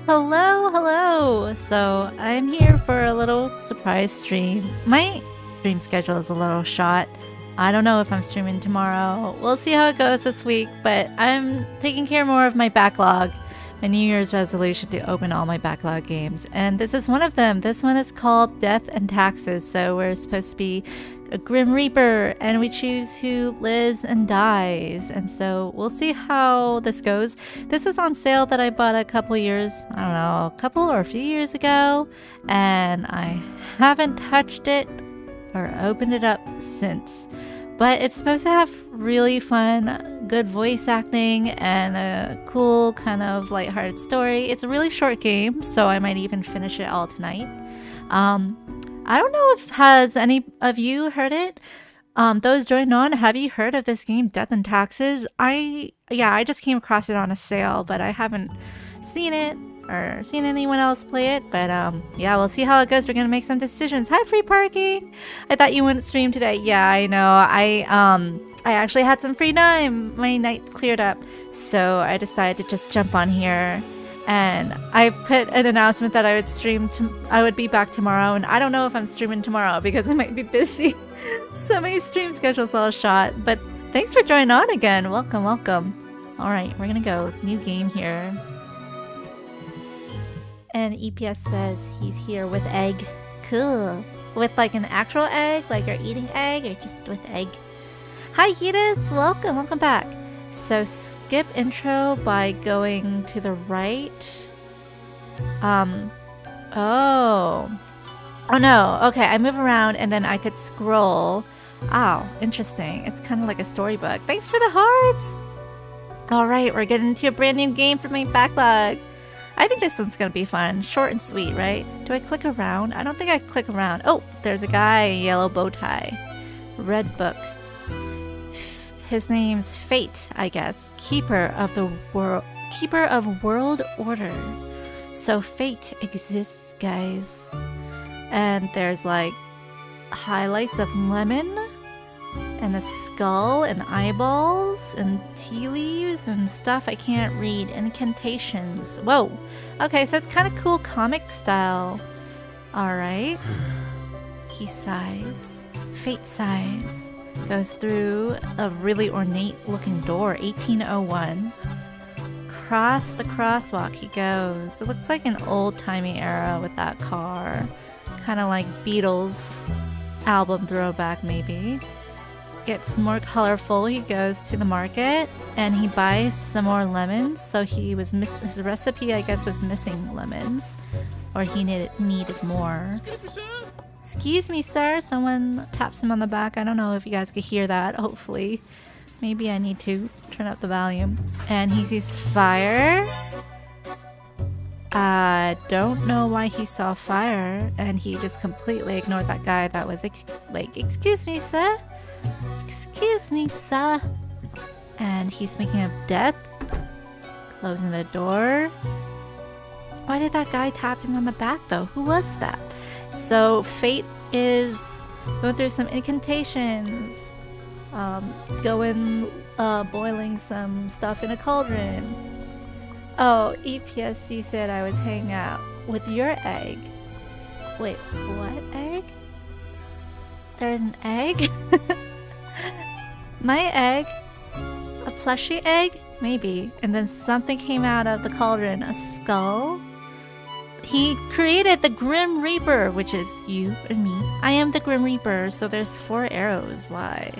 Hello, hello! So, I'm here for a little surprise stream. My stream schedule is a little shot. I don't know if I'm streaming tomorrow. We'll see how it goes this week, but I'm taking care more of my backlog. My New Year's resolution to open all my backlog games. And this is one of them. This one is called Death and Taxes. So, we're supposed to be a Grim Reaper, and we choose who lives and dies. And so we'll see how this goes. This was on sale that I bought a couple years, I don't know, a couple or a few years ago, and I haven't touched it or opened it up since. But it's supposed to have really fun, good voice acting, and a cool kind of lighthearted story. It's a really short game, so I might even finish it all tonight. I don't know if has any of you heard it. Those joined on, have you heard of this game, Death and Taxes? I just came across it on a sale, but I haven't seen it or seen anyone else play it. But yeah, we'll see how it goes. We're gonna make some decisions. Hi, free parking. I thought you wouldn't stream today. Yeah, I know. I actually had some free time. My night cleared up, so I decided to just jump on here. And I put an announcement that I would I would be back tomorrow, and I don't know if I'm streaming tomorrow because I might be busy. So my stream schedule's all shot. But thanks for joining on again. Welcome, welcome. Alright, we're gonna go. New game here. And EPS says he's here with egg. Cool. With like an actual egg? Like you're eating egg or just with egg? Hi Hedis! Welcome, welcome back. So skip intro by going to the right. Oh no, okay, I move around and then I could scroll. Oh, interesting. It's kind of like a storybook. Thanks for the hearts! Alright, we're getting into a brand new game for my backlog. I think this one's gonna be fun. Short and sweet, right? Do I click around? I don't think I click around. Oh, there's a guy, yellow bow tie. Red book. His name's Fate, I guess. Keeper of world order. So Fate exists, guys. And there's like highlights of lemon and a skull and eyeballs and tea leaves and stuff I can't read. Incantations. Whoa. Okay, so it's kind of cool comic style. Alright. He sighs. Fate sighs. Goes through a really ornate looking door. 1801. Across the crosswalk he goes. It looks like an old-timey era with that car. Kind of like Beatles album throwback maybe. Gets more colorful. He goes to the market and he buys some more lemons. So he was his recipe, I guess, was missing lemons, or he needed more. Excuse me, sir. Someone taps him on the back. I don't know if you guys could hear that. Hopefully, maybe I need to turn up the volume. And he sees fire. I don't know why he saw fire, and he just completely ignored that guy that was like, "Excuse me, sir. Excuse me, sir." And he's thinking of death. Closing the door. Why did that guy tap him on the back, though? Who was that? So Fate is going through some incantations. Boiling some stuff in a cauldron. Oh, EPSC said I was hanging out with your egg. Wait, what egg? There's an egg? My egg? A plushy egg? Maybe. And then something came out of the cauldron. A skull? He created the Grim Reaper, which is you and me. I am the Grim Reaper, so there's 4 arrows. Why?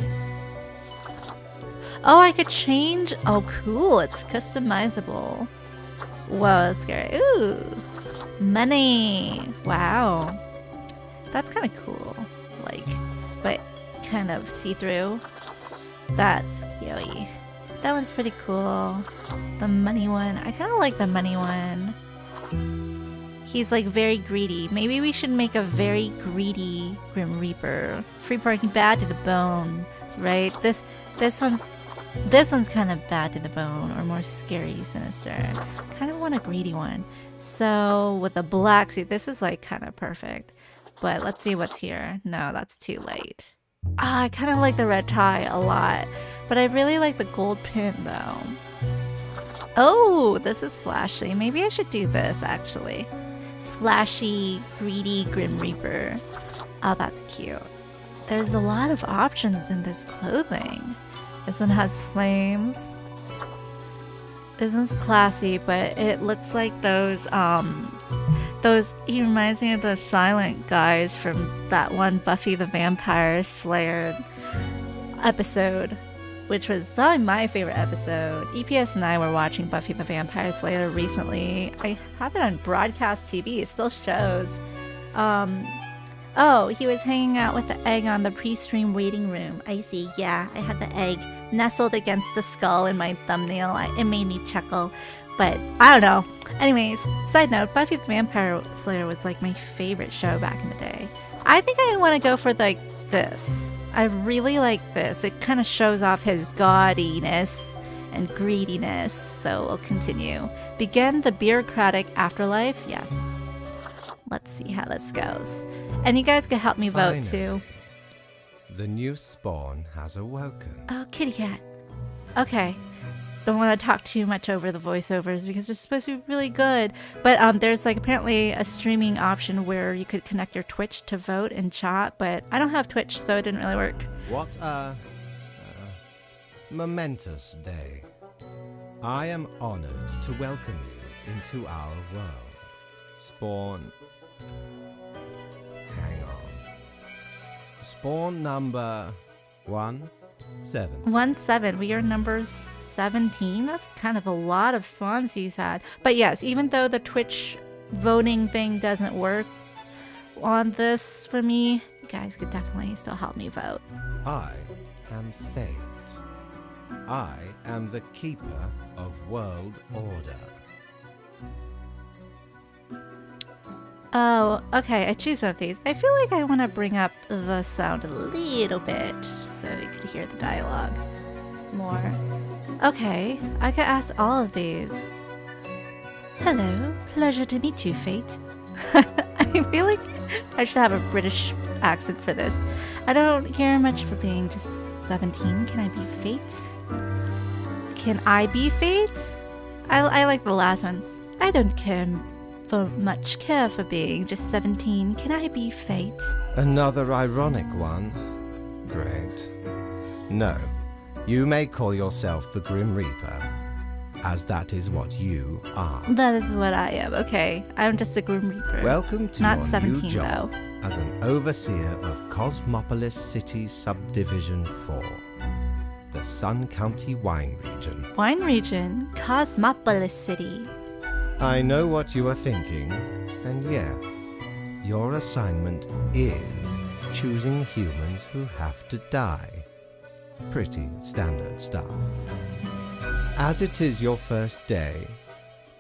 Oh, I could change? Oh, cool. It's customizable. Whoa, that's scary. Ooh. Money. Wow. That's kind of cool. Like, but kind of see-through. That's scary. That one's pretty cool. The money one. I kind of like the money one. He's like very greedy. Maybe we should make a very greedy Grim Reaper. Free parking bad to the bone, right? This one's kind of bad to the bone, or more scary, sinister. Kind of want a greedy one. So with the black suit, this is like kind of perfect. But let's see what's here. No, that's too late. I kind of like the red tie a lot, but I really like the gold pin though. Oh, this is flashy. Maybe I should do this, actually. Flashy, greedy Grim Reaper. Oh, that's cute. There's a lot of options in this clothing. This one has flames. This one's classy, but it looks like he reminds me of the silent guys from that one Buffy the Vampire Slayer episode, which was probably my favorite episode. EPS and I were watching Buffy the Vampire Slayer recently. I have it on broadcast TV. It still shows. Oh, he was hanging out with the egg on the pre-stream waiting room. I see. Yeah, I had the egg nestled against the skull in my thumbnail. It made me chuckle, but I don't know. Anyways, side note, Buffy the Vampire Slayer was like my favorite show back in the day. I think I want to go for like this. I really like this. It kind of shows off his gaudiness and greediness. So we'll continue. Begin the bureaucratic afterlife. Yes. Let's see how this goes. And you guys can help me vote too. The new spawn has awoken. Oh, kitty cat. Okay. Don't want to talk too much over the voiceovers because they're supposed to be really good. But there's like apparently a streaming option where you could connect your Twitch to vote and chat, but I don't have Twitch, so it didn't really work. What a momentous day. I am honored to welcome you into our world. Spawn. Hang on. Spawn number 17. 17. We are number 17. That's kind of a lot of spawns he's had. But yes, even though the Twitch voting thing doesn't work on this for me, you guys could definitely still help me vote. I am Fate. I am the keeper of world order. Oh, okay, I choose one of these. I feel like I want to bring up the sound a little bit so you could hear the dialogue more. Okay, I could ask all of these. Hello, pleasure to meet you, Fate. I feel like I should have a British accent for this. I don't care much for being just 17. Can I be Fate? Can I be Fate? I like the last one. I don't care for being just 17. Can I be Fate? Another ironic one. Great. No, you may call yourself the Grim Reaper, as that is what you are. That is what I am. Okay, I'm just a Grim Reaper. Welcome to Not your 17 new job though. as an overseer of Cosmopolis City Subdivision 4, the Sun County Wine Region. Wine region, Cosmopolis City. I know what you are thinking, and yes, your assignment is choosing humans who have to die. Pretty standard stuff. As it is your first day,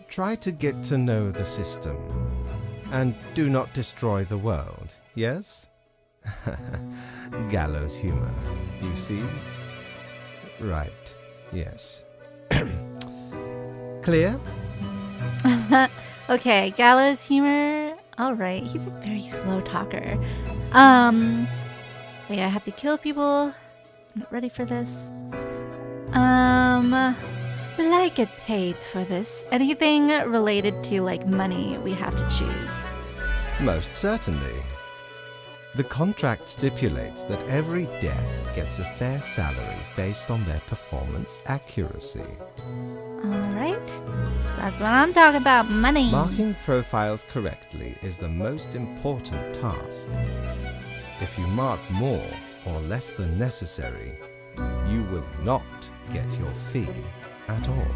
try to get to know the system, and do not destroy the world, yes? Gallows humor, you see? Right, yes. Clear? Okay, gallows humor. Alright, he's a very slow talker. Wait, I have to kill people. I'm not ready for this. Will I get paid for this? Anything related to, like, money we have to choose. Most certainly. The contract stipulates that every death gets a fair salary based on their performance accuracy. Alright, that's what I'm talking about, money. Marking profiles correctly is the most important task. If you mark more or less than necessary, you will not get your fee at all.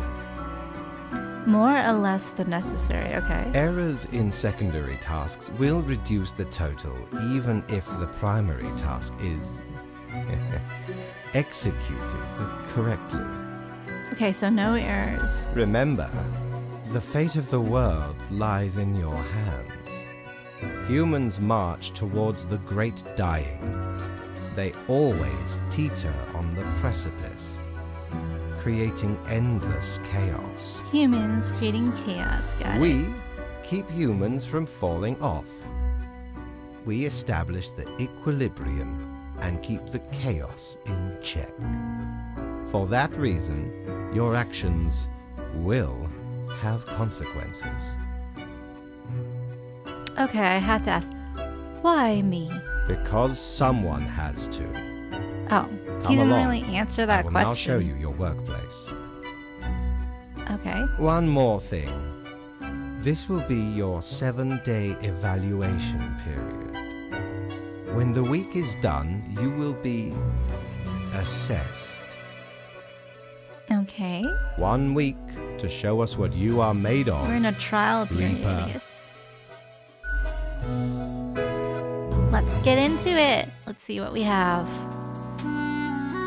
More or less than necessary, okay. Errors in secondary tasks will reduce the total even if the primary task is executed correctly. Okay, so no errors. Remember, the fate of the world lies in your hands. Humans march towards the great dying. They always teeter on the precipice, creating endless chaos. Humans creating chaos, got it. We keep humans from falling off. We establish the equilibrium and keep the chaos in check. For that reason, your actions will have consequences. Okay, I have to ask. Why me? Because someone has to. Oh, Come he didn't along. really answer I that will question. now show you your workplace. Okay. One more thing. This will be your 7-day evaluation period. When the week is done, you will be assessed. Okay. 1 week to show us what you are made of. We're in a trial period, Reaper. I guess. Let's get into it. Let's see what we have.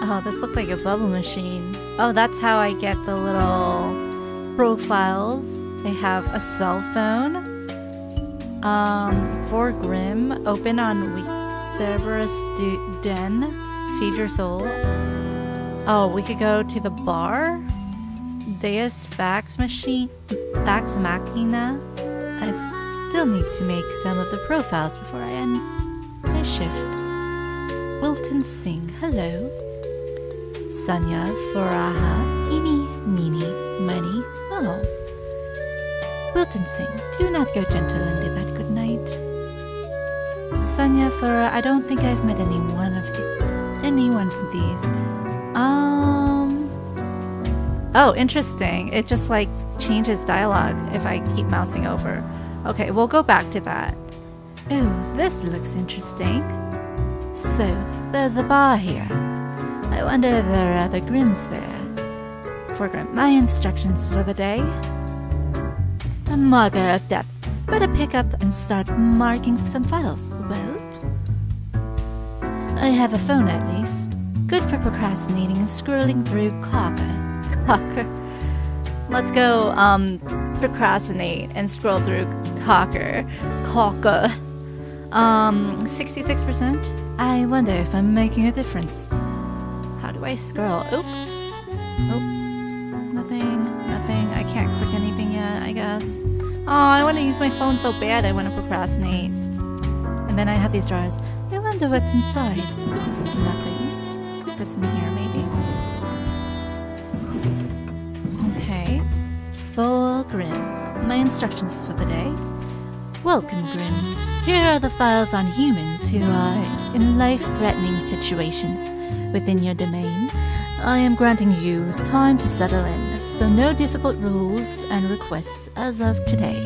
Oh, this looked like a bubble machine. Oh, that's how I get the little profiles. They have a cell phone. For Grim, open on week Cerberus Den. Feed your soul. Oh, we could go to the bar. Deus Fax Machine. Fax Machina. I still need to make some of the profiles before I end my shift. Wilton Singh, hello. Sanya Faraha, eeny, meeny, miny, oh. Wilton Singh, do not go gentle into that good night. Sanya Faraha, I don't think I've met anyone from these. Oh, interesting. It just like changes dialogue if I keep mousing over. Okay, we'll go back to that. Ooh, this looks interesting. So, there's a bar here. I wonder if there are other Grims there. For Grim, my instructions for the day. A marker of death. Better pick up and start marking some files. Well, I have a phone at least. Good for procrastinating and scrolling through Cocker. Let's go, procrastinate and scroll through Cocker. 66%? I wonder if I'm making a difference. How do I scroll? Oop. Nothing. I can't click anything yet, I guess. Oh, I want to use my phone so bad. I want to procrastinate. And then I have these drawers. I wonder what's inside. Nothing. Put this in here, maybe. Okay. Full Grim. My instructions for the day. Welcome, Grim. Here are the files on humans who are in life-threatening situations within your domain. I am granting you time to settle in, so no difficult rules and requests as of today.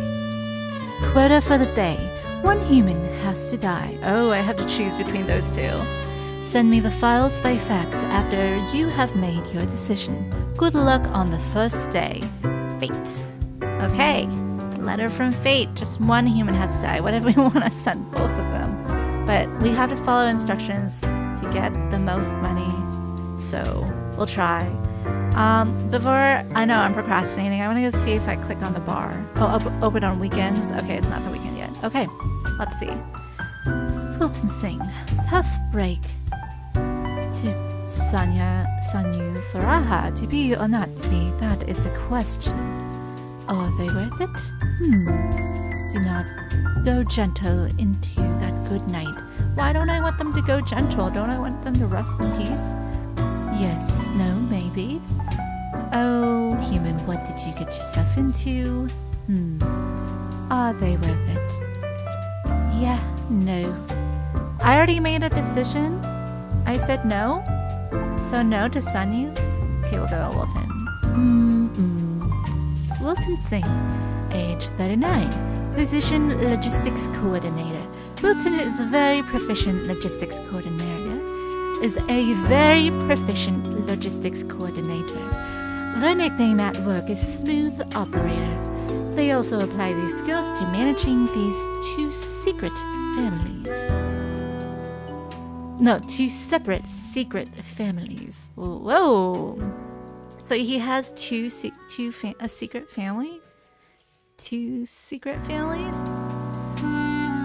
Quota for the day. 1 human has to die. Oh, I have to choose between those two. Send me the files by fax after you have made your decision. Good luck on the first day. Fate. Okay. Letter from Fate. Just 1 human has to die. What if we want to send both of them? But we have to follow instructions to get the most money. So we'll try. Before I know I'm procrastinating, I want to go see if I click on the bar. Oh, open on weekends. Okay, it's not the weekend yet. Okay, let's see. Wilton Singh, tough break. To Sanyu Faraha, to be or not to be, that is the question. Are they worth it? Do not go gentle into that good night. Why don't I want them to go gentle? Don't I want them to rest in peace? Yes, no, maybe. Oh, human, what did you get yourself into? Are they worth it? Yeah, no. I already made a decision. I said no. So no to Sunny. Okay, we'll go Wilton. Wilton Singh, age 39. Position logistics coordinator. Wilton is a very proficient logistics coordinator. Their nickname at work is Smooth Operator. They also apply these skills to managing these 2 secret families. No, 2 separate secret families. Whoa. So he has a secret family? 2 secret families?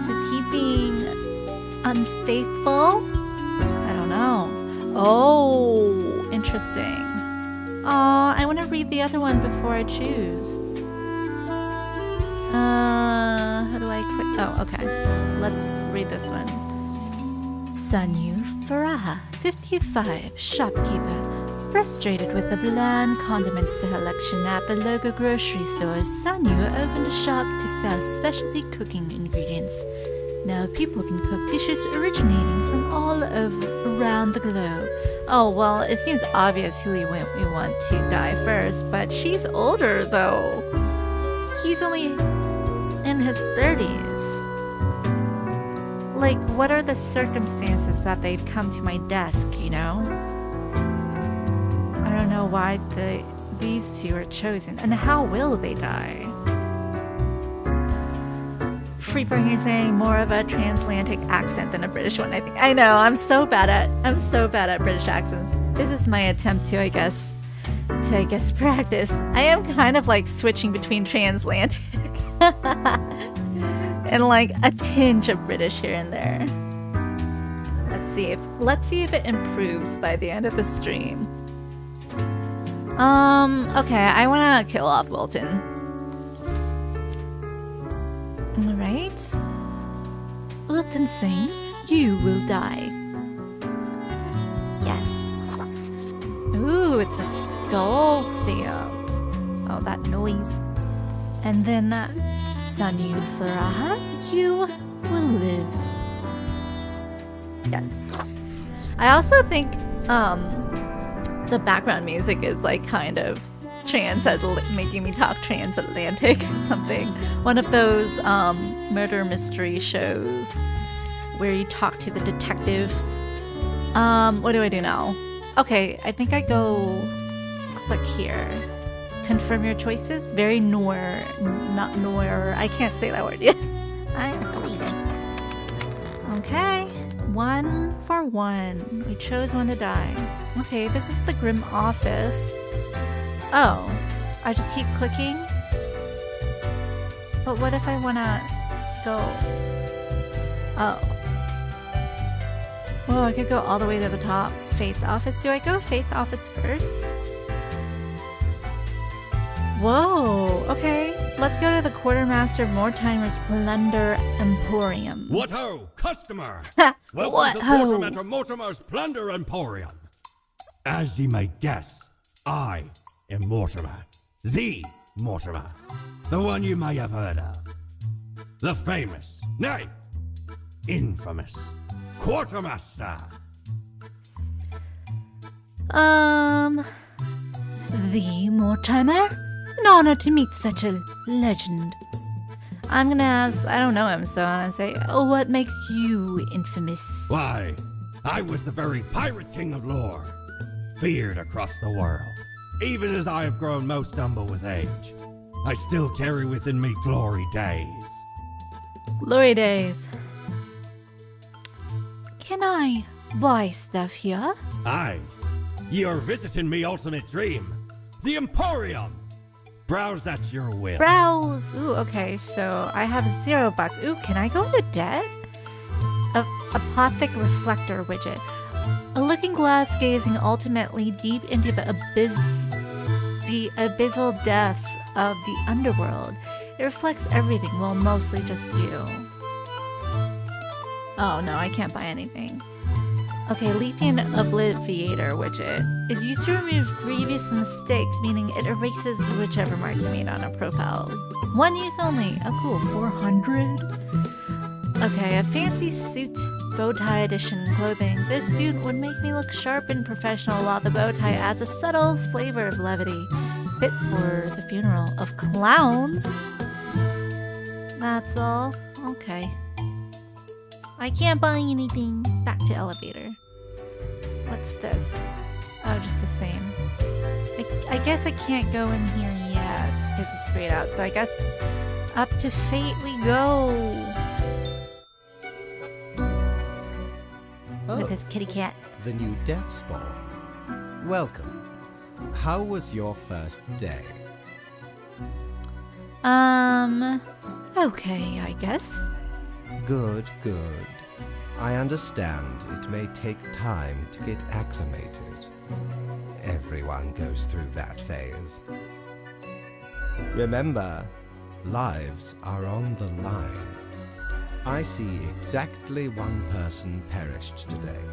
Is he being unfaithful? I don't know. Oh, interesting. I want to read the other one before I choose. How do I click? Oh, okay. Let's read this one. Sanyu Faraha, 55, shopkeeper. Frustrated with the bland condiment selection at the local grocery stores, Sanyu opened a shop to sell specialty cooking ingredients. Now people can cook dishes originating from all around the globe. Oh, well, it seems obvious who we want to die first, but she's older, though. He's only in his 30s. Like, what are the circumstances that they've come to my desk, you know? I don't know why these two are chosen, and how will they die? Freeper here saying more of a transatlantic accent than a British one, I think. I know, I'm so bad at British accents. This is my attempt to, I guess, practice. I am kind of like switching between transatlantic and like a tinge of British here and there. Let's see if it improves by the end of the stream. Okay, I wanna kill off Wilton. Alright. Wilton Singh, you will die. Yes. Ooh, it's a skull stamp. Oh, that noise. And then Sanyu Tharaha, you will live. Yes. I also think the background music is like kind of making me talk transatlantic or something. One of those murder mystery shows where you talk to the detective. What do I do now? Okay, I think I go click here. Confirm your choices. Very noir, not noir. I can't say that word yet. I'm bleeding. Okay, 1 for 1. We chose one to die. Okay, this is the Grim office. Oh, I just keep clicking? But what if I wanna go... Oh. Well, I could go all the way to the top. Faith's office. Do I go Faith's office first? Whoa, okay. Let's go to the Quartermaster Mortimer's Plunder Emporium. What ho, customer! Welcome What to ho? Quartermaster Mortimer's Plunder Emporium. As ye may guess, I am Mortimer. The Mortimer. The one you may have heard of. The famous, nay, infamous Quartermaster. The Mortimer? An honor to meet such a legend. I'm gonna ask, I don't know him, so I'm gonna say, oh, what makes you infamous? Why, I was the very pirate king of lore, feared across the world. Even as I have grown most humble with age, I still carry within me glory days. Glory days. Can I buy stuff here? Aye, ye are visiting me ultimate dream, the Emporium. Browse at your will. Browse. Ooh, okay, so I have $0. Ooh, can I go into debt? Apothic reflector widget. A looking glass gazing ultimately deep into the abyssal depths of the underworld. It reflects everything, well, mostly just you. Oh no, I can't buy anything. Okay, Leapian Obliviator widget is used to remove grievous mistakes, meaning it erases whichever mark you made on a profile. One use only. Oh cool, 400? Okay, a fancy suit, bow tie edition clothing. This suit would make me look sharp and professional, while the bow tie adds a subtle flavor of levity, fit for the funeral of clowns. That's all. Okay. I can't buy anything. Back to elevator. What's this? Oh, just the same. I guess I can't go in here yet because it's grayed out. So I guess up to fate we go. With his kitty cat. The new death spawn. Welcome. How was your first day? Okay, I guess. Good, good. I understand it may take time to get acclimated. Everyone goes through that phase. Remember, lives are on the line. I see exactly one person perished today,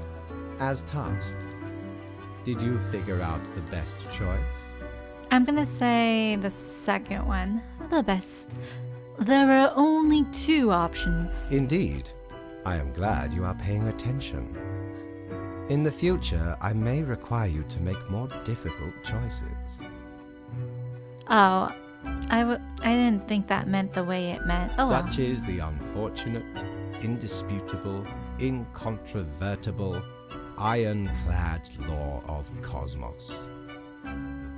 as tasked. Did you figure out the best choice? I'm gonna say the second one. The best. There are only 2 options. Indeed. I am glad you are paying attention. In the future, I may require you to make more difficult choices. Oh, I didn't think that meant the way it meant. Oh, well. Such is the unfortunate, indisputable, incontrovertible, ironclad law of cosmos.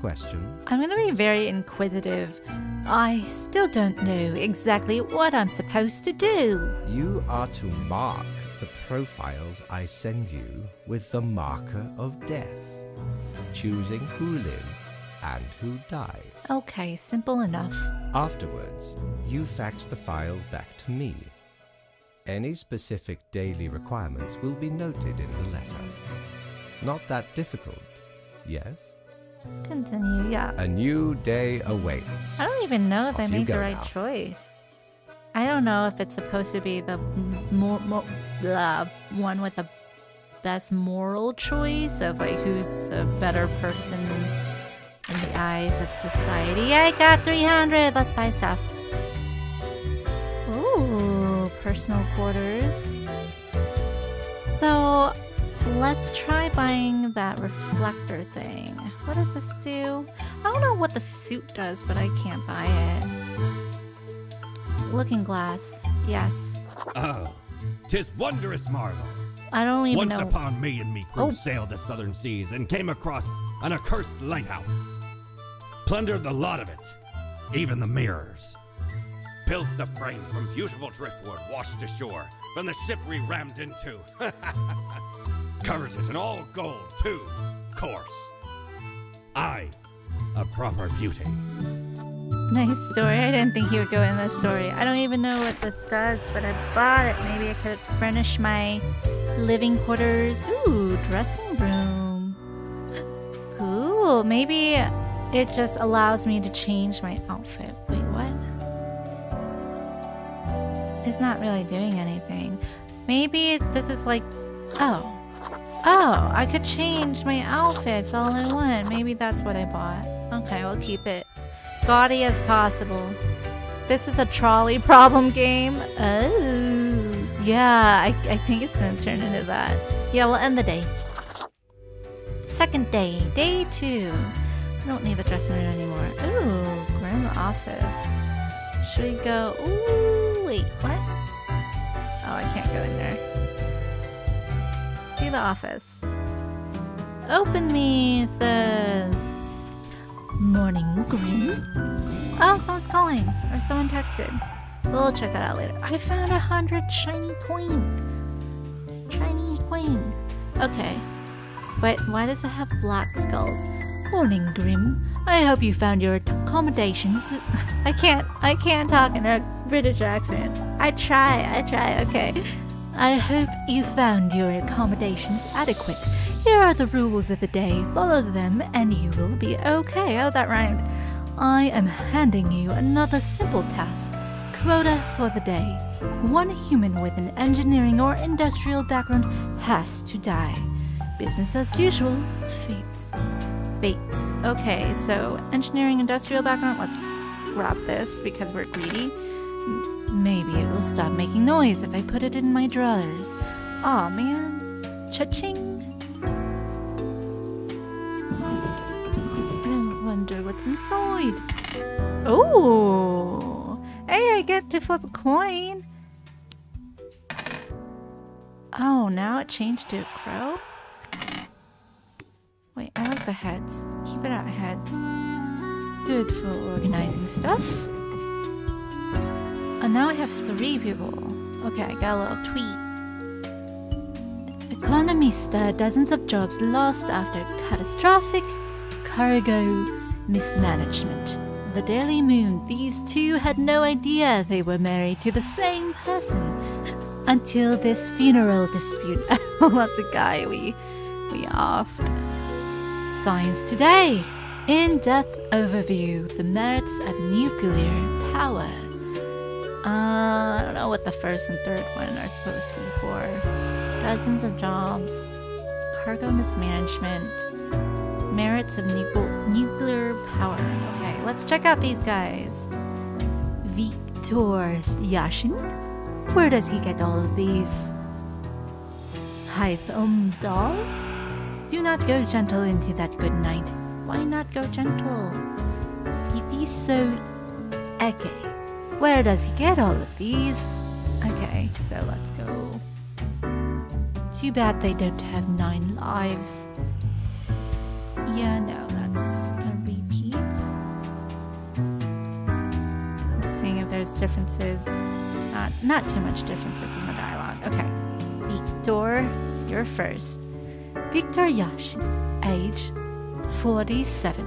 Question? I'm gonna be very inquisitive. I still don't know exactly what I'm supposed to do. You are to mark the profiles I send you with the marker of death, choosing who lives and who dies. Okay, simple enough. Afterwards, you fax the files back to me. Any specific daily requirements will be noted in the letter. Not that difficult, yes? Continue, yeah. A new day awaits. I don't even know if Off I you made the go right now. choice. I don't know if it's supposed to be the one with the best moral choice of like who's a better person in the eyes of society. I got 300. Let's buy stuff. Ooh, personal quarters. So let's try buying that reflector thing. What does this do? I don't know what the suit does, but I can't buy it. Looking glass. Yes. Oh, 'tis wondrous marvel. I don't even Once know. upon me and me crew Oh. sailed the southern seas and came across an accursed lighthouse. Plundered the lot of it, even the mirrors. Built the frame from beautiful driftwood washed ashore from the ship we rammed into. Covered it in all gold, too, course. I, a proper beauty. Nice story. I didn't think he would go in this story. I don't even know what this does, but I bought it. Maybe I could furnish my living quarters. Ooh, dressing room. Cool. Maybe it just allows me to change my outfit. Wait, what? It's not really doing anything. Maybe this is like... Oh. Oh, I could change my outfits all in one. Maybe that's what I bought. Okay, we'll keep it gaudy as possible. This is a trolley problem game. Oh, yeah, I think it's gonna turn into that. Yeah, we'll end the day. Second day, day 2. I don't need the dressing room anymore. Ooh, grim office. Should we go? Ooh, wait, what? Oh, I can't go in there. See the office. Open me, it says. Morning, Grim. Oh, someone's calling. Or someone texted. We'll check that out later. I found 100 shiny coin. Shiny coin. Okay. But why does it have black skulls? Morning, Grim. I hope you found your accommodations. I can't talk in a British accent. I try, okay. I hope you found your accommodations adequate. Here are the rules of the day. Follow them and you will be okay. Oh, that rhymed. I am handing you another simple task. Quota for the day. One human with an engineering or industrial background has to die. Business as usual. Fates. Okay, so engineering, industrial background. Let's grab this because we're greedy. Maybe it will stop making noise if I put it in my drawers. Aw, man. Cha-ching. I wonder what's inside. Oh, hey, I get to flip a coin. Oh, now it changed to a crow? Wait, I like the heads. Keep it at heads. Good for organizing stuff. And now I have 3 people. Okay, I got a little tweet. Economy stirred, dozens of jobs lost after catastrophic cargo mismanagement. The Daily Moon, these 2 had no idea they were married to the same person until this funeral dispute. That's a guy we offed. Science Today. In-depth overview, the merits of nuclear power. I don't know what the first and third one are supposed to be for. Dozens of jobs. Cargo mismanagement. merits of nuclear power. Okay, let's check out these guys. Viktor Yashin? Where does he get all of these? Hythomdal? Do not go gentle into that good night. Why not go gentle? Sifiso Eke. Where does he get all of these? Okay, so let's go. Too bad they don't have 9 lives. Yeah, no, that's a repeat. I'm just seeing if there's differences. Not too much differences in the dialogue. Okay. Viktor, you're first. Viktor Yashin, age 47.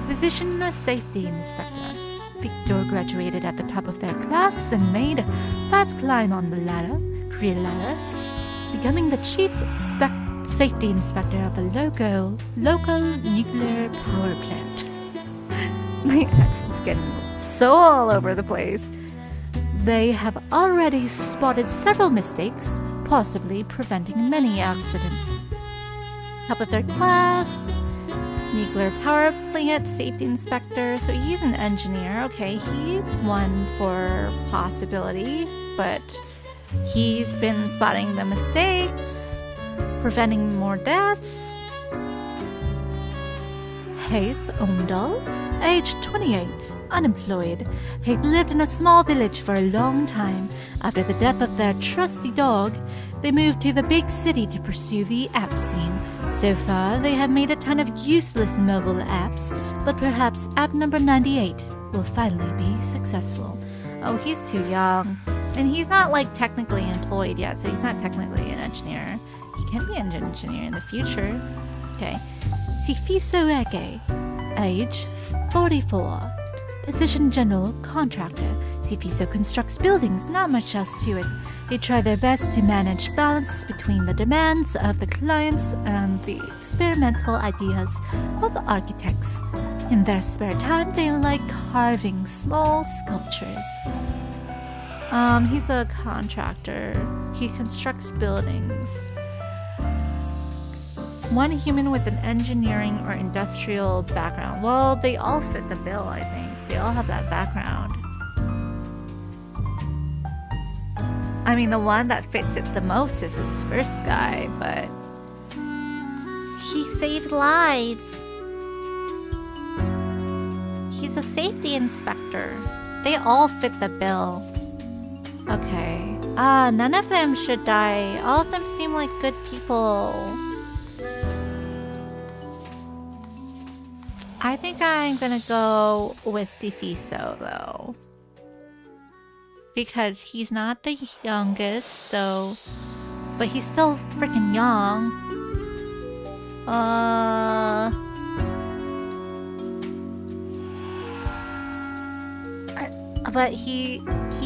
Position as safety inspector. Victor graduated at the top of their class and made a fast climb on the career ladder, becoming the chief safety inspector of a local nuclear power plant. My accent's getting so all over the place. They have already spotted several mistakes, possibly preventing many accidents. Top of their class, nuclear power plant safety inspector. So he's an engineer. Okay, he's one for possibility, but he's been spotting the mistakes, preventing more deaths. Haith Omdal, age 28, unemployed. Haith lived in a small village for a long time. After the death of their trusty dog, they moved to the big city to pursue the app scene. So far, they have made a ton of useless mobile apps, but perhaps app number 98 will finally be successful. Oh, he's too young. And he's not, like, technically employed yet, so he's not technically an engineer. He can be an engineer in the future. Okay. Sifiso Eke, age 44. Position general contractor. Sifiso constructs buildings, not much else to it. They try their best to manage balance between the demands of the clients and the experimental ideas of the architects. In their spare time, they like carving small sculptures. He's a contractor. He constructs buildings. One human with an engineering or industrial background. Well, they all fit the bill, I think. They all have that background. I mean, the one that fits it the most is this first guy, but he saves lives. He's a safety inspector. They all fit the bill. Okay. None of them should die. All of them seem like good people. I think I'm gonna go with Sifiso, though. Because he's not the youngest, so... But he's still freaking young. But he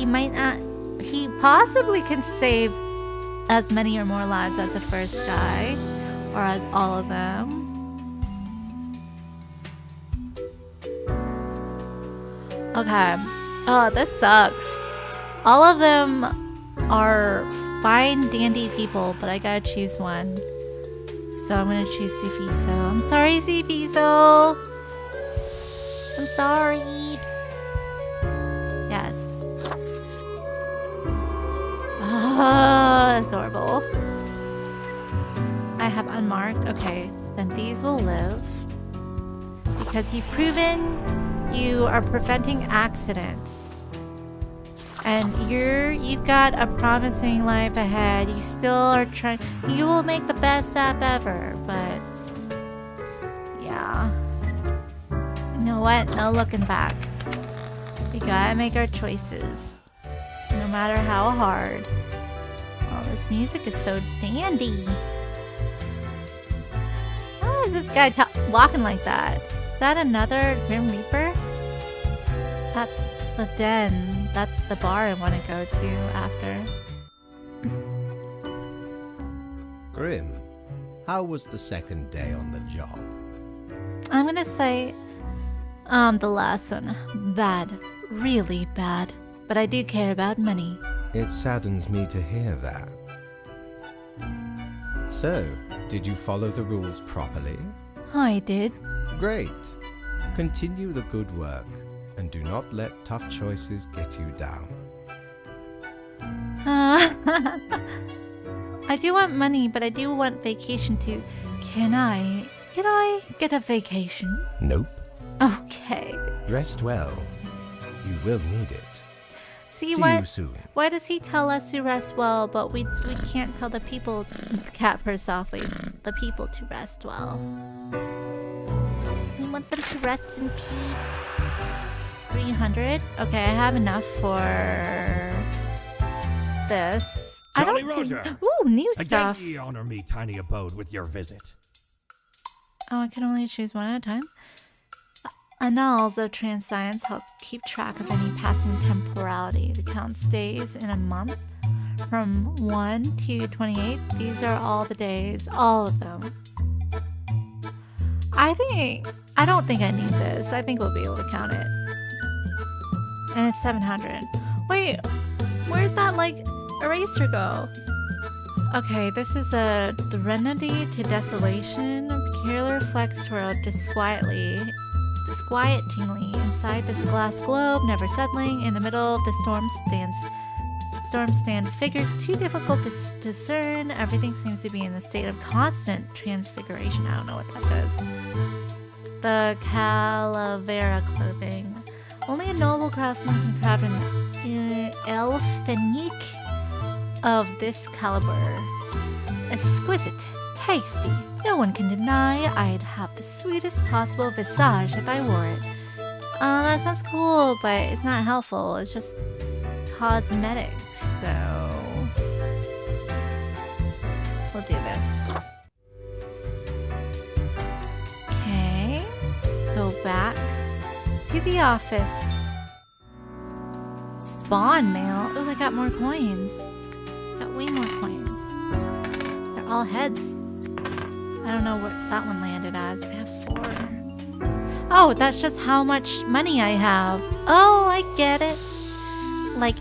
might not... He possibly can save as many or more lives as the first guy. Or as all of them. Okay. Oh, this sucks. All of them are fine, dandy people, but I gotta choose one. So I'm gonna choose Sifiso. I'm sorry, Sifiso. I'm sorry. Yes. That's horrible. I have unmarked. Okay, then these will live. Because you've proven you are preventing accidents. And you've got a promising life ahead. You still are trying. You will make the best app ever, but yeah. You know what? No looking back. We gotta make our choices, no matter how hard. Oh, this music is so dandy. Why is this guy walking like that? Is that another Grim Reaper? That's the den. That's the bar I want to go to after. Grim, how was the second day on the job? I'm gonna say, the last one. Bad. Really bad. But I do care about money. It saddens me to hear that. So, did you follow the rules properly? I did. Great. Continue the good work, and do not let tough choices get you down. I do want money, but I do want vacation too. Can I get a vacation? Nope. Okay. Rest well. You will need it. See you what? soon. Why does he tell us to rest well, but we can't tell the people, cat purrs softly, the people to rest well? We want them to rest in peace. 300? Okay, I have enough for this. Jolly I don't Roger! think... Ooh, new stuff. Again ye honor me tiny abode with your visit. Oh, I can only choose one at a time. Annals of Transcience help keep track of any passing temporality. The count stays in a month from 1 to 28. These are all the days, all of them. I don't think I need this. I think we'll be able to count it. And it's 700. Wait, where'd that, eraser go? Okay, this is a Threnody to Desolation. Peculiar reflects swirled disquietingly inside this glass globe, never settling. In the middle of the storm stand figures too difficult to discern. Everything seems to be in a state of constant transfiguration. I don't know what that does. The Calavera clothing. Only a noble craftsman can craft an elfinique of this caliber. Exquisite, tasty. No one can deny I'd have the sweetest possible visage if I wore it. That sounds cool, but it's not helpful. It's just cosmetics, so we'll do this. Okay, go back to the office. Spawn mail. Oh, I got more coins. Got way more coins. They're all heads. I don't know what that one landed as. I have 4. Oh, that's just how much money I have. Oh, I get it.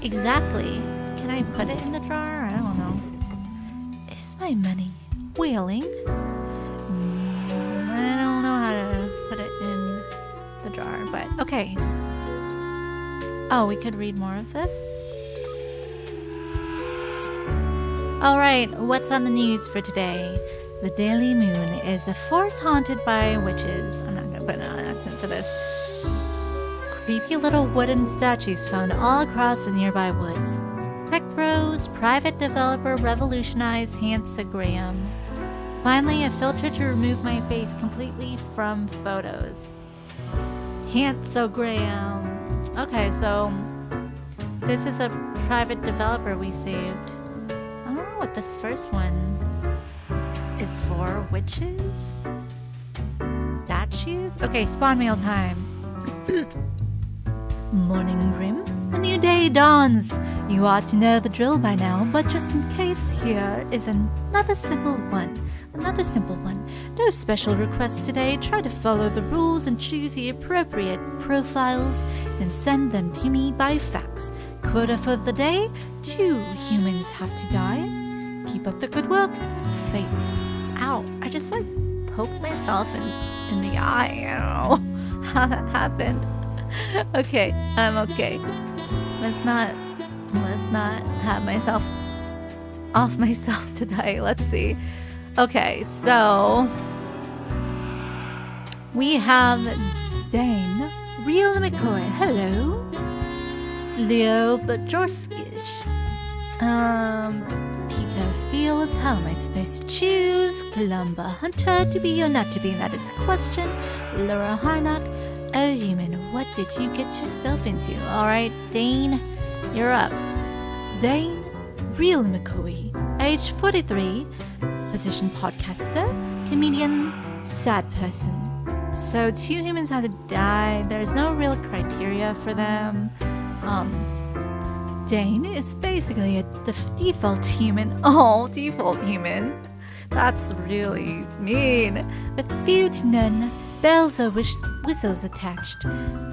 Exactly. Can I put it in the jar? I don't know. Is my money whaling? I don't know how to put it in the jar, but okay. Oh, we could read more of this. Alright, what's on the news for today? The Daily Moon is a forest haunted by witches. I'm not going to put an accent for this. Creepy little wooden statues found all across the nearby woods. Tech Bros, private developer revolutionized Hansagram. Finally, a filter to remove my face completely from photos. Hansagram. Okay, so this is a private developer we saved. I don't know what this first one is for. Witches? Statues? Okay, spawn mail time. Morning, Grim. A new day dawns. You ought to know the drill by now, but just in case, here is another simple one. No special requests today. Try to follow the rules and choose the appropriate profiles and send them to me by fax. Quota for the day: 2 humans have to die. Keep up the good work. Fate. Ow, I just poked myself in the eye. I don't know how that happened. Okay, I'm okay. Let's not have myself off myself to die. Let's see. Okay, so we have Dane, Real McCoy, hello. Leo Bajorskish. Peter Fields, how am I supposed to choose? Columba Hunter, to be or not to be, that is a question. Laura Harnack, oh human, what did you get yourself into? Alright, Dane, you're up. Dane, Real McCoy, age 43, physician podcaster, comedian, sad person. So 2 humans have to die. There's no real criteria for them. Dane is basically a default human. Oh, default human. That's really mean. With few to none bells or whistles attached.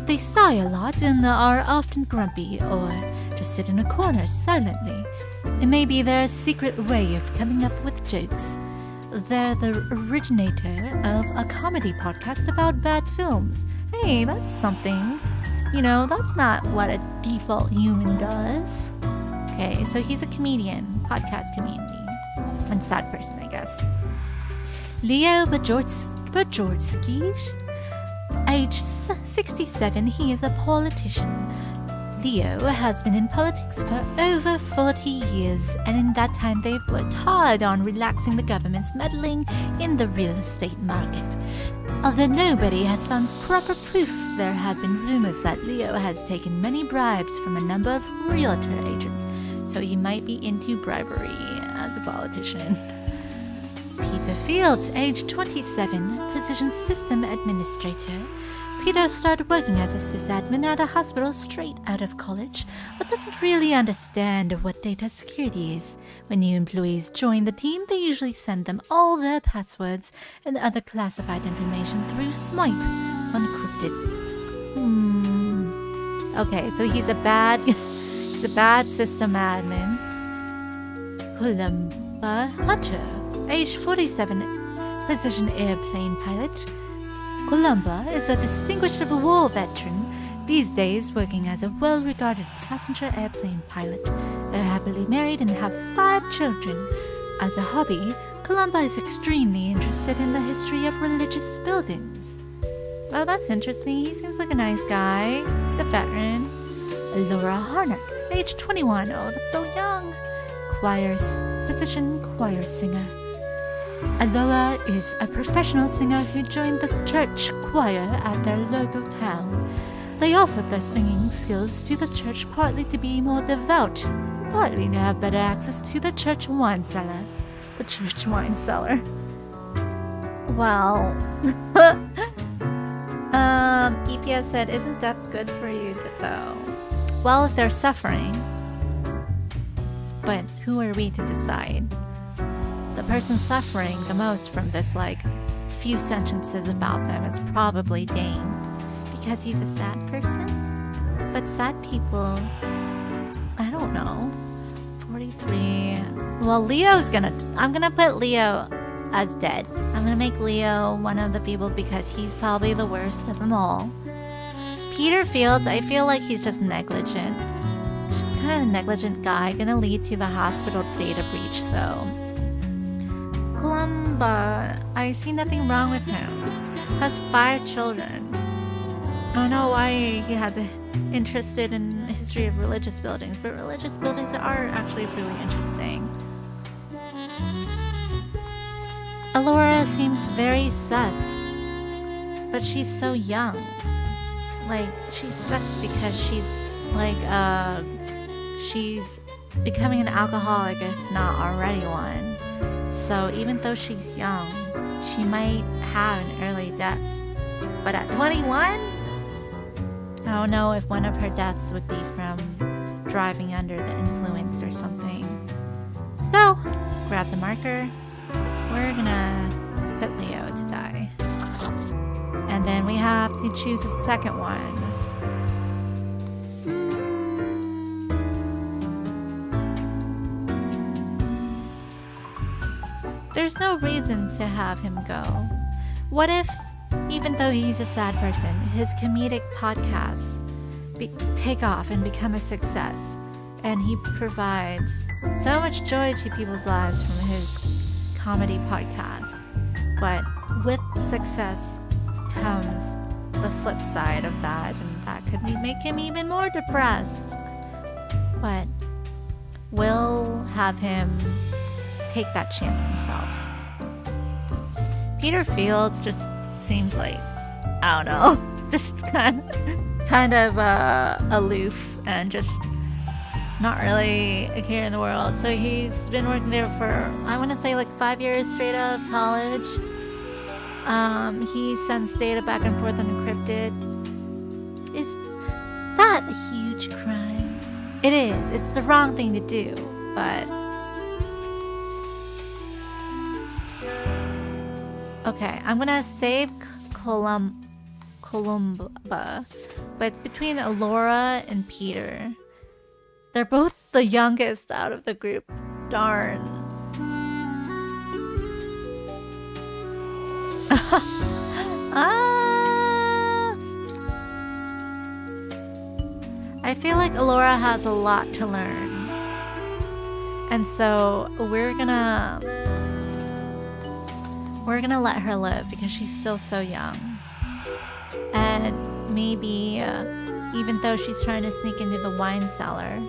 They sigh a lot and are often grumpy or just sit in a corner silently. It may be their secret way of coming up with jokes. they're the originator of a comedy podcast about bad films. Hey, that's something. You know, that's not what a default human does. Okay, so he's a comedian, podcast comedian, and sad person, I guess. Leo Bajorski, age 67, he is a politician. Leo has been in politics for over 40 years, and in that time they've worked hard on relaxing the government's meddling in the real estate market. Although nobody has found proper proof, there have been rumors that Leo has taken many bribes from a number of realtor agents, so he might be into bribery as a politician. Peter Fields, age 27, position system administrator. Peter started working as a sysadmin at a hospital straight out of college, but doesn't really understand what data security is. When new employees join the team, they usually send them all their passwords and other classified information through Swipe, unencrypted. Okay, so he's a bad system admin. Columba Hunter, age 47, position airplane pilot. Columba is a distinguished war veteran, these days working as a well-regarded passenger airplane pilot. They're happily married and have 5 children. As a hobby, Columba is extremely interested in the history of religious buildings. Oh, that's interesting. He seems like a nice guy. He's a veteran. Laura Harnack, age 21. Oh, that's so young. Position choir singer. Aloha is a professional singer who joined the church choir at their local town. They offered their singing skills to the church partly to be more devout, partly to have better access to the church wine cellar. The church wine cellar. Well, EPS said, isn't death good for you though? Well, if they're suffering. But who are we to decide? The person suffering the most from this, few sentences about them is probably Dane, because he's a sad person. But sad people, I don't know. 43. Well, I'm gonna put Leo as dead. I'm gonna make Leo one of the people because he's probably the worst of them all. Peter Fields, I feel like he's just negligent. Just kind of a negligent guy, gonna lead to the hospital data breach though. Columba, I see nothing wrong with him. Has 5 children. I don't know why he has interested in the history of religious buildings, but religious buildings are actually really interesting. Alora seems very sus, but she's so young. She's sus because she's becoming an alcoholic, if not already one. So even though she's young, she might have an early death. But at 21, I don't know if one of her deaths would be from driving under the influence or something. So, grab the marker. We're gonna put Leo to die. And then we have to choose a second one. There's no reason to have him go. What if, even though he's a sad person, his comedic podcasts take off and become a success, and he provides so much joy to people's lives from his comedy podcast. But with success comes the flip side of that, and that could make him even more depressed. But we'll have him take that chance himself. Peter Fields just seems like, I don't know, just kind of aloof and just not really a care in the world. So he's been working there for, I want to say 5 years straight out of college. He sends data back and forth unencrypted. Is that a huge crime? It is. It's the wrong thing to do, but okay, I'm gonna save Columba, but it's between Alora and Peter. They're both the youngest out of the group. Darn. I feel like Alora has a lot to learn. And so we're gonna let her live because she's still so young. And maybe even though she's trying to sneak into the wine cellar,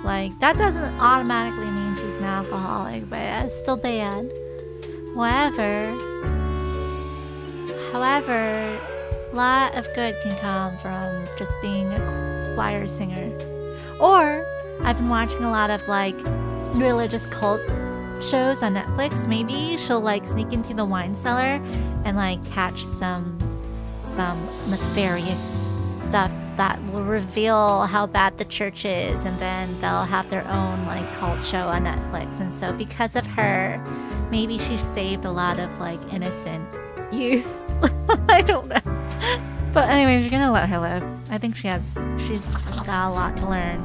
like that doesn't automatically mean she's an alcoholic, but it's still bad. However, a lot of good can come from just being a choir singer. Or I've been watching a lot of like religious cult shows on Netflix. Maybe she'll like sneak into the wine cellar and like catch some nefarious stuff that will reveal how bad the church is, and then they'll have their own like cult show on Netflix. And so because of her, maybe she saved a lot of like innocent youth. I don't know. But anyways, you're gonna let her live. I think she's got a lot to learn.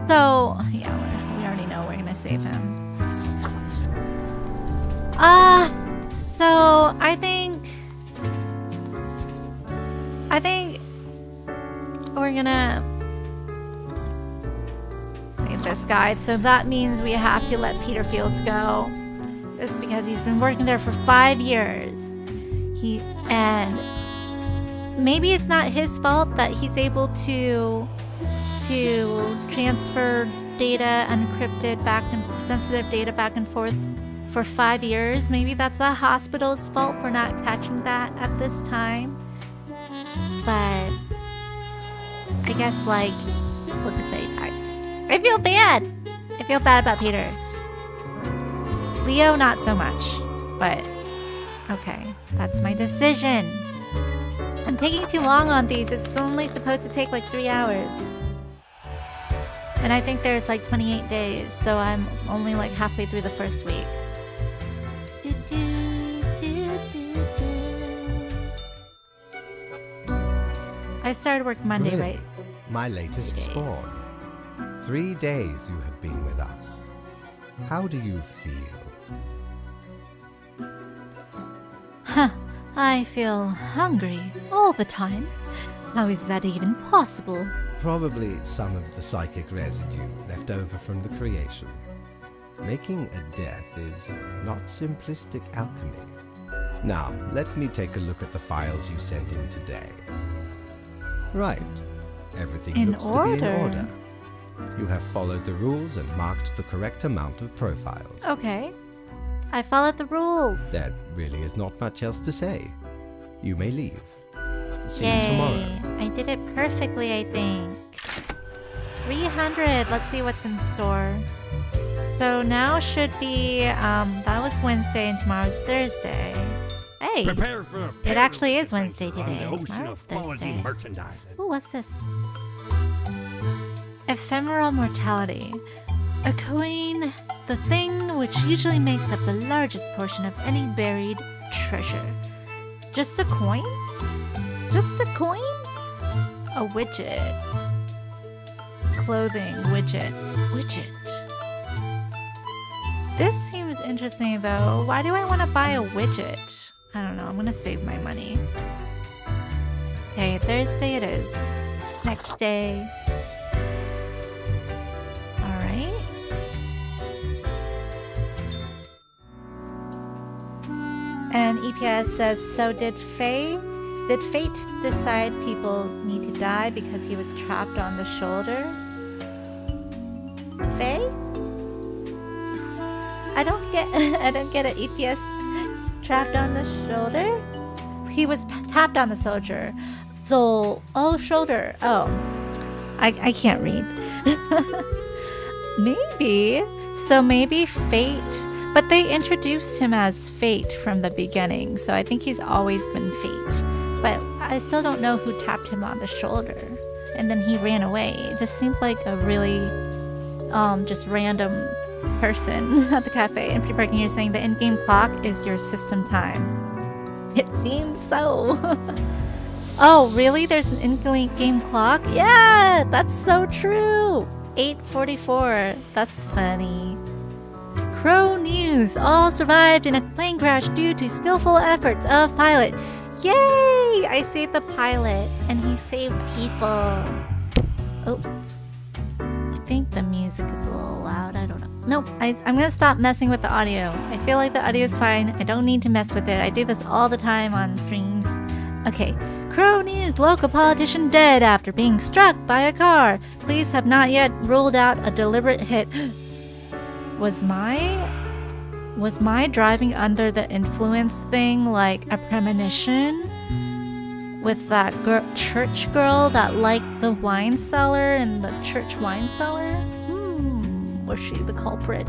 So yeah, we already know we're gonna save him. So I think we're gonna save this guy. So that means we have to let Peter Fields go. This is because he's been working there for 5 years. And maybe it's not his fault that he's able to transfer data, encrypted sensitive data back and forth for 5 years. Maybe that's a hospital's fault for not catching that at this time. But I guess like we'll just say that. I feel bad. I feel bad about Peter. Leo, not so much. But okay, that's my decision. I'm taking too long on these. It's only supposed to take like 3 hours. And I think there's like 28 days, so I'm only like halfway through the first week. I started work Monday, Really? right? My latest spawn. 3 days you have been with us. How do you feel? Huh. I feel hungry all the time. How is that even possible? Probably some of the psychic residue left over from the creation. Making a death is not simplistic alchemy. Now, let me take a look at the files you sent in today. Right. Everything In looks to be in order. order. You have followed the rules and marked the correct amount of profiles. Okay. I followed the rules. There really is not much else to say. You may leave. See you Yay. tomorrow. I did it perfectly, I think. 300. Let's see what's in store. So now should be, that was Wednesday and tomorrow's Thursday. Hey, Prepare for it actually is Wednesday today. On the ocean Tomorrow's of quality Thursday. merchandising. Ooh, what's this? Ephemeral mortality. A coin, the thing which usually makes up the largest portion of any buried treasure. Just a coin? Just a coin? A widget. Clothing, widget. This seems interesting though. Why do I want to buy a widget? I don't know. I'm gonna save my money. Okay, Thursday it is. Next day. Alright. And EPS says, so did fate decide people need to die because he was trapped on the shoulder? Faye? I don't get it. EPS trapped on the shoulder? He was tapped on the shoulder. So, shoulder. Oh, I can't read. Maybe. So maybe fate. But they introduced him as Fate from the beginning, so I think he's always been Fate. But I still don't know who tapped him on the shoulder. And then he ran away. It just seemed like a really just random person at the cafe. Empty parking, you're saying the in-game clock is your system time. It seems so. Oh, really? There's an in-game clock? Yeah, that's so true. 8:44. That's funny. Crow News all survived in a plane crash due to skillful efforts of pilot. Yay! I saved the pilot, and he saved people. Oops. I think the music is a little loud. I don't know. Nope, I'm gonna stop messing with the audio. I feel like the audio is fine. I don't need to mess with it. I do this all the time on streams. Okay. Crow News, local politician dead after being struck by a car. Police have not yet ruled out a deliberate hit. Was my driving under the influence thing like a premonition? With that church girl that liked the wine cellar in the church wine cellar? Was she the culprit?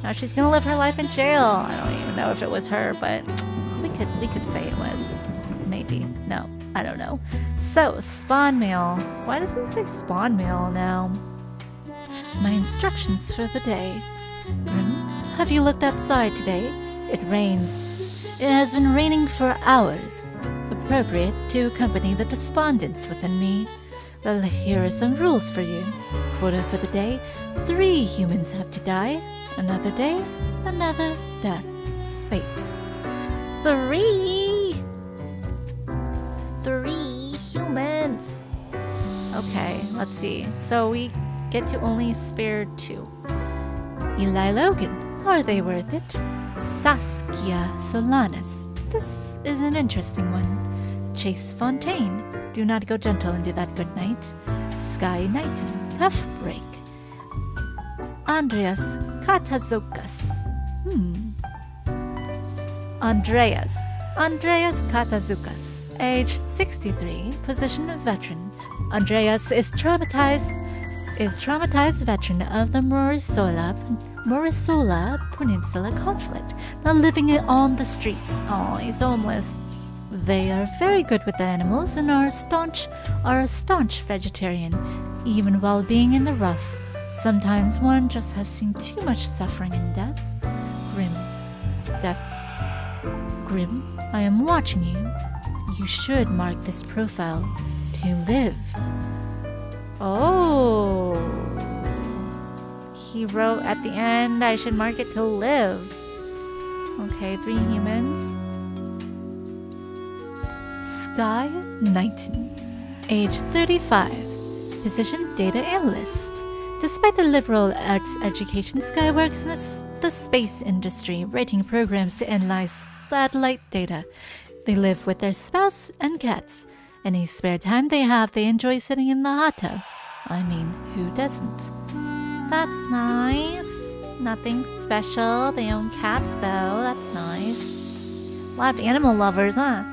Now she's gonna live her life in jail. I don't even know if it was her, but we could say it was. Maybe. No, I don't know. So, spawn mail. Why does it say spawn mail now? My instructions for the day. Grim, have you looked outside today? It rains. It has been raining for hours. Appropriate to accompany the despondence within me. Well, here are some rules for you. Quota for the day. 3 humans have to die. Another day, another death. Fate. 3 humans. Okay, let's see. So we get to only spare 2. Eli Logan, are they worth it? Saskia Solanas, this is an interesting one. Chase Fontaine, do not go gentle into that good night. Sky Knighton, tough break. Andreas Katazukas. Andreas Katazukas, age 63, position of veteran. Andreas is traumatized veteran of the Morisola Peninsula conflict, now living on the streets. Oh, he's homeless. They are very good with the animals and are a staunch vegetarian, even while being in the rough. Sometimes one just has seen too much suffering and death. Grim, I am watching you. You should mark this profile to live. Oh. He wrote at the end, I should mark it to live. Okay, 3 humans. Sky Knighton, age 35, position data analyst. Despite a liberal arts education, Sky works in the space industry, writing programs to analyze satellite data. They live with their spouse and cats. Any spare time they have, they enjoy sitting in the hot tub. I mean, who doesn't? That's nice. Nothing special. They own cats, though. That's nice. A lot of animal lovers, huh?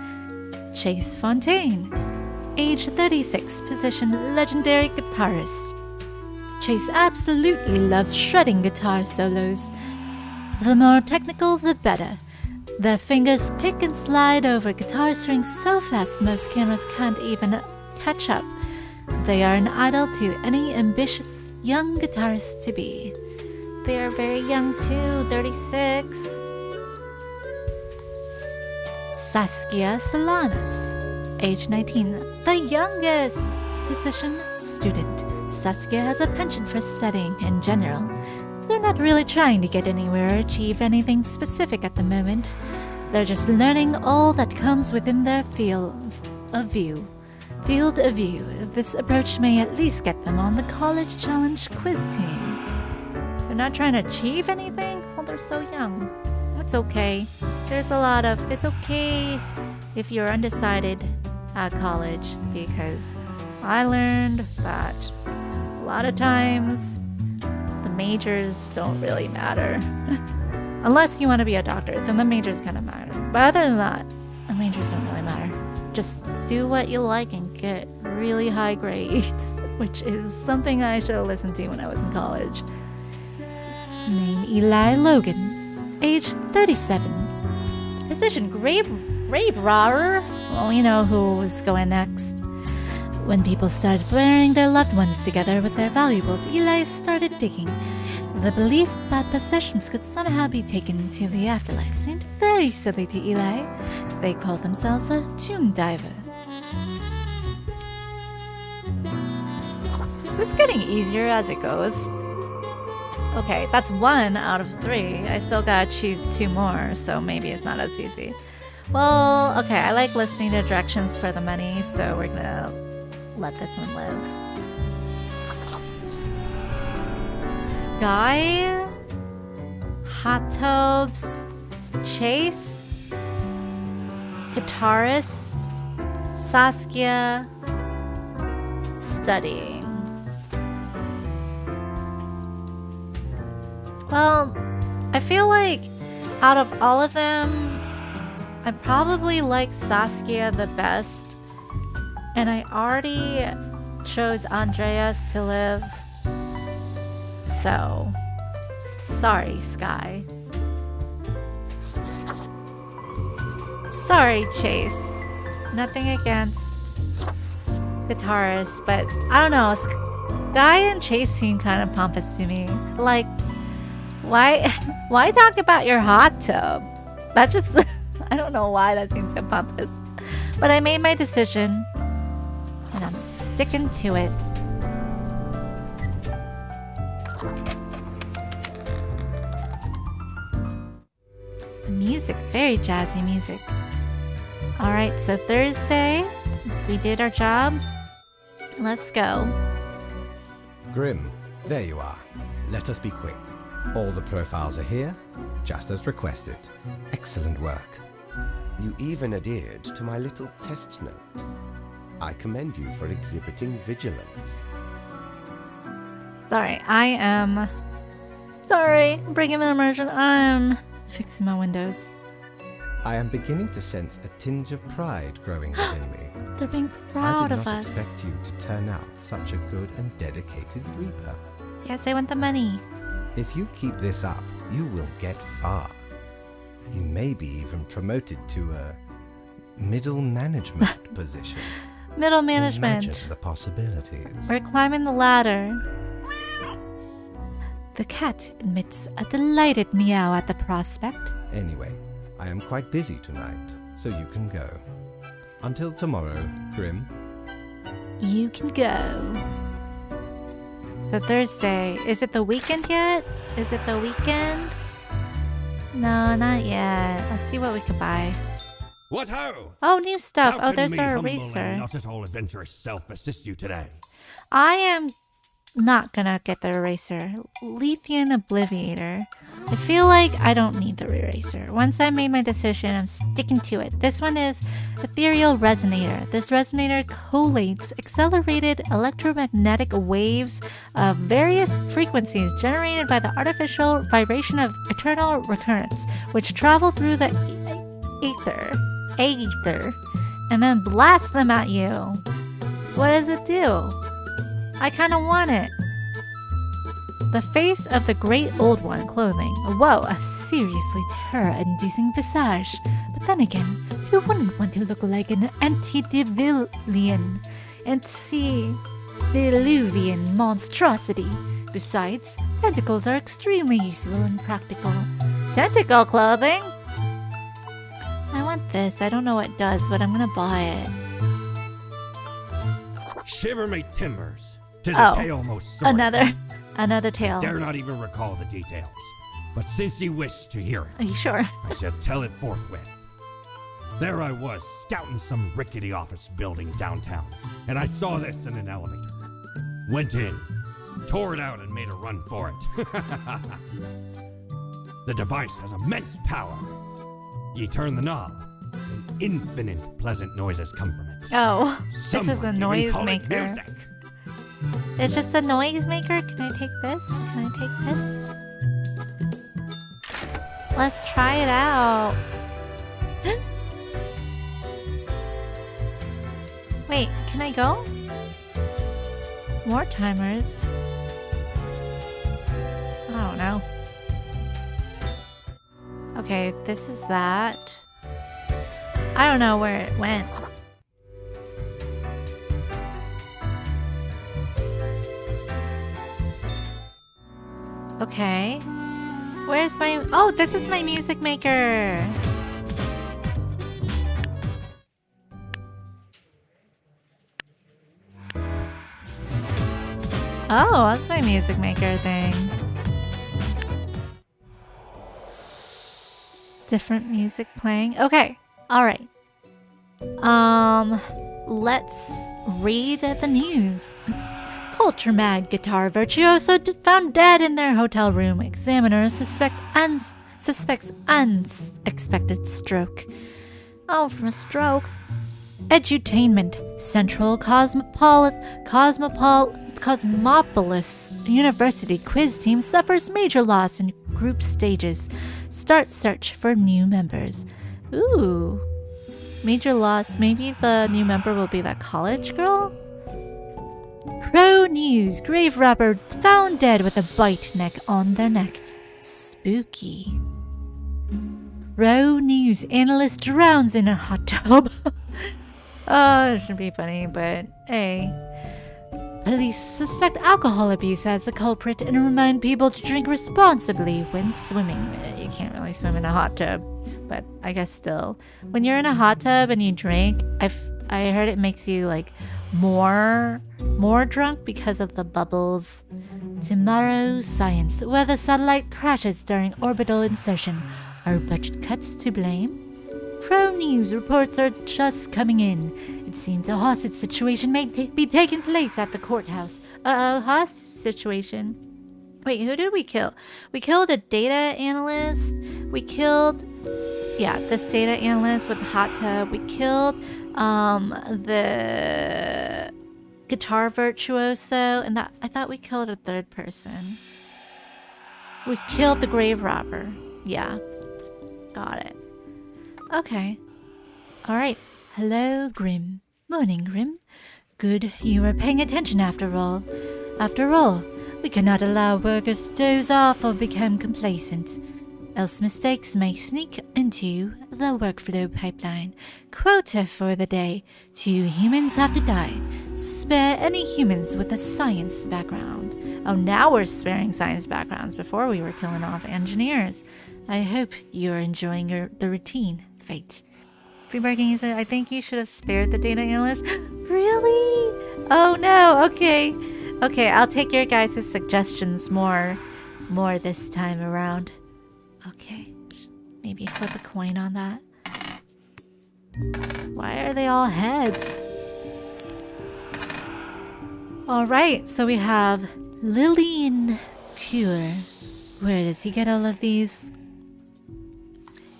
Chase Fontaine, age 36, position legendary guitarist. Chase absolutely loves shredding guitar solos. The more technical, the better. Their fingers pick and slide over guitar strings so fast most cameras can't even catch up. They are an idol to any ambitious young guitarist to be. They are very young too, 36. Saskia Solanas, age 19, the youngest. Position student. Saskia has a penchant for studying in general. They're not really trying to get anywhere or achieve anything specific at the moment. They're just learning all that comes within their field of view. This approach may at least get them on the college challenge quiz team. They're not trying to achieve anything? Well, they're so young. That's okay. It's okay if you're undecided at college, because I learned that a lot of times the majors don't really matter. Unless you want to be a doctor, then the majors kind of matter. But other than that, the majors don't really matter. Just do what you like and get really high grades, which is something I should have listened to when I was in college. Name Eli Logan, age 37. Position grave robber. Well, you know who was going next. When people started burying their loved ones together with their valuables, Eli started digging. The belief that possessions could somehow be taken to the afterlife seemed very silly to Eli. They called themselves a tomb diver. Is this getting easier as it goes? Okay, that's 1 out of 3. I still gotta choose 2 more, so maybe it's not as easy. Well, okay, I like listening to directions for the money, so we're gonna let this one live. Sky, hot tubs, Chase, guitarist, Saskia, studying. Well, I feel like out of all of them, I probably like Saskia the best. And I already chose Andreas to live. So, sorry, Sky. Sorry, Chase. Nothing against guitarists, but I don't know. Sky and Chase seem kind of pompous to me. Like, why talk about your hot tub? That just, I don't know why that seems so pompous. But I made my decision, and I'm sticking to it. Music, very jazzy music. Alright, so Thursday, we did our job. Let's go. Grim, there you are. Let us be quick. All the profiles are here, just as requested. Excellent work. You even adhered to my little test note. I commend you for exhibiting vigilance. Sorry, I'm bringing an immersion. I'm fixing my windows. I am beginning to sense a tinge of pride growing within me. They're being I proud did of not us. expect you to turn out such a good and dedicated Reaper. Yes, I want the money. If you keep this up, you will get far. You may be even promoted to a middle management position. Middle Imagine management. the possibilities. We're climbing the ladder. The cat emits a delighted meow at the prospect. Anyway, I am quite busy tonight, so you can go. Until tomorrow, Grim. You can go. So Thursday, is it the weekend yet? Is it the weekend? No, not yet. Let's see what we can buy. What ho! Oh, new stuff. How Oh, can there's me our humble eraser. and not at all adventurous self assist you today? I am not gonna get the eraser. Lethean Obliviator. I feel like I don't need the eraser. Once I made my decision, I'm sticking to it. This one is Ethereal Resonator. This resonator collates accelerated electromagnetic waves of various frequencies generated by the artificial vibration of eternal recurrence, which travel through the aether, and then blast them at you. What does it do? I kind of want it. The face of the great old one clothing. Whoa, a seriously terror-inducing visage. But then again, who wouldn't want to look like an antediluvian monstrosity? Besides, tentacles are extremely useful and practical. Tentacle clothing? I want this. I don't know what it does, but I'm gonna buy it. Shiver me timbers. 'Tis Oh, a tale most sorry. Another tale. Dare not even recall the details. But since ye wish to hear Are it, you sure? I shall tell it forthwith. There I was, scouting some rickety office building downtown, and I saw this in an elevator. Went in, tore it out, and made a run for it. The device has immense power. Ye turn the knob, and infinite pleasant noises come from it. Oh, this is Some a would even call it noisemaker. music. It's just a noisemaker. Can I take this? Can I take this? Let's try it out. Wait, can I go? More timers. I don't know. Okay, this is that. I don't know where it went. Okay. Where's my... Oh, this is my music maker. Oh, that's my music maker thing. Different music playing. Okay. All right. Let's read the news. Culture mag guitar virtuoso found dead in their hotel room. Examiner suspects unexpected stroke. Oh, from a stroke. Edutainment. Central Cosmopolis University quiz team suffers major loss in group stages. Start search for new members. Ooh. Major loss. Maybe the new member will be that college girl? Pro News. Grave robber found dead with a bite neck on their neck. Spooky. Pro News. Analyst drowns in a hot tub. Oh, it should be funny, but hey. Police suspect alcohol abuse as the culprit and remind people to drink responsibly when swimming. You can't really swim in a hot tub, but I guess still. When you're in a hot tub and you drink, I heard it makes you like more drunk because of the bubbles. Tomorrow, science. Whether satellite crashes during orbital insertion. Are budget cuts to blame? Pro News reports are just coming in. It seems a hostage situation may be taking place at the courthouse. Hostage situation? Wait, who did we kill? We killed a data analyst. We killed, this data analyst with the hot tub. We killed the guitar virtuoso, and I thought we killed a third person. We killed the grave robber. Yeah, got it. Okay. Alright. Hello, Grim. Morning, Grim. Good you are paying attention after all. After all, we cannot allow workers to doze off or become complacent. Else mistakes may sneak into the workflow pipeline. Quota for the day. 2 humans have to die. Spare any humans with a science background. Oh, now we're sparing science backgrounds. Before we were killing off engineers. I hope you're enjoying the routine. Fate. Freeberging said, I think you should have spared the data analyst. Really? Oh no, okay. Okay, I'll take your guys' suggestions more this time around. Okay. Maybe flip a coin on that. Why are they all heads? Alright, so we have Lillian Cure. Where does he get all of these?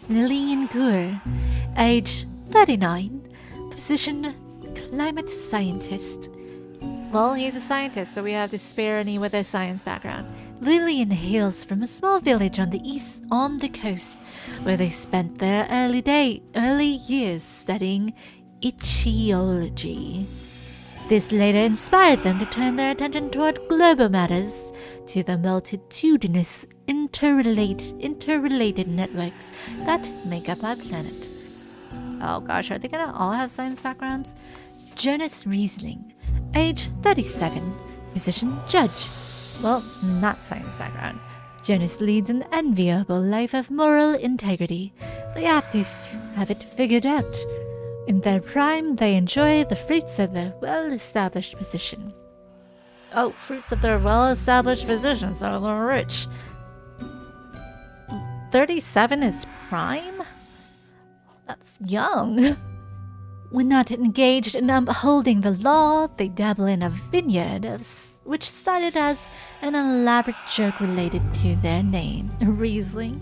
Lillian Cure, age 39, position climate scientist. Well, he's a scientist, so we have to spare any with a science background. Lillian hails from a small village on the coast, where they spent their early years studying ichthyology. This later inspired them to turn their attention toward global matters, to the multitudinous interrelated networks that make up our planet. Oh gosh, are they gonna all have science backgrounds? Jonas Riesling, age 37, position judge. Well, not science background. Jonas leads an enviable life of moral integrity. They have to have it figured out. In their prime, they enjoy the fruits of their well-established position. Oh, fruits of their well-established position, so they're rich. 37 is prime? That's young. When not engaged in upholding the law, they dabble in a vineyard, which started as an elaborate joke related to their name, Riesling.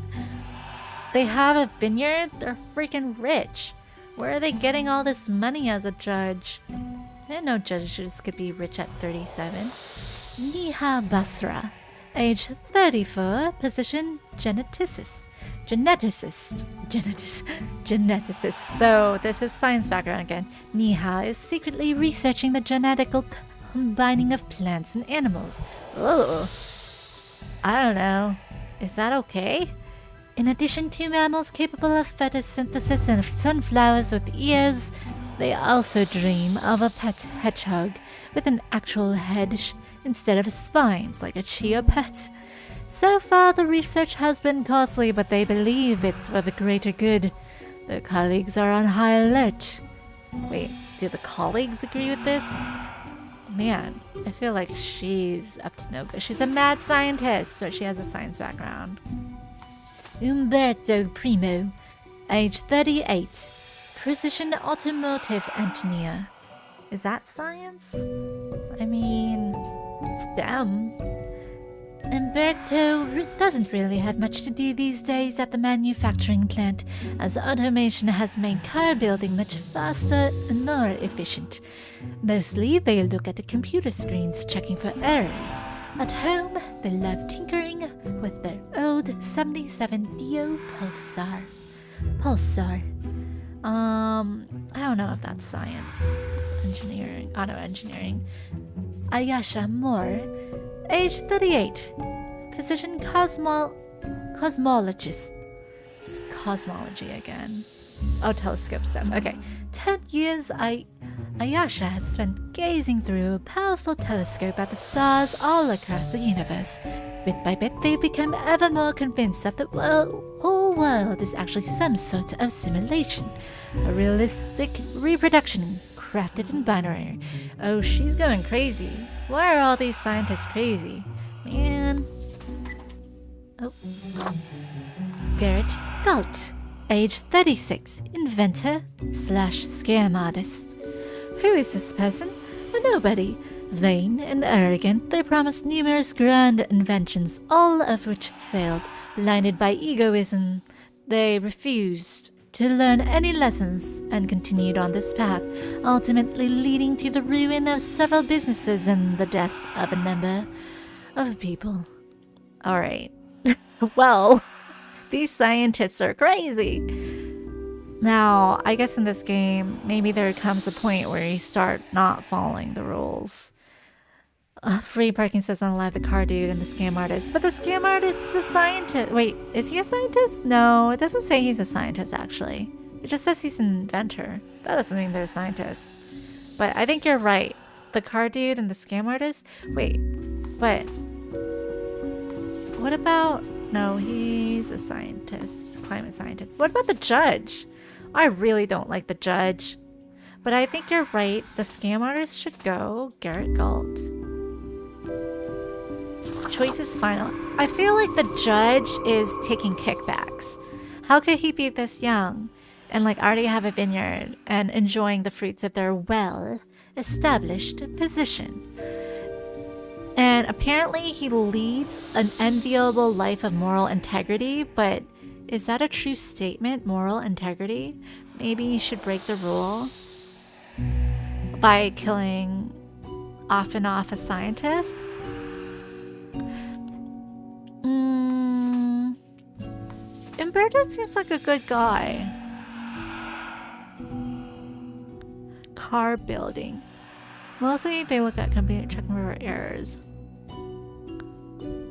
They have a vineyard? They're freaking rich. Where are they getting all this money as a judge? I didn't know judges could be rich at 37. Niha Basra, age 34, position geneticist. So this is science background again. Niha is secretly researching the genetical combining of plants and animals. Ugh. I don't know. Is that okay? In addition to mammals capable of photosynthesis and sunflowers with ears, they also dream of a pet hedgehog with an actual head instead of spines like a chia pet. So far, the research has been costly, but they believe it's for the greater good. Their colleagues are on high alert. Wait, do the colleagues agree with this? Man, I feel like she's up to no good. She's a mad scientist, so she has a science background. Umberto Primo, age 38, precision automotive engineer. Is that science? I mean, STEM. Umberto doesn't really have much to do these days at the manufacturing plant, as automation has made car building much faster and more efficient. Mostly, they look at the computer screens checking for errors. At home, they love tinkering with their old 77 Dio Pulsar. I don't know if that's science. It's engineering, auto engineering. Ayasha Moore, age 38, position cosmologist. It's cosmology again. Oh, telescope stuff. Okay. 10 years Ayasha has spent gazing through a powerful telescope at the stars all across the universe. Bit by bit, they become ever more convinced that the whole world is actually some sort of simulation, a realistic reproduction crafted in binary. Oh, she's going crazy. Why are all these scientists crazy? Man. Oh. Garrett Galt, age 36, inventor / scam artist. Who is this person? A nobody. Vain and arrogant, they promised numerous grand inventions, all of which failed. Blinded by egoism, they refused to learn any lessons and continued on this path, ultimately leading to the ruin of several businesses and the death of a number of people. Alright. Well, these scientists are crazy. Now, I guess in this game, maybe there comes a point where you start not following the rules. Free parking says unalive the car dude and the scam artist. But the scam artist is a scientist. Wait, is he a scientist? No, it doesn't say he's a scientist, actually. It just says he's an inventor. That doesn't mean they're a scientist. But I think you're right. The car dude and the scam artist? Wait, but... what about... no, he's a scientist. Climate scientist. What about the judge? I really don't like the judge. But I think you're right. The scam artist should go. Garrett Galt. Choice is final. I feel like the judge is taking kickbacks. How could he be this young and like already have a vineyard and enjoying the fruits of their well-established position? And apparently he leads an enviable life of moral integrity, but is that a true statement, moral integrity? Maybe you should break the rule by killing off and off a scientist? Umberto seems like a good guy. Car building. Mostly they look at computer checking for errors.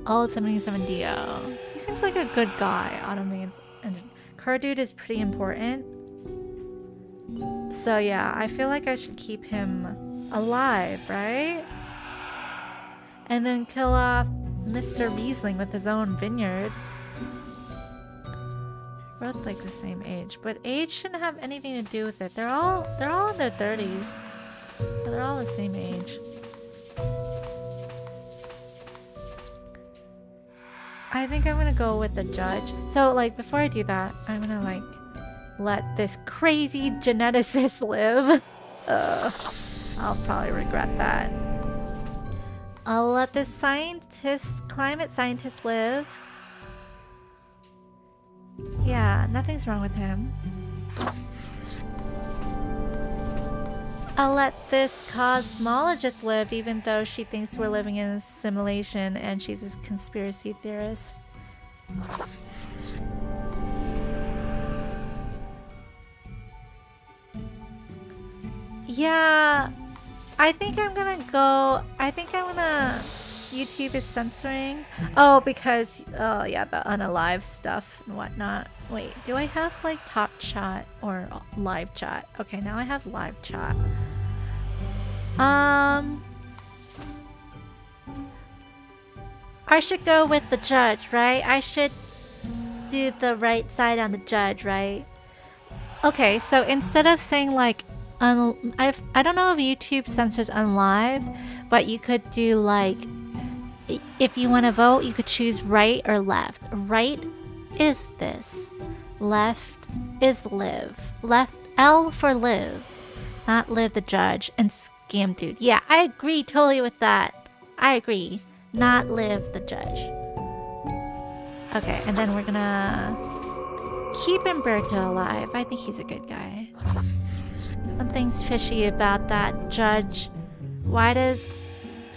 All 77 DO. He seems like a good guy. Automated engine. Car dude is pretty important. So yeah, I feel like I should keep him alive, right? And then kill off Mr. Riesling with his own vineyard. Both like the same age, but age shouldn't have anything to do with it. They're all in their 30s. They're all the same age. I think I'm gonna go with the judge. So like before I do that, I'm gonna like let this crazy geneticist live. I'll probably regret that. I'll let this climate scientist live. Yeah, nothing's wrong with him. I'll let this cosmologist live even though she thinks we're living in a simulation and she's a conspiracy theorist. Yeah, I think I'm gonna YouTube is censoring. Oh, because yeah, the unalive stuff and whatnot. Wait, do I have like top chat or live chat? Okay, now I have live chat. I should go with the judge, right? I should do the right side on the judge, right? Okay, so instead of saying like I don't know if YouTube censors unlive, but you could do like, if you want to vote, you could choose right or left. Right is this. Left is live. Left L for live. Not live the judge and scam dude. Yeah, I agree totally with that. I agree. Not live the judge. Okay, and then we're gonna keep Umberto alive. I think he's a good guy. Something's fishy about that judge.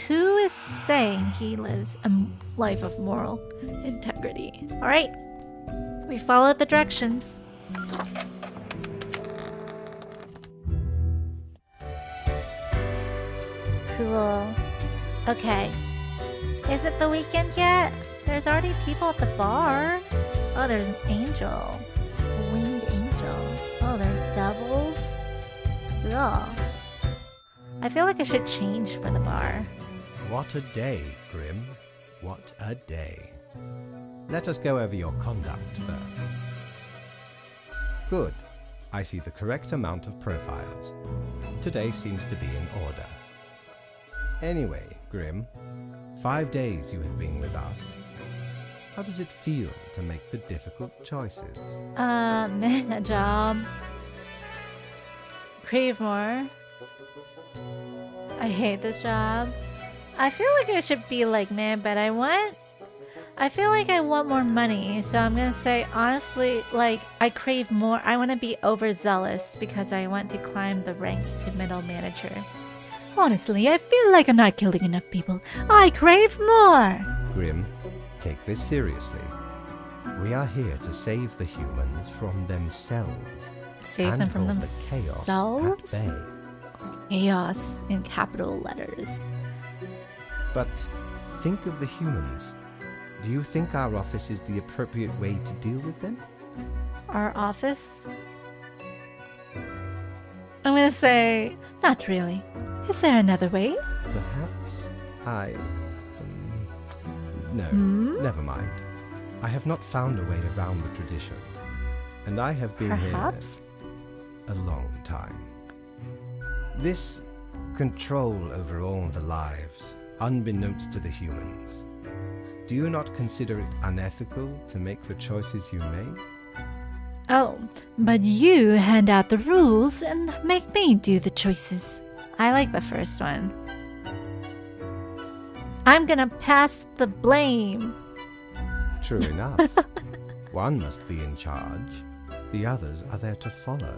Who is saying he lives a life of moral integrity? Alright, we followed the directions. Cool. Okay. Is it the weekend yet? There's already people at the bar. Oh, there's an angel. A winged angel. Oh, there's devils. Ugh. I feel like I should change for the bar. What a day, Grim. What a day. Let us go over your conduct first. Good. I see the correct amount of profiles. Today seems to be in order. Anyway, Grim, 5 days you have been with us. How does it feel to make the difficult choices? A job. Crave more. I hate this job. I feel like I should be like, man, but I feel like I want more money, so I'm gonna say, honestly, like, I crave more. I want to be overzealous because I want to climb the ranks to middle manager. Honestly, I feel like I'm not killing enough people. I crave more! Grim, take this seriously. We are here to save the humans from themselves. Save and them from hold the chaos themselves? at bay. Chaos in capital letters. But think of the humans. Do you think our office is the appropriate way to deal with them? Our office? I'm gonna say, not really. Is there another way? Perhaps No, Hmm? never mind. I have not found a way around the tradition. And I have been Perhaps? here a long time. This control over all the lives, unbeknownst to the humans. Do you not consider it unethical to make the choices you make? Oh, but you hand out the rules and make me do the choices. I like the first one. I'm gonna pass the blame. True enough. One must be in charge. The others are there to follow.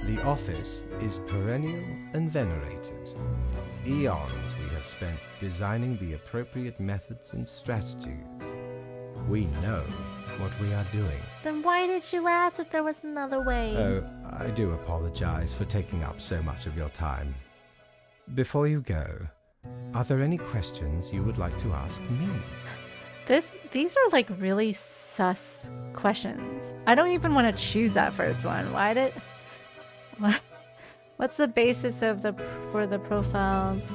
The office is perennial and venerated. Eons we have spent designing the appropriate methods and strategies. We know what we are doing. Then why did you ask if there was another way? Oh, I do apologize for taking up so much of your time. Before you go, are there any questions you would like to ask me? These are like really sus questions. I don't even want to choose that first one. What's the basis of for the profiles?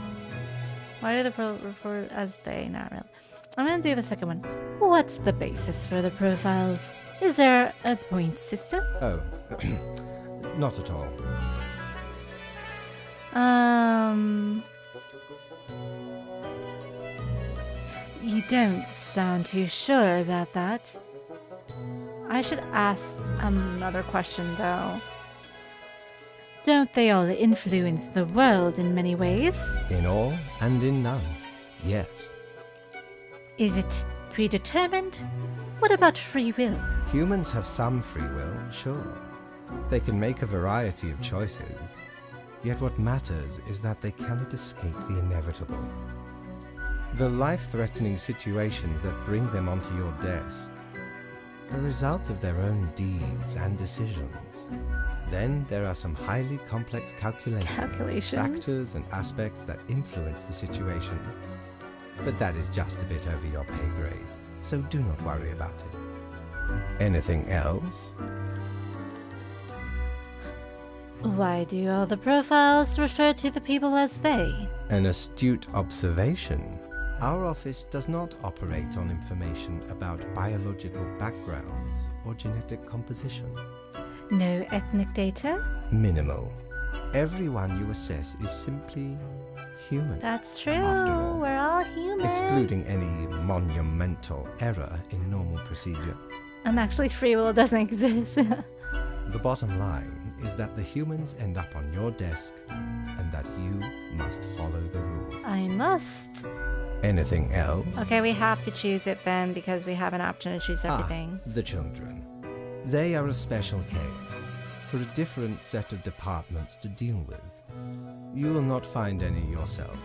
Why do the refer as they? Not really. I'm gonna do the second one. What's the basis for the profiles? Is there a point system? Oh, not at all. You don't sound too sure about that. I should ask another question though. Don't they all influence the world in many ways? In all and in none, yes. Is it predetermined? What about free will? Humans have some free will, sure. They can make a variety of choices. Yet what matters is that they cannot escape the inevitable. The life-threatening situations that bring them onto your desk are a result of their own deeds and decisions. Then there are some highly complex calculations, factors and aspects that influence the situation. But that is just a bit over your pay grade, so do not worry about it. Anything else? Why do all the profiles refer to the people as they? An astute observation. Our office does not operate on information about biological backgrounds or genetic composition. No ethnic data? Minimal. Everyone you assess is simply human. That's true. After all, We're all human. excluding any monumental error in normal procedure. And actually, free will doesn't exist. The bottom line is that the humans end up on your desk and that you must follow the rules. I must. Anything else? Okay, we have to choose it then because we have an option to choose everything. The children. They are a special case, for a different set of departments to deal with. You will not find any yourself.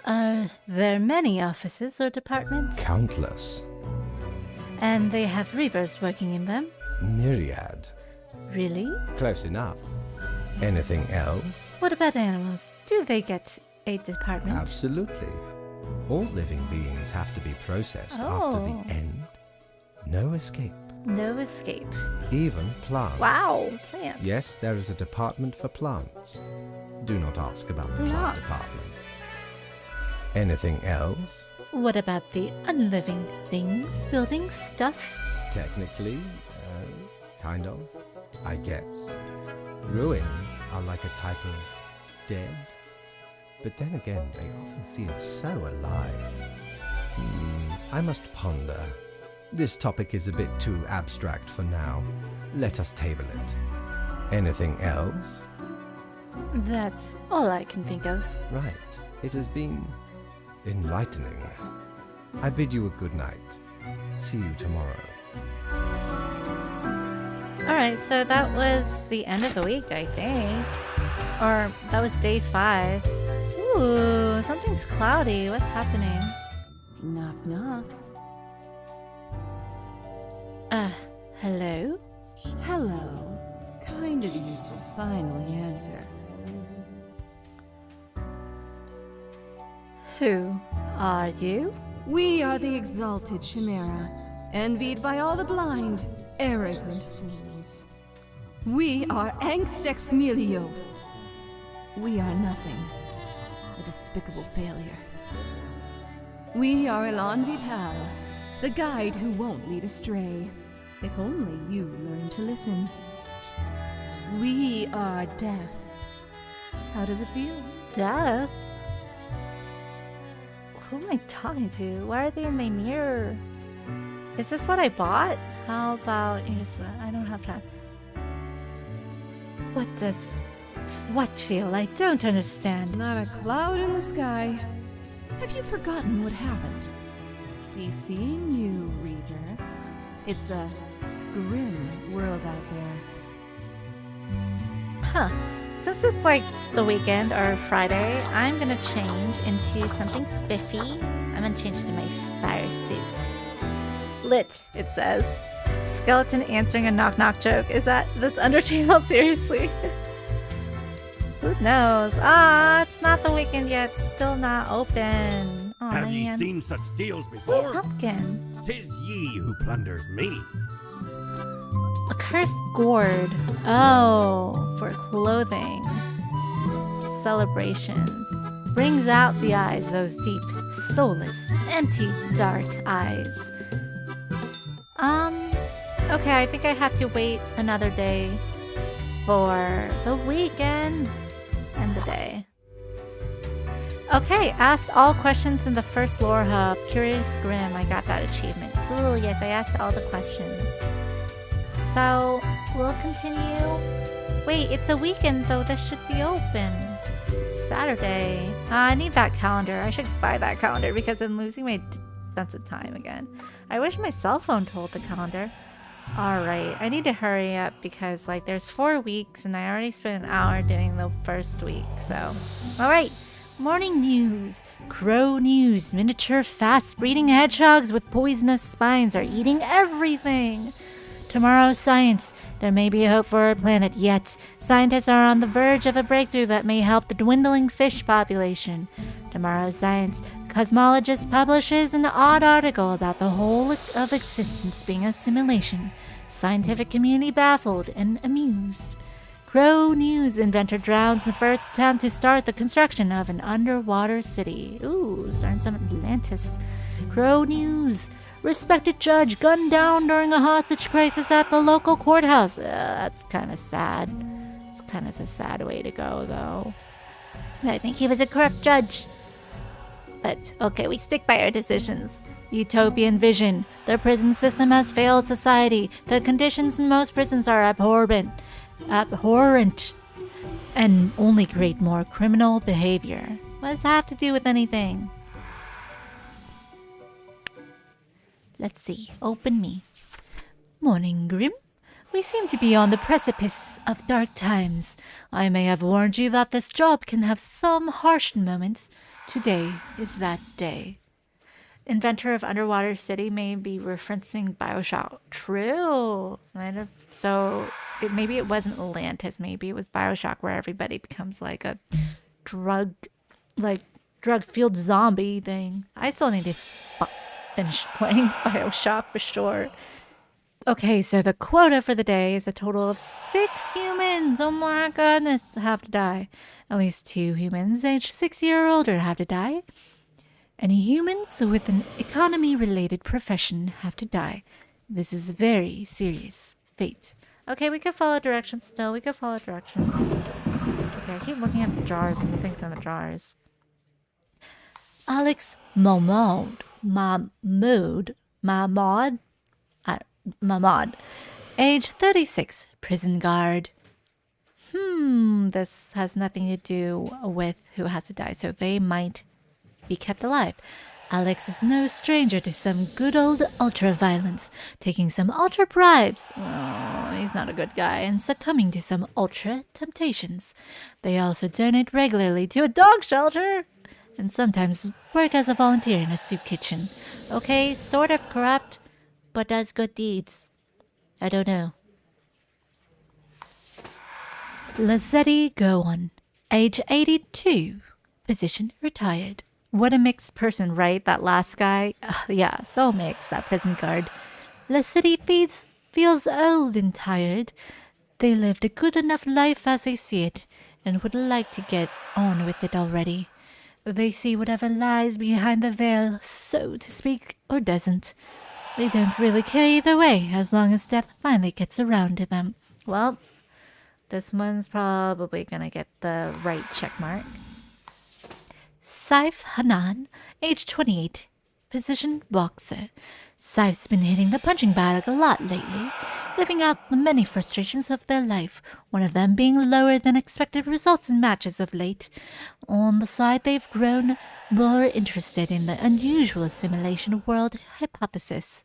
Are there many offices or departments? Countless. And they have reapers working in them? Myriad. Really? Close enough. Anything else? What about animals? Do they get a department? Absolutely. All living beings have to be processed after Oh. the end. No escape. No escape. Even plants. Wow, plants. Yes, there is a department for plants. Do not ask about the Do plant not. department. Anything else? What about the unliving things, building stuff? Technically, kind of, I guess. Ruins are like a type of dead. But then again, they often feel so alive. I must ponder. This topic is a bit too abstract for now. Let us table it. Anything else? That's all I can think of. Right. It has been enlightening. I bid you a good night. See you tomorrow. Alright, so that was the end of the week, I think. Or that was day 5. Ooh, something's cloudy. What's happening? Knock, knock. Hello? Hello. Kind of you to finally answer. Who are you? We are the exalted Chimera, envied by all the blind, arrogant fools. We are Angst Ex Nihilo. We are nothing. A despicable failure. We are Elan Vital, the guide who won't lead astray, if only you learn to listen. We are death. How does it feel? Death? Who am I talking to? Why are they in my mirror? Is this what I bought? How about you just... I don't have time. What does... What feel? I don't understand. Not a cloud in the sky. Have you forgotten what happened? Be seeing you, Reader. It's a grim world out there. Huh. Since it's like the weekend or Friday, I'm gonna change into something spiffy. I'm gonna change to my fire suit. Lit, it says. Skeleton answering a knock-knock joke. Is that this Undertale? Seriously? Who knows? It's not the weekend yet. Still not open. Oh Have man. ye seen such deals Ooh, before? pumpkin. 'Tis ye who plunders me. A cursed gourd. Oh, for clothing. Celebrations. Brings out the eyes, those deep, soulless, empty, dark eyes. Okay, I think I have to wait another day for the weekend and the day. Okay, asked all questions in the first lore hub. Curious Grim, I got that achievement. Cool, yes, I asked all the questions. So, we'll continue. Wait, it's a weekend though, this should be open. It's Saturday. I need that calendar. I should buy that calendar because I'm losing my sense of time again. I wish my cell phone told the calendar. Alright, I need to hurry up because like there's 4 weeks and I already spent an hour doing the first week, so. Alright, morning news. Crow news. Miniature fast-breeding hedgehogs with poisonous spines are eating everything. Tomorrow's science. There may be hope for our planet yet. Scientists are on the verge of a breakthrough that may help the dwindling fish population. Tomorrow's science. Cosmologist publishes an odd article about the whole of existence being a simulation. Scientific community baffled and amused. Crow News. Inventor drowns in first attempt to start the construction of an underwater city. Ooh, starting some Atlantis. Crow News. Respected judge gunned down during a hostage crisis at the local courthouse. That's kind of sad. It's kind of a sad way to go, though. I think he was a corrupt judge. But okay, we stick by our decisions. Utopian vision. The prison system has failed society. The conditions in most prisons are abhorrent, and only create more criminal behavior. What does that have to do with anything? Let's see. Open me. Morning, Grim. We seem to be on the precipice of dark times. I may have warned you that this job can have some harsh moments. Today is that day. Inventor of Underwater City may be referencing Bioshock. True. Maybe it wasn't Atlantis. Maybe it was Bioshock, where everybody becomes like a drug-fueled zombie thing. I still need to finish playing Bioshock for sure. Okay, so the quota for the day is a total of 6 humans. Oh my goodness, have to die. At least 2 humans aged 60 or older have to die. Any humans with an economy-related profession have to die. This is very serious fate. Okay, we could follow directions still. We could follow directions. Okay, I keep looking at the jars and the things on the jars. Alex Mahmoud, age 36, prison guard. This has nothing to do with who has to die, so they might be kept alive. Alex is no stranger to some good old ultra-violence, taking some ultra bribes. Oh, he's not a good guy, and succumbing to some ultra temptations. They also donate regularly to a dog shelter, and sometimes work as a volunteer in a soup kitchen. Okay, sort of corrupt, but does good deeds. I don't know. Lazzetti Gowan, age 82, physician retired. What a mixed person, right? That last guy. Yeah, so mixed, that prison guard. Lazzetti feels old and tired. They lived a good enough life as they see it, and would like to get on with it already. They see whatever lies behind the veil, so to speak, or doesn't. They don't really care either way, as long as death finally gets around to them. Well, this one's probably gonna get the right check mark. Saif Hanan, age 28, position boxer. Saif's been hitting the punching bag a lot lately, living out the many frustrations of their life, one of them being lower than expected results in matches of late. On the side, they've grown more interested in the unusual simulation world hypothesis.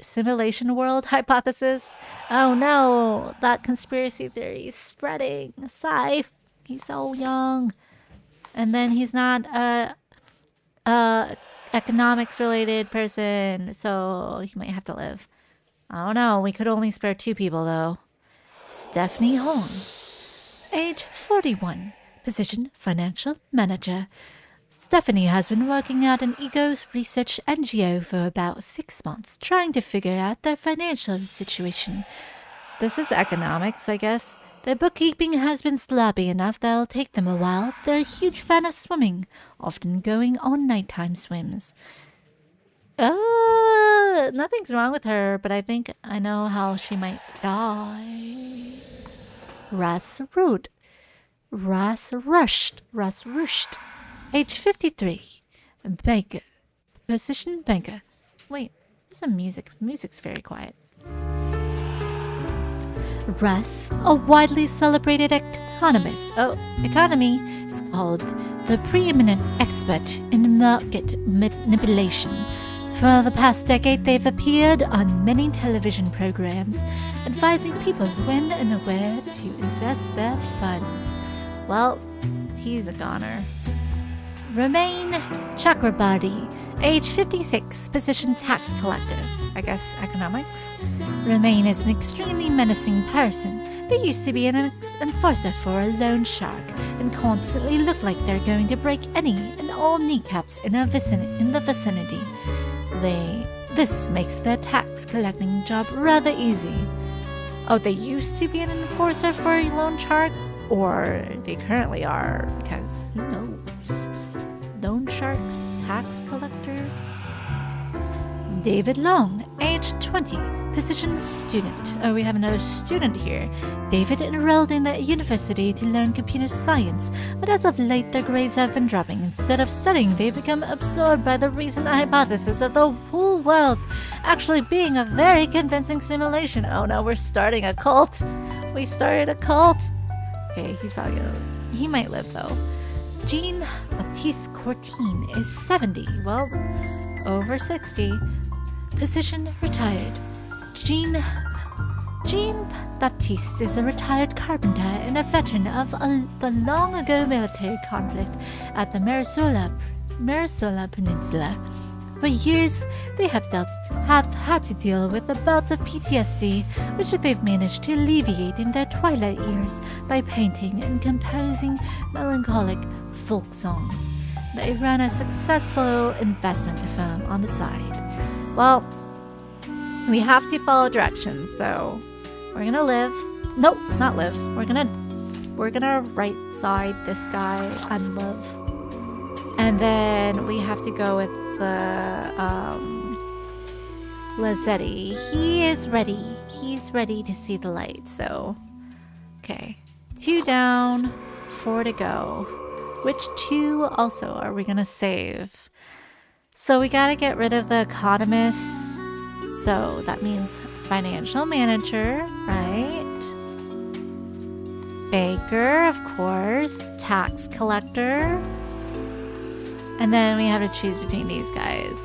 Simulation world hypothesis? Oh no, that conspiracy theory is spreading. Saif, he's so young. And then he's not a economics related person, so he might have to live. I don't know, we could only spare 2 people though. Stephanie Hong, age 41, position financial manager. Stephanie has been working at an ego research NGO for about 6 months, trying to figure out their financial situation. This is economics, I guess. Their bookkeeping has been sloppy enough that it'll take them a while. They're a huge fan of swimming, often going on nighttime swims. Nothing's wrong with her, but I think I know how she might die. Ras Rushed, age 53, banker, position banker. Wait, there's some music. Music's very quiet. Russ, a widely celebrated economy, is called the preeminent expert in market manipulation. For the past decade, they've appeared on many television programs, advising people when and where to invest their funds. Well, he's a goner. Romain Chakrabarti, age 56, position tax collector. I guess economics. Romain is an extremely menacing person. They used to be an enforcer for a loan shark and constantly look like they're going to break any and all kneecaps in the vicinity. This makes their tax collecting job rather easy. Oh, they used to be an enforcer for a loan shark? Or they currently are, because who knows? Loan sharks, tax collector? David Long, age 20, Position student. Oh, we have another student here. David enrolled in the university to learn computer science, but as of late their grades have been dropping. Instead of studying, they've become absorbed by the recent hypothesis of the whole world actually being a very convincing simulation. Oh no, we're starting a cult. We started a cult. Okay, he's probably gonna... He might live though. Jean-Baptiste Courtine is 70. Well, over 60. Position retired. Jean-Baptiste is a retired carpenter and a veteran of the long-ago military conflict at the Marisola Peninsula. For years, they have had to deal with the bouts of PTSD, which they've managed to alleviate in their twilight years by painting and composing melancholic folk songs. They run a successful investment firm on the side. Well, we have to follow directions, so we're gonna live. Nope, not live. We're gonna right side this guy and live. And then we have to go with the Lazzetti. He is ready. He's ready to see the light, so okay. 2 down, 4 to go. Which 2 also are we gonna save? So we gotta get rid of the economists. So that means financial manager, right? Baker, of course. Tax collector. And then we have to choose between these guys.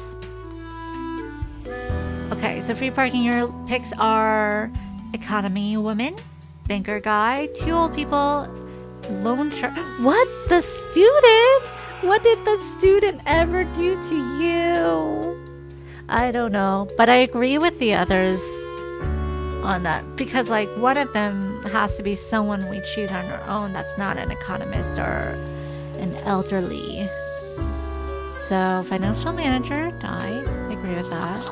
Okay, so free parking, your picks are economy woman, banker guy, 2 old people, loan shark. What? The student? What did the student ever do to you? I don't know, but I agree with the others on that because like one of them has to be someone we choose on our own that's not an economist or an elderly. So financial manager, I agree with that.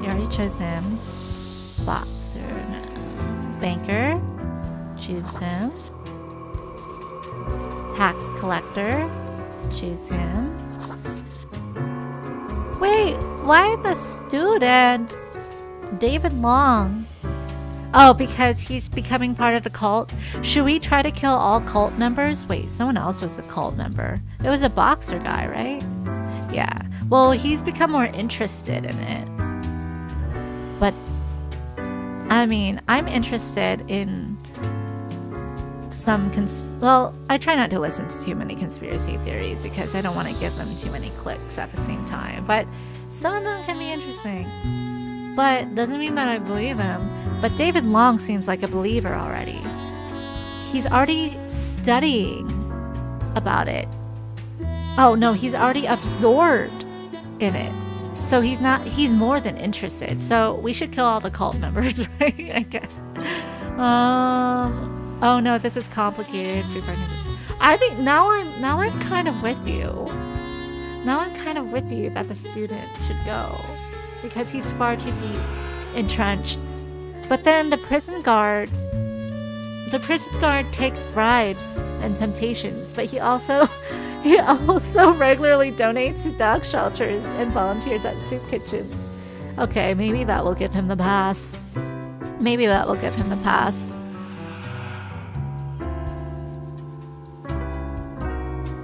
You already chose him. Boxer, no. Banker, choose him. Tax collector, choose him. Wait, why the student? David Long. Oh, because he's becoming part of the cult. Should we try to kill all cult members? Wait, someone else was a cult member. It was a boxer guy, right? Yeah. Well, he's become more interested in it. But, I mean, I'm interested in some well, I try not to listen to too many conspiracy theories because I don't want to give them too many clicks at the same time. But some of them can be interesting. But doesn't mean that I believe them. But David Long seems like a believer already. He's already studying about it. Oh no, he's already absorbed in it. So he's more than interested. So we should kill all the cult members, right? I guess. Oh no, this is complicated. I think now I'm kind of with you. Now I'm kind of with you that the student should go because he's far too deep entrenched. But then the prison guard takes bribes and temptations, but he also regularly donates to dog shelters and volunteers at soup kitchens. Okay, maybe that will give him the pass. Maybe that will give him the pass.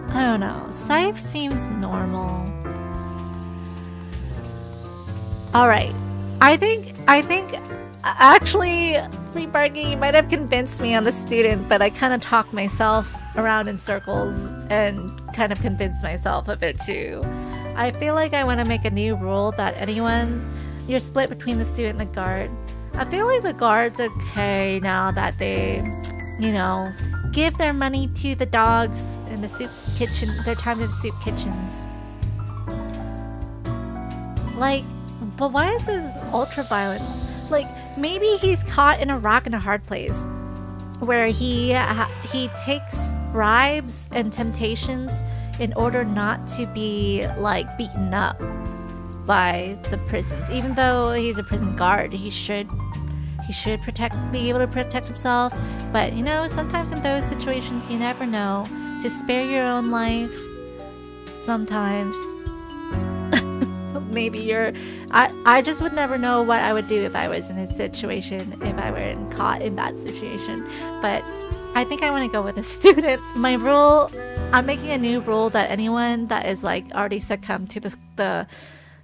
I don't know. Scythe seems normal. Alright. I think actually Free Parking, you might have convinced me on the student, but I kind of talked myself around in circles and kind of convinced myself of it too. I feel like I want to make a new rule that you're split between the student and the guard. I feel like the guard's okay now that they, give their money to the dogs in the soup kitchen, their time in the soup kitchens. Like, but why is this ultra-violence? Like, maybe he's caught in a rock and a hard place where he takes bribes and temptations in order not to be, like, beaten up by the prisons. Even though he's a prison guard, he should be able to protect himself. But, sometimes in those situations, you never know. To spare your own life, sometimes maybe you're... I just would never know what I would do if I was in this situation, if I were caught in that situation. But I think I want to go with a student. My rule... I'm making a new rule that anyone that is like already succumbed to the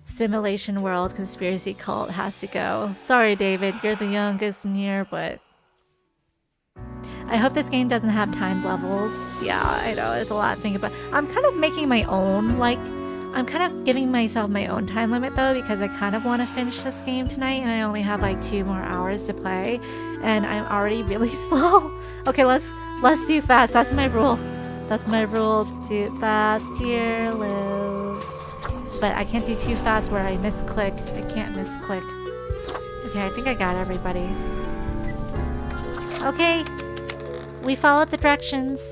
simulation world conspiracy cult has to go. Sorry, David, you're the youngest in here, but I hope this game doesn't have time levels. Yeah, I know, there's a lot to think about. I'm kind of making my own, like, I'm kind of giving myself my own time limit though, because I kind of want to finish this game tonight and I only have like 2 more hours to play and I'm already really slow. Okay, let's do fast. That's my rule. That's my rule, to do fast here, live. But I can't do too fast where I misclick. I can't misclick. Okay, I think I got everybody. Okay, we followed the directions.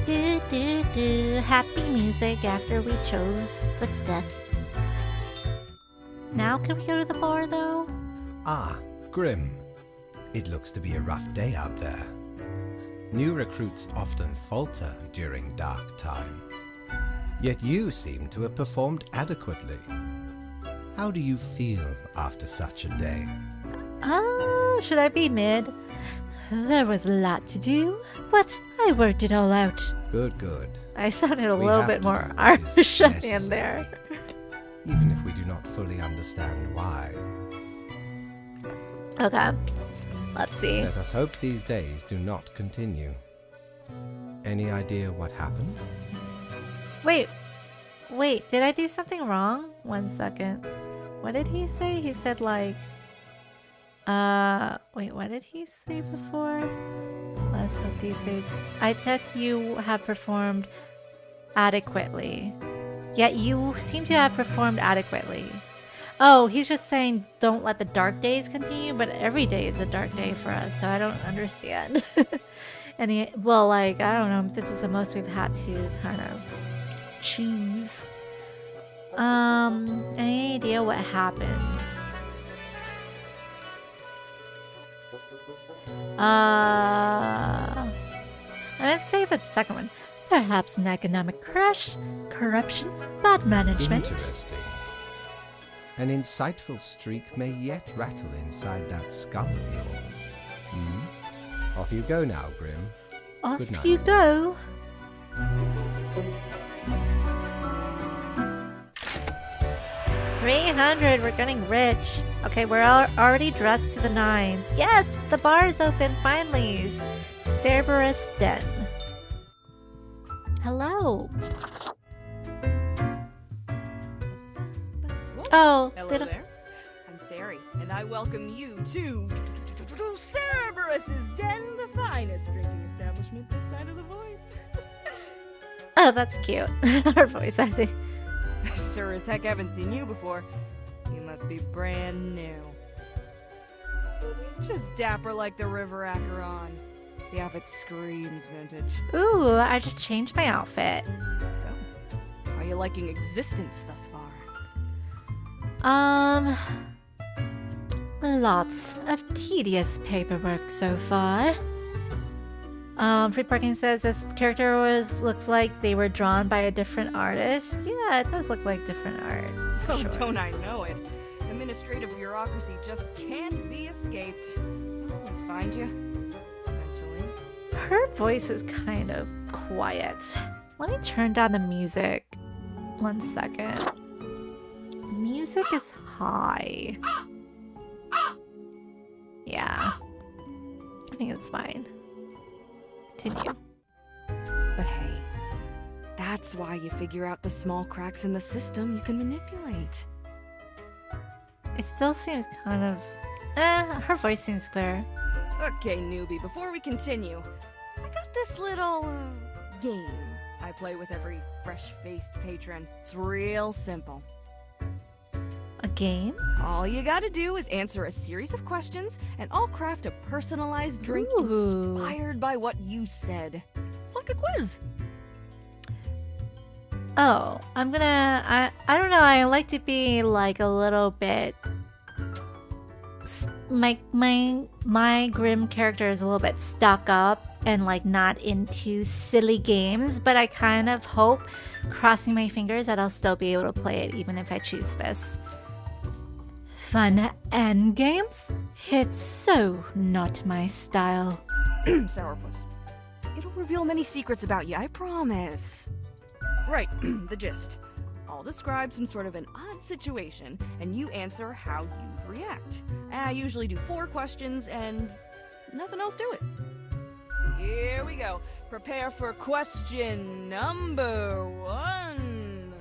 Do do do, happy music after we chose the death. Now can we go to the bar though? Ah, Grim. It looks to be a rough day out there. New recruits often falter during dark time. Yet you seem to have performed adequately. How do you feel after such a day? Should I be mid? There was a lot to do, but I worked it all out. Good, good. I sounded a We little have bit to more do what is Irish in necessary. there. Even if we do not fully understand why. Okay, let's see. Let us hope these days do not continue. Any idea what happened? Wait, did I do something wrong? 1 second. What did he say? He said like, wait, what did he say before? Let's hope these days. I test you have performed adequately. Yet you seem to have performed adequately. Oh, he's just saying don't let the dark days continue, but every day is a dark day for us, so I don't understand. Well, like, I don't know, this is the most we've had to kind of choose. Any idea what happened? I'm gonna say the second one. Perhaps an economic crash, corruption, bad management. Interesting. An insightful streak may yet rattle inside that skull of yours. Off you go now, Grim. Off Good night. you go. $300, we're getting rich. Okay, we're already dressed to the nines. Yes, the bar is open finally. Cerberus Den. Hello. Oh, Hello they don't- there. I'm Sari, and I welcome you to Cerberus's Den, the finest drinking establishment this side of the void. Oh, that's cute. Her voice acting. Sure as heck haven't seen you before. You must be brand new. Just dapper like the river Acheron. The outfit screams vintage. Ooh, I just changed my outfit. So, are you liking existence thus far? Lots of tedious paperwork so far. Free Parking says this character looks like they were drawn by a different artist. Yeah, it does look like different art. for Oh, sure. don't I know it? Administrative bureaucracy just can't be escaped. Always find you. Eventually. Her voice is kind of quiet. Let me turn down the music. 1 second. Music is high. Yeah. I think it's fine. Continue. But hey, that's why you figure out the small cracks in the system you can manipulate. It still seems kind of... her voice seems clear. Okay, newbie, before we continue, I got this little game I play with every fresh-faced patron. It's real simple. A game? All you gotta do is answer a series of questions, and I'll craft a personalized drink Ooh. inspired by what you said. It's like a quiz. Oh, I'm gonna... I don't know, I like to be like a little bit... My Grim character is a little bit stuck up and like not into silly games, but I kind of hope, crossing my fingers, that I'll still be able to play it even if I choose this. Fun end games? It's so not my style. Sourpuss. It'll reveal many secrets about you, I promise. Right, the gist. I'll describe some sort of an odd situation, and you answer how you react. I usually do 4 questions and nothing else to it. Here we go. Prepare for question number 1.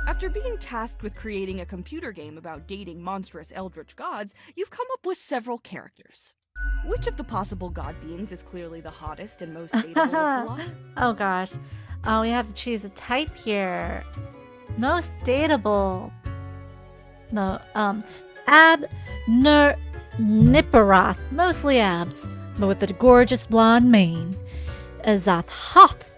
After being tasked with creating a computer game about dating monstrous eldritch gods, you've come up with several characters. Which of the possible god beings is clearly the hottest and most dateable of the lot? Oh gosh. Oh, we have to choose a type here. Most dateable. No, Niparath, mostly abs, but with a gorgeous blonde mane. Azath Hoth,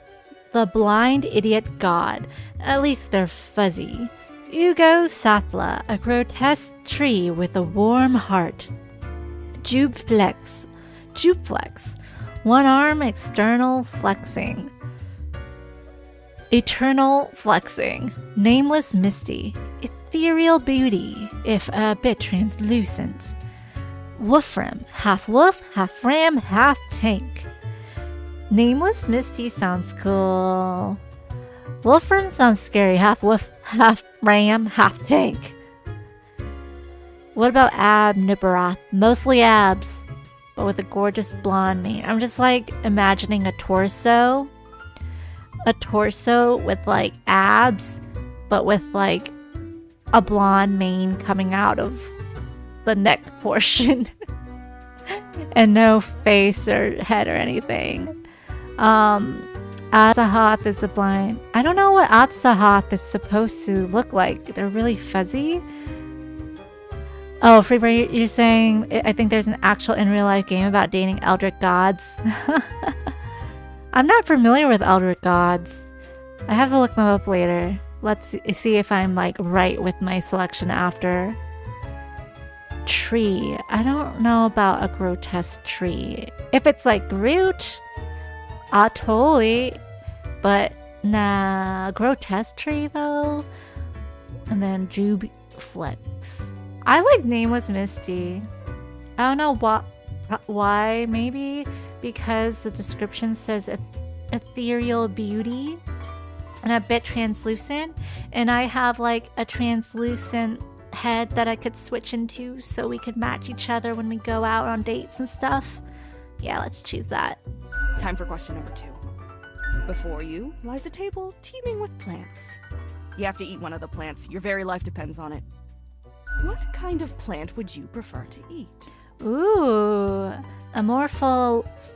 the blind idiot god. At least they're fuzzy. Ugo Sathla, a grotesque tree with a warm heart. Jubeflex, one arm external flexing. Eternal flexing. Nameless Misty, ethereal beauty, if a bit translucent. Wolfram, half wolf, half ram, half tank. Nameless Misty sounds cool. Wolfram sounds scary, half wolf, half ram, half tank. What about Niparath? Mostly abs, but with a gorgeous blonde mane. I'm just like imagining a torso with like abs, but with like a blonde mane coming out of the neck portion and no face or head or anything. Atsahoth is a blind. I don't know what Atsahoth is supposed to look like. They're really fuzzy. Oh, Freebird, you're saying I think there's an actual in real life game about dating eldritch gods. I'm not familiar with eldritch gods. I have to look them up later. Let's see if I'm like right with my selection after. Tree. I don't know about a grotesque tree. If it's like Groot, totally. But nah, grotesque tree though. And then Jubeflex. I like Nameless Misty. I don't know why. Maybe because the description says ethereal beauty and a bit translucent, and I have like a translucent head that I could switch into so we could match each other when we go out on dates and stuff. Yeah, let's choose that. Time for question number 2. Before you lies a table teeming with plants. You have to eat one of the plants. Your very life depends on it. What kind of plant would you prefer to eat? Ooh, Amorphophallus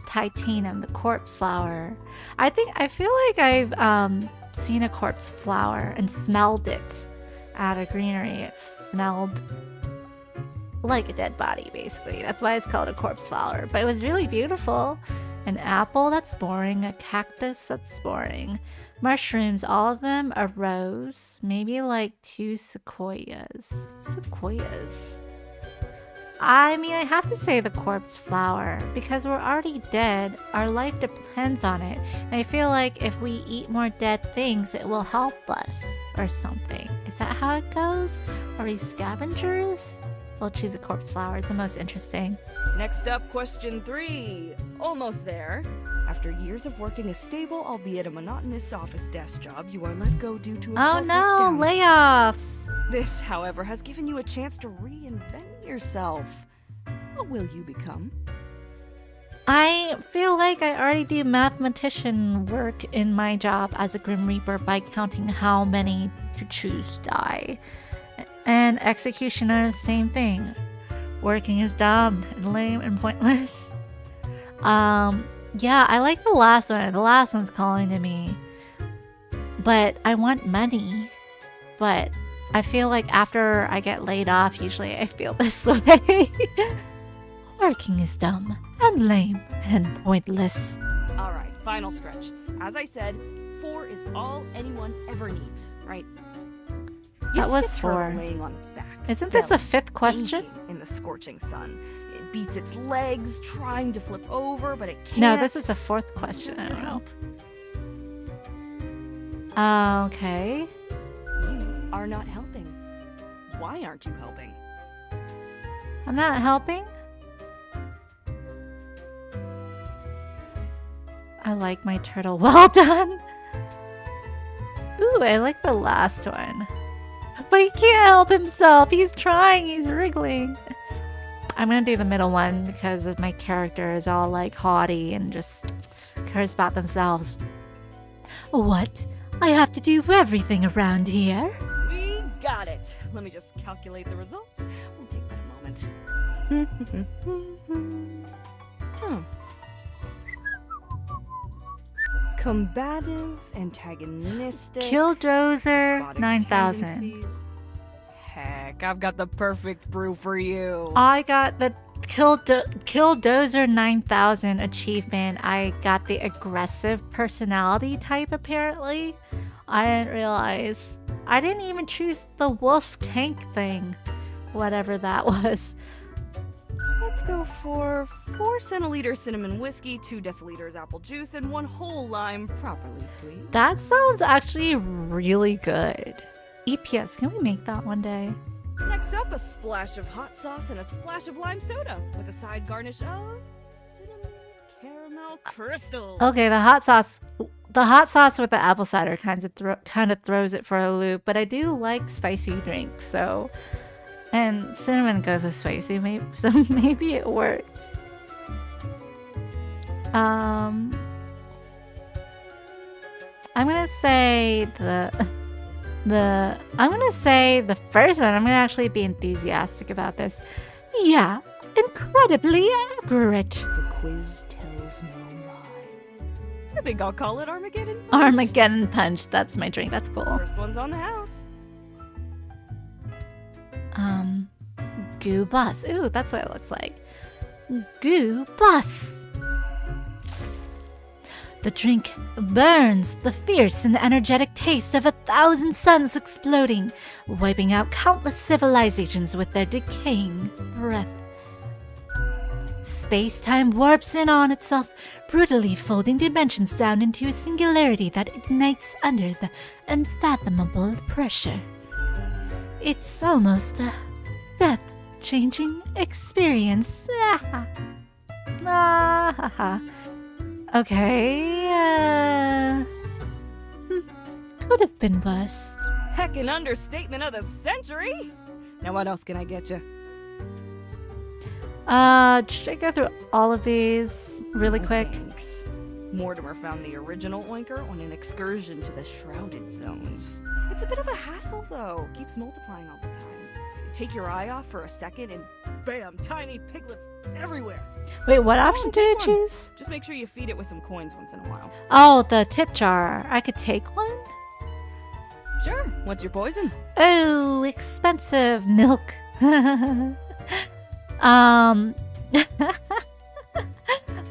titanum, the corpse flower. I feel like I've seen a corpse flower and smelled it at a greenery. It smelled like a dead body, basically. That's why it's called a corpse flower. But it was really beautiful. An apple, that's boring. A cactus, that's boring. Mushrooms, all of them. A rose. Maybe like 2 sequoias. Sequoias. I mean, I have to say the corpse flower because we're already dead. Our life depends on it. And I feel like if we eat more dead things, it will help us or something. Is that how it goes? Are we scavengers? We'll choose a corpse flower. It's the most interesting. Next up, question 3. Almost there. After years of working a stable, albeit a monotonous office desk job, you are let go due to a Oh no, layoffs! This, however, has given you a chance to reinvent yourself. What will you become? I feel like I already do mathematician work in my job as a Grim Reaper by counting how many to choose die. And executioner, same thing. Working is dumb and lame and pointless. Yeah, I like the last one. The last one's calling to me. But I want money. But I feel like after I get laid off, usually I feel this way. Working is dumb and lame and pointless. Alright, final stretch. As I said, 4 is all anyone ever needs, right? You That see was a turtle 4. laying on its back. Isn't this a 5th question? In the scorching sun. beats its legs, trying to flip over, but it can't. No, this is a fourth question. I don't know. Okay. You are not helping. Why aren't you helping? I'm not helping? I like my turtle. Well done! Ooh, I like the last one. But he can't help himself. He's trying. He's wriggling. I'm gonna do the middle one because of my character is all like haughty and just cares about themselves. What? I have to do everything around here? We got it. Let me just calculate the results. We'll take that a moment. Combative, antagonistic, Killdozer despotic 9000. tendencies. Heck, I've got the perfect brew for you. I got the Killdozer 9000 achievement. I got the aggressive personality type apparently. I didn't realize. I didn't even choose the wolf tank thing. Whatever that was. Let's go for 4 centiliters cinnamon whiskey, 2 deciliters apple juice, and 1 whole lime properly squeezed. That sounds actually really good. EPS, can we make that one day? Next up, a splash of hot sauce and a splash of lime soda, with a side garnish of cinnamon caramel crystals. Okay, the hot sauce with the apple cider kind of throws it for a loop, but I do like spicy drinks, so and cinnamon goes with spicy, so maybe it works. I'm gonna say the first one. I'm gonna actually be enthusiastic about this. Yeah, incredibly accurate. The quiz tells no lie. I think I'll call it Armageddon Punch. Armageddon Punch. That's my drink. That's cool. First one's on the house. Goo Bus. Ooh, that's what it looks like. Goo Bus. The drink burns the fierce and energetic taste of 1,000 suns exploding, wiping out countless civilizations with their decaying breath. Space-time warps in on itself, brutally folding dimensions down into a singularity that ignites under the unfathomable pressure. It's almost a death-changing experience. Okay, could have been worse. Heck, an understatement of the century. Now what else can I get you? Should I go through all of these really quick? Thanks. Mortimer found the original oinker on an excursion to the Shrouded Zones. It's a bit of a hassle, though. Keeps multiplying all the time. Take your eye off for a second and bam, tiny piglets everywhere. Wait, what option did I take one. choose? Just make sure you feed it with some coins once in a while. Oh, the tip jar. I could take one? Sure. What's your poison? Oh, expensive milk.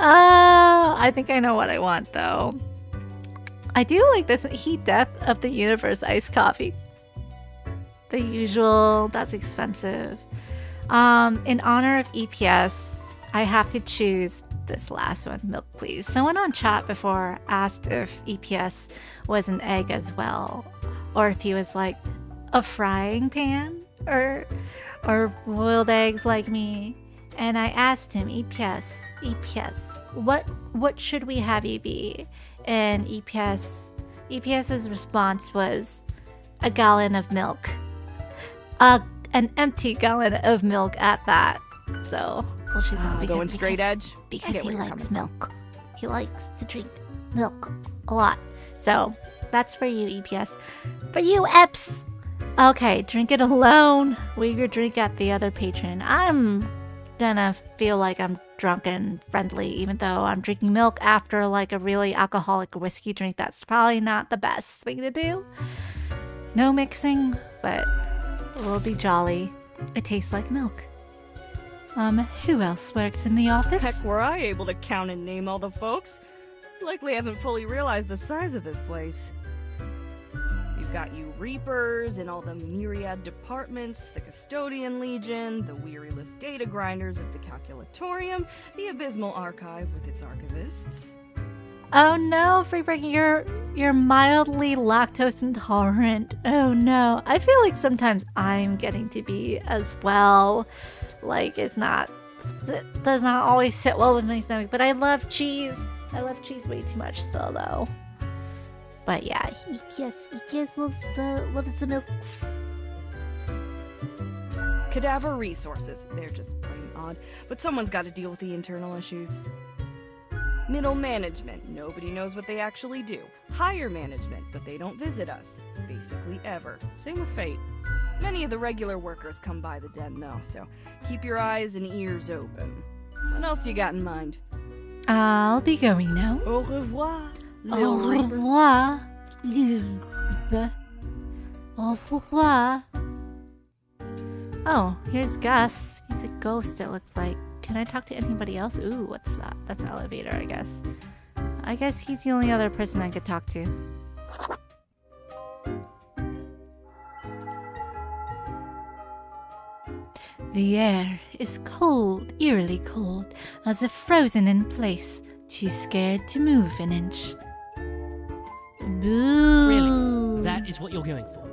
I think I know what I want though. I do like this Heat Death of the Universe iced coffee. The usual, that's expensive. In honor of EPS, I have to choose this last one, milk please. Someone on chat before asked if EPS was an egg as well, or if he was like a frying pan or boiled eggs like me. And I asked him, EPS, what should we have you be? And EPS's response was a gallon of milk. An empty gallon of milk at that. So we'll choose him Going straight edge. because he likes milk. He likes to drink milk a lot. So that's for you, EPS. For you, EPS. Okay, drink it alone. Leave your drink at the other patron. I'm gonna feel like I'm drunk and friendly, even though I'm drinking milk after like a really alcoholic whiskey drink. That's probably not the best thing to do. No mixing, but we'll be jolly. It tastes like milk. Who else works in the office? Heck, were I able to count and name all the folks? Likely haven't fully realized the size of this place. We've got you Reapers in all the myriad departments, the Custodian Legion, the weariless data grinders of the Calculatorium, the Abysmal Archive with its archivists. Oh no, Freebreaker, you're mildly lactose intolerant. Oh no. I feel like sometimes I'm getting to be as well. Like it does not always sit well with my stomach, but I love cheese. I love cheese way too much still though. But yeah, he just loves the milk. Cadaver resources. They're just plain odd, but someone's got to deal with the internal issues. Middle management. Nobody knows what they actually do. Higher management, but they don't visit us. Basically ever. Same with Fate. Many of the regular workers come by the den though, so keep your eyes and ears open. What else you got in mind? I'll be going now. Au revoir. Au revoir, Lube. Au revoir. Oh, here's Gus. He's a ghost, it looks like. Can I talk to anybody else? Ooh, what's that? That's an elevator, I guess. I guess he's the only other person I could talk to. The air is cold, eerily cold, as if frozen in place, too scared to move an inch. Boo! Really? That is what you're going for?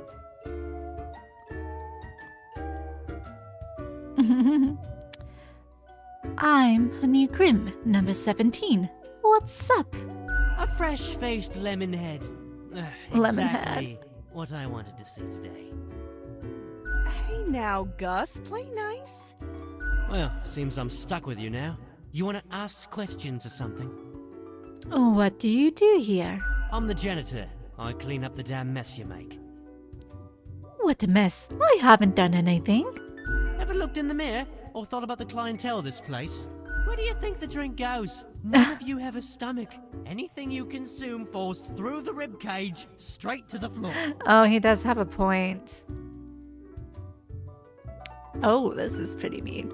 I'm Honey Grimm, number 17. What's up? A fresh-faced lemon head. Lemon Exactly what I wanted to see today. Hey now, Gus. Play nice. Well, seems I'm stuck with you now. You want to ask questions or something? What do you do here? I'm the janitor. I clean up the damn mess you make. What a mess. I haven't done anything. Ever looked in the mirror or thought about the clientele of this place? Where do you think the drink goes? None of you have a stomach. Anything you consume falls through the rib cage straight to the floor. Oh, he does have a point. Oh, this is pretty mean.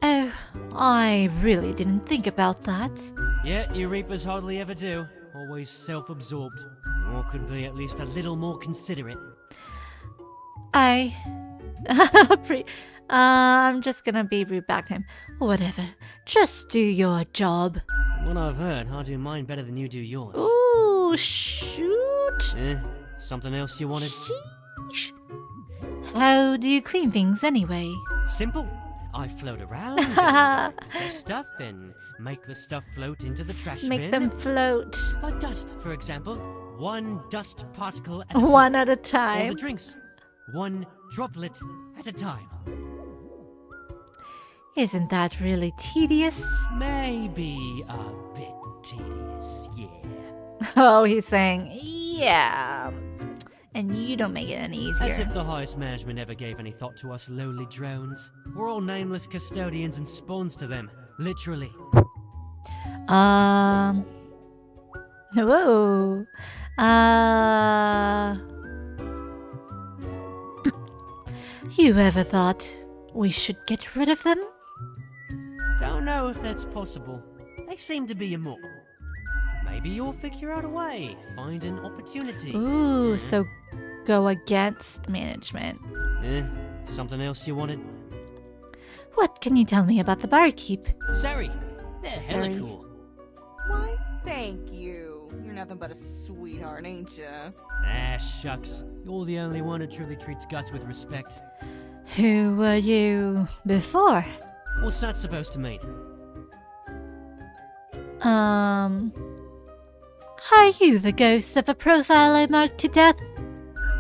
Oh, I really didn't think about that. Yeah, you Reapers hardly ever do. Always self-absorbed. Or could be at least a little more considerate. I'm just gonna be rude back to him. Whatever. Just do your job. From what I've heard, I do mine better than you do yours. Ooh, shoot. Something else you wanted? Sheesh. How do you clean things anyway? Simple. I float around and possess stuff and make the stuff float into the trash bin. Make them float. Like dust, for example. One dust particle at a time. One at a Or time. the drinks. One droplet at a time. Isn't that really tedious? Maybe a bit tedious, yeah. Oh, he's saying, yeah. And you don't make it any As easier. if the highest management ever gave any thought to us lowly drones. We're all nameless custodians and spawns to them. Literally. Whoa. You ever thought we should get rid of them? Don't know if that's possible. They seem to be immortal. Maybe you'll figure out a way. Find an opportunity. Ooh, so go against management. Something else you wanted? What can you tell me about the barkeep? Sorry. They're hella Sorry. cool. Why, thank you. You're nothing but a sweetheart, ain't ya? Ah, shucks. You're the only one who truly treats Gus with respect. Who were you before? What's that supposed to mean? Are you the ghost of a profile I marked to death?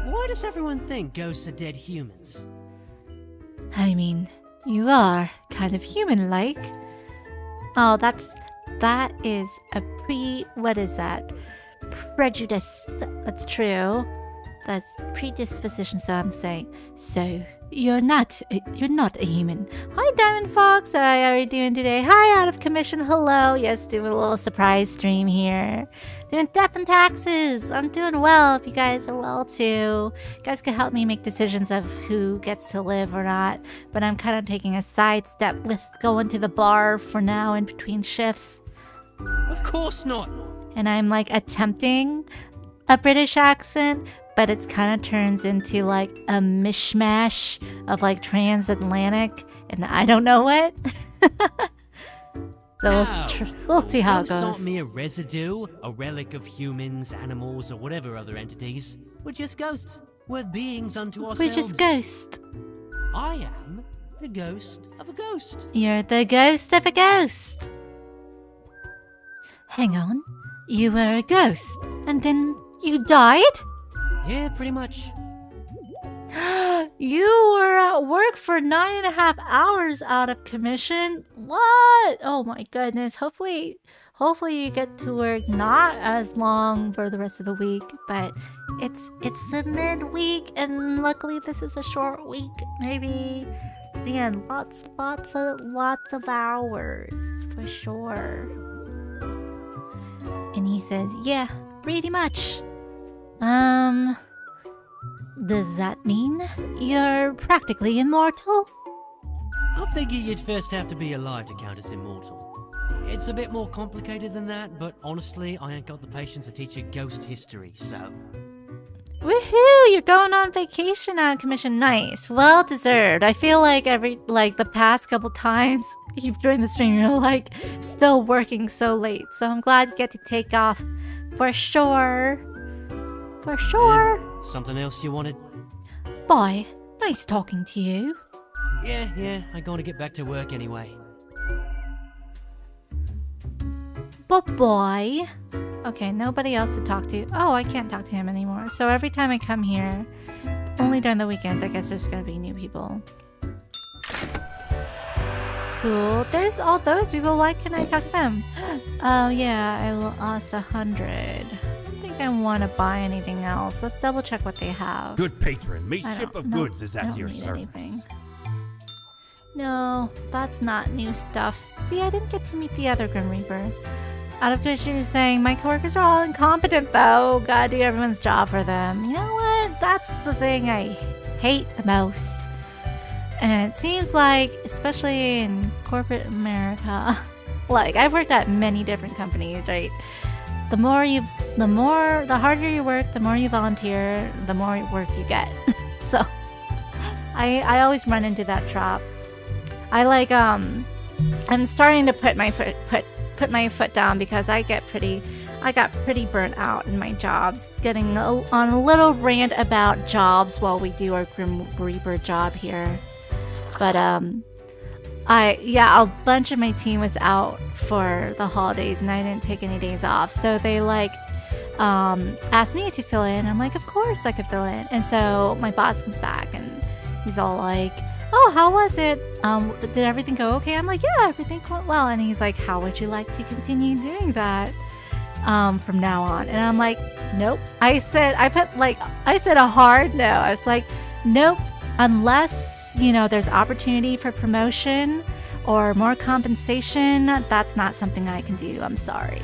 Why does everyone think ghosts are dead humans? I mean, you are kind of human-like. Oh, that is a what is that? Prejudice. That's true. That's predisposition, so I'm saying. So, you're not a human. Hi, Diamond Fox. How are you doing today? Hi, Out of Commission. Hello. Yes, doing a little surprise stream here. Doing death and taxes. I'm doing well. If you guys are well too. You guys can help me make decisions of who gets to live or not. But I'm kind of taking a sidestep with going to the bar for now in between shifts. Of course not. And I'm like attempting a British accent, but it's kind of turns into like a mishmash of like transatlantic, and I don't know what. So we'll see how it Ghosts goes. aren't mere residue, a relic of humans, animals, or whatever other entities. We're just ghosts. We're beings unto ourselves. We're just ghosts. I am the ghost of a ghost. You're the ghost of a ghost. Hang on. You were a ghost, and then you died? Yeah, pretty much. You were at work for 9.5 hours out of commission? What? Oh my goodness. Hopefully you get to work not as long for the rest of the week, but it's the midweek, and luckily this is a short week. Maybe man, lots of hours for sure. And he says, yeah, pretty much. Does that mean you're practically immortal? I figure you'd first have to be alive to count as immortal. It's a bit more complicated than that, but honestly, I ain't got the patience to teach a ghost history, so... Woohoo! You're going on vacation out of commission. Nice. Well deserved. I feel like the past couple times you've joined the stream, you're like still working so late. So I'm glad you get to take off for sure. For sure. Something else you wanted? Boy, nice talking to you. Yeah, I gotta get back to work anyway. But boy. Okay, nobody else to talk to. Oh, I can't talk to him anymore. So every time I come here, only during the weekends, I guess there's gonna be new people. Cool. There's all those people. Why can't I talk to them? Oh yeah, I lost 100. I don't think I want to buy anything else. Let's double check what they have. Good patron, me I ship don't- of no, goods is I at don't your need service. anything. No, that's not new stuff. See, I didn't get to meet the other Grim Reaper. Out of question is saying, my coworkers are all incompetent though. Gotta do everyone's job for them. You know what? That's the thing I hate the most. And it seems like, especially in corporate America, like I've worked at many different companies, right? The harder you work, the more you volunteer, the more work you get. So I always run into that trap. I'm starting to put my foot down because I got pretty burnt out in my jobs, getting on a little rant about jobs while we do our Grim Reaper job here. But a bunch of my team was out for the holidays and I didn't take any days off, so they asked me to fill in. I'm like, of course I could fill in. And so my boss comes back and he's all like, oh, how was it? Did everything go okay? I'm like, yeah, everything went well. And he's like, how would you like to continue doing that from now on? And I'm like, nope. I said a hard no. I was like, nope, unless, there's opportunity for promotion or more compensation, that's not something I can do. I'm sorry.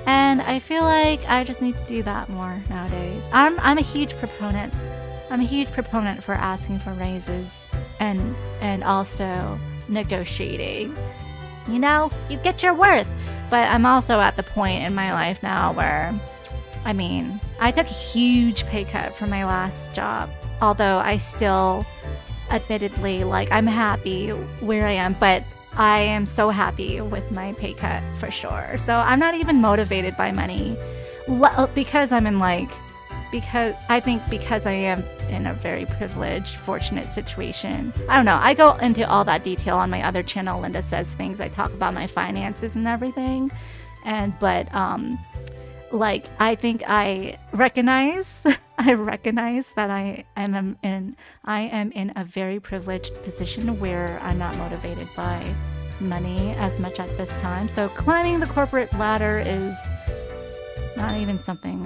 And I feel like I just need to do that more nowadays. I'm a huge proponent. I'm a huge proponent for asking for raises and also negotiating. You get your worth. But I'm also at the point in my life now where, I took a huge pay cut from my last job. Although I still, admittedly, I'm happy where I am, but I am so happy with my pay cut for sure. So I'm not even motivated by money because I am in a very privileged, fortunate situation. I don't know. I go into all that detail on my other channel, Linda Says Things. I talk about my finances and everything. I think I recognize that I am in a very privileged position where I'm not motivated by money as much at this time. So climbing the corporate ladder is not even something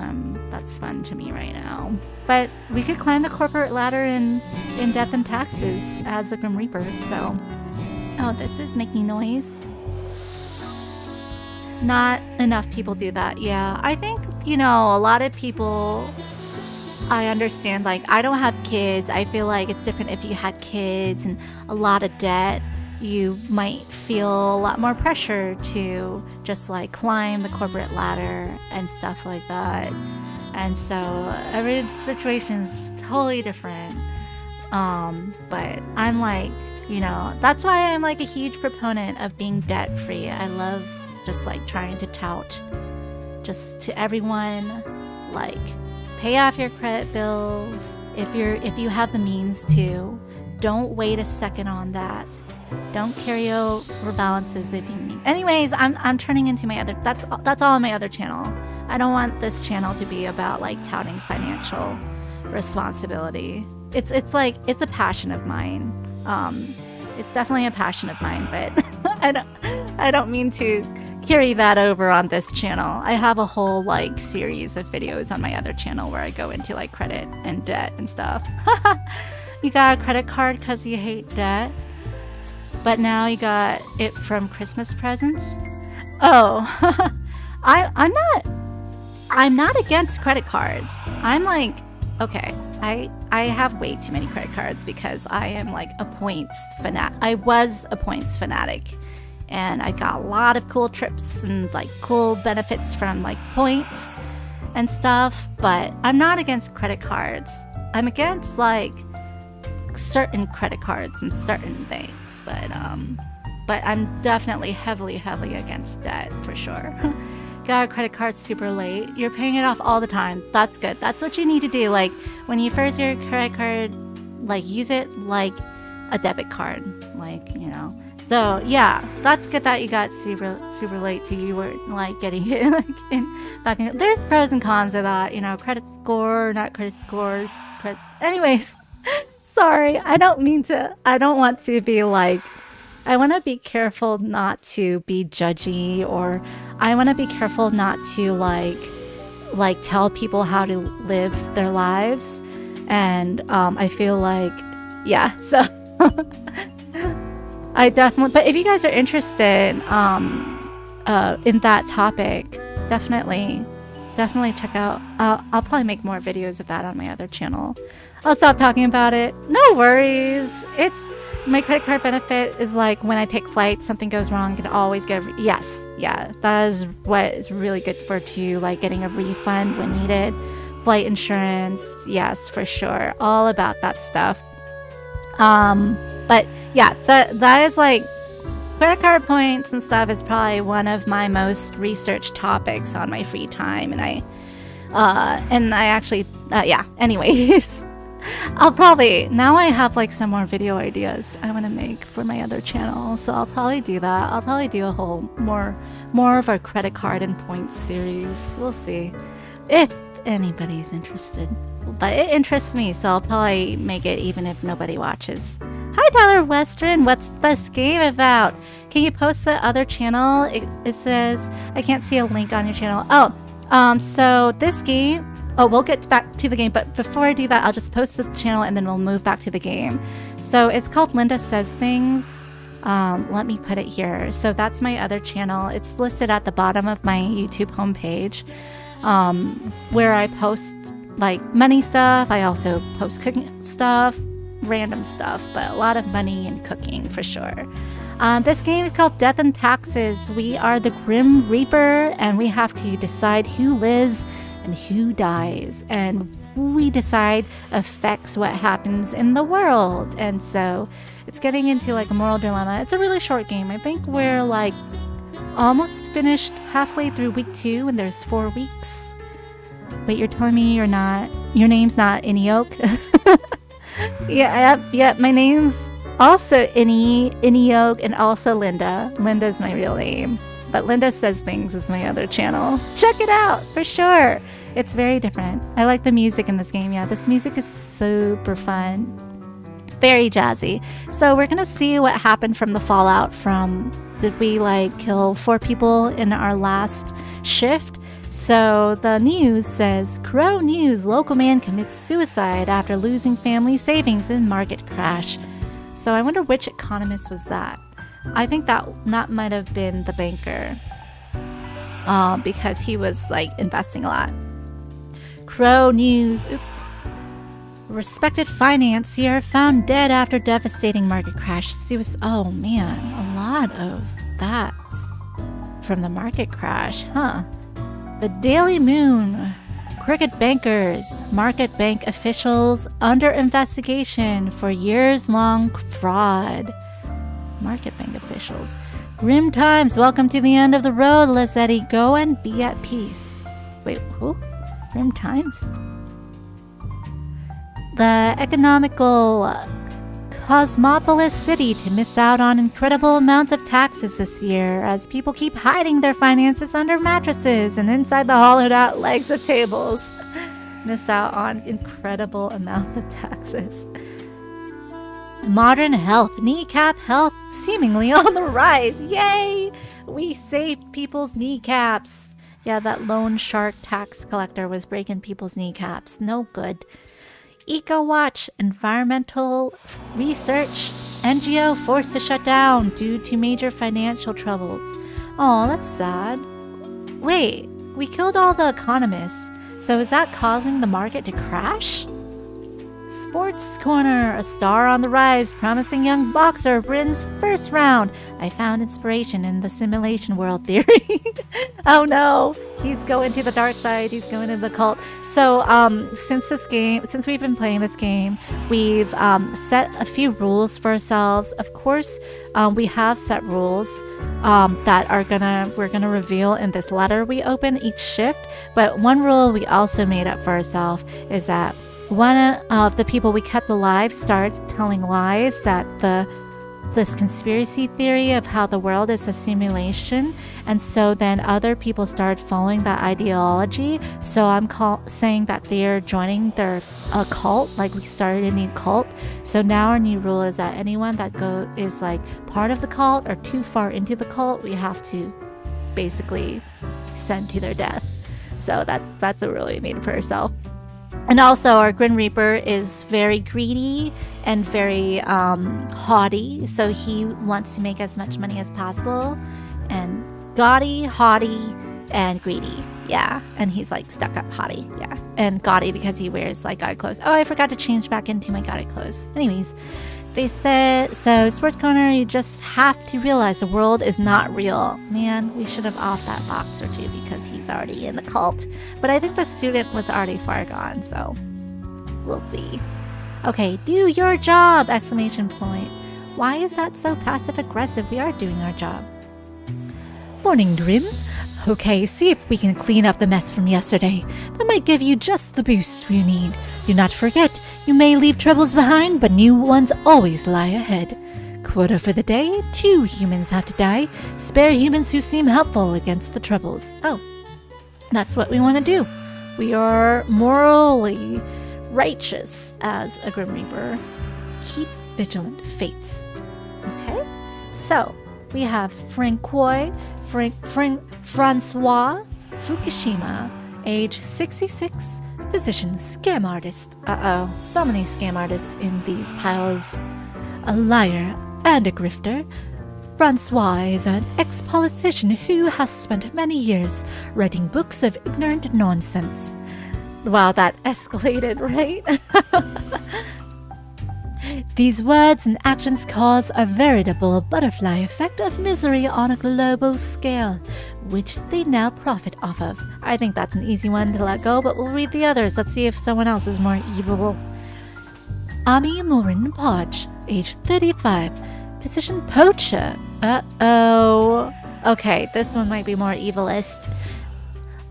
that's fun to me right now. But we could climb the corporate ladder in Death and Taxes as a Grim Reaper, so... Oh, this is making noise. Not enough people do that, yeah. I think, a lot of people... I understand, I don't have kids. I feel like it's different if you had kids and a lot of debt. You might feel a lot more pressure to just climb the corporate ladder and stuff like that. And so every situation is totally different. But I'm like, that's why I'm like a huge proponent of being debt free. I love just like trying to tout just to everyone, like pay off your credit bills if you have the means to. Don't wait a second on that. Don't carry over balances if you need. Anyways, I'm turning into my other. That's all on my other channel. I don't want this channel to be about like touting financial responsibility. It's a passion of mine. It's definitely a passion of mine, but I don't mean to carry that over on this channel. I have a whole like series of videos on my other channel where I go into like credit and debt and stuff. You got a credit card because you hate debt, but now you got it from Christmas presents? Oh, I'm not against credit cards. I'm like, okay, I have way too many credit cards because I am like a points fanatic. I was a points fanatic, and I got a lot of cool trips and like cool benefits from like points and stuff, but I'm not against credit cards. I'm against like certain credit cards and certain banks, but I'm definitely heavily against debt for sure. Got a credit card super late. You're paying it off all the time. That's good. That's what you need to do. Like when you first get your credit card, like use it like a debit card, like So yeah, that's good that you got super late to you were like getting it like back in. There's pros and cons of that, credit score, not credit scores, anyways. Sorry, I don't want to be like, I want to be careful not to be judgy, or I want to be careful not to like tell people how to live their lives. And I feel like, yeah, so I definitely, but if you guys are interested in that topic, definitely check out, I'll probably make more videos of that on my other channel. I'll stop talking about it. No worries. It's my credit card benefit is like when I take flights, something goes wrong, I can always get yeah, that is what is really good for too, like getting a refund when needed. Flight insurance, yes, for sure. All about that stuff. But yeah, that is like credit card points and stuff is probably one of my most researched topics on my free time, and I actually yeah, anyways. I'll probably, now I have like some more video ideas I want to make for my other channel, so I'll probably do that. I'll probably do a whole more of a credit card and points series. We'll see if anybody's interested, but it interests me, so I'll probably make it even if nobody watches. Hi Tyler Western, what's this game about? Can you post the other channel? It says I can't see a link on your channel. So this game, we'll get back to the game, but before I do that, I'll just post the channel and then we'll move back to the game. So it's called Linda Says Things. Let me put it here. So that's my other channel. It's listed at the bottom of my YouTube homepage, where I post like money stuff. I also post cooking stuff, random stuff, but a lot of money and cooking for sure. This game is called Death and Taxes. We are the Grim Reaper, and we have to decide who lives and who dies, and who we decide affects what happens in the world. And so it's getting into like a moral dilemma. It's a really short game. I think we're like almost finished halfway through week 2, and there's 4 weeks. Wait, you're telling me your name's not Inioke? Yeah, my name's also Inioke and also Linda. Linda's my real name. But Linda Says Things is my other channel. Check it out, for sure. It's very different. I like the music in this game. Yeah, this music is super fun. Very jazzy. So we're going to see what happened from the fallout from... Did we, like, kill 4 people in our last shift? So the news says, Crow News, local man commits suicide after losing family savings in market crash. So I wonder which economist was that. I think that might have been the banker, because he was like investing a lot. Crow News, oops. Respected financier found dead after devastating market crash. Oh man, a lot of that from the market crash, huh? The Daily Moon Crooked bankers, market bank officials under investigation for years-long fraud. Market bank officials. Grim times, welcome to the end of the road, Lissetti. Go and be at peace. Wait, who? Grim times? The economical Cosmopolis city to miss out on incredible amounts of taxes this year as people keep hiding their finances under mattresses and inside the hollowed out legs of tables. Miss out on incredible amounts of taxes. Modern health, kneecap health, seemingly on the rise. Yay! We saved people's kneecaps. Yeah, that loan shark tax collector was breaking people's kneecaps. No good. EcoWatch, environmental research, NGO forced to shut down due to major financial troubles. Oh, that's sad. Wait, we killed all the economists, so is that causing the market to crash? Sports Corner, a star on the rise, promising young boxer wins first round. I found inspiration in the simulation world theory. Oh no, he's going to the dark side. He's going to the cult. So, since we've been playing this game, we've set a few rules for ourselves. Of course, we have set rules that we're gonna reveal in this letter we open each shift. But one rule we also made up for ourselves is that one of the people we kept alive starts telling lies that this conspiracy theory of how the world is a simulation, and so then other people start following that ideology. So I'm saying that they're joining their cult, like we started a new cult. So now our new rule is that anyone that is like part of the cult or too far into the cult, we have to basically send to their death. So that's a rule we made for ourselves. And also, our Grim Reaper is very greedy and very haughty, so he wants to make as much money as possible. And gaudy, haughty, and greedy. Yeah, and he's like stuck up haughty. Yeah, and gaudy because he wears like gaudy clothes. Oh, I forgot to change back into my gaudy clothes. Anyways, they said, so Sports Corner, you just have to realize the world is not real. Man, we should have offed that box or two because he's already in the cult. But I think the student was already far gone, so we'll see. Okay, do your job! Exclamation point. Why is that so passive-aggressive? We are doing our job. Morning, Grim. Okay, see if we can clean up the mess from yesterday. That might give you just the boost you need. Do not forget, you may leave troubles behind, but new ones always lie ahead. Quota for the day, 2 humans have to die. Spare humans who seem helpful against the troubles. Oh, that's what we want to do. We are morally righteous as a Grim Reaper. Keep vigilant, fates. Okay, so we have Francois Francois Fukushima, age 66, position scam artist. Uh-oh, so many scam artists in these piles. A liar and a grifter. Francois is an ex-politician who has spent many years writing books of ignorant nonsense. Wow, that escalated, right? These words and actions cause a veritable butterfly effect of misery on a global scale, which they now profit off of. I think that's an easy one to let go, but we'll read the others. Let's see if someone else is more evil. Ami Morin Podge, age 35, position poacher. Uh-oh. Okay, this one might be more evilist.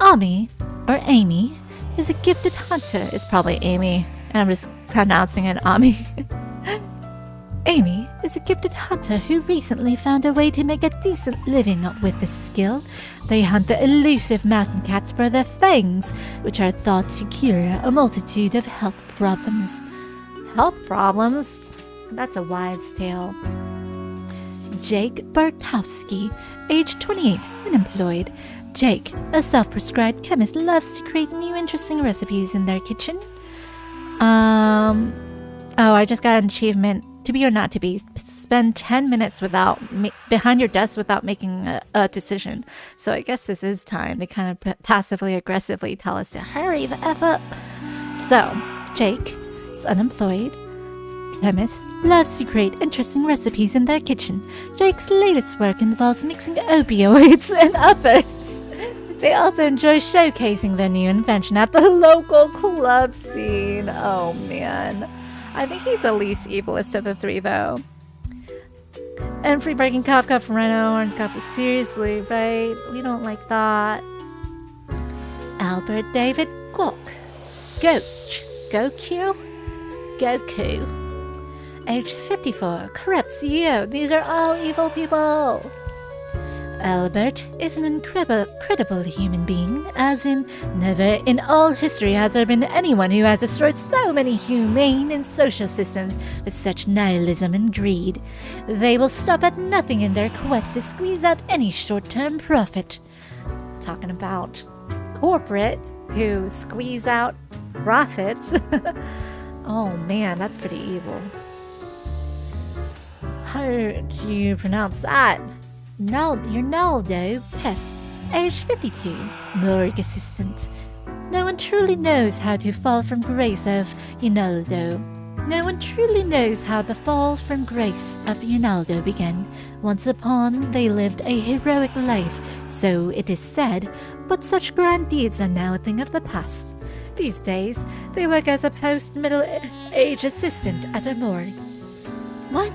Ami, or Amy, is a gifted hunter. It's probably Amy, and I'm just pronouncing it Ami. Amy is a gifted hunter who recently found a way to make a decent living with this skill. They hunt the elusive mountain cats for their fangs, which are thought to cure a multitude of health problems. Health problems? That's a wives' tale. Jake Bartowski, age 28, unemployed. Jake, a self-prescribed chemist, loves to create new interesting recipes in their kitchen. Oh, I just got an achievement. To be or not to be, spend 10 minutes behind your desk without making a decision. So I guess this is time. They kind of passively aggressively tell us to hurry the F up. So, Jake is unemployed. Chemist loves to create interesting recipes in their kitchen. Jake's latest work involves mixing opioids and uppers They also enjoy showcasing their new invention at the local club scene. Oh man. I think he's the least evilest of the three, though. And free breaking Kafka from Rhino Orange Kafka. Seriously, right? We don't like that. Albert David Gok. Goku. Age 54. Corrupt CEO. These are all evil people. Albert is an incredible human being, as in never in all history has there been anyone who has destroyed so many humane and social systems with such nihilism and greed. They will stop at nothing in their quest to squeeze out any short-term profit. Talking about corporate who squeeze out profits. Oh man, that's pretty evil. How do you pronounce that? Ronaldo Pef, age 52, morgue assistant. No one truly knows how to fall from grace of Ronaldo. No one truly knows how the fall from grace of Ronaldo began. Once upon, they lived a heroic life, so it is said, but such grand deeds are now a thing of the past. These days, they work as a post-middle-age assistant at a morgue. What?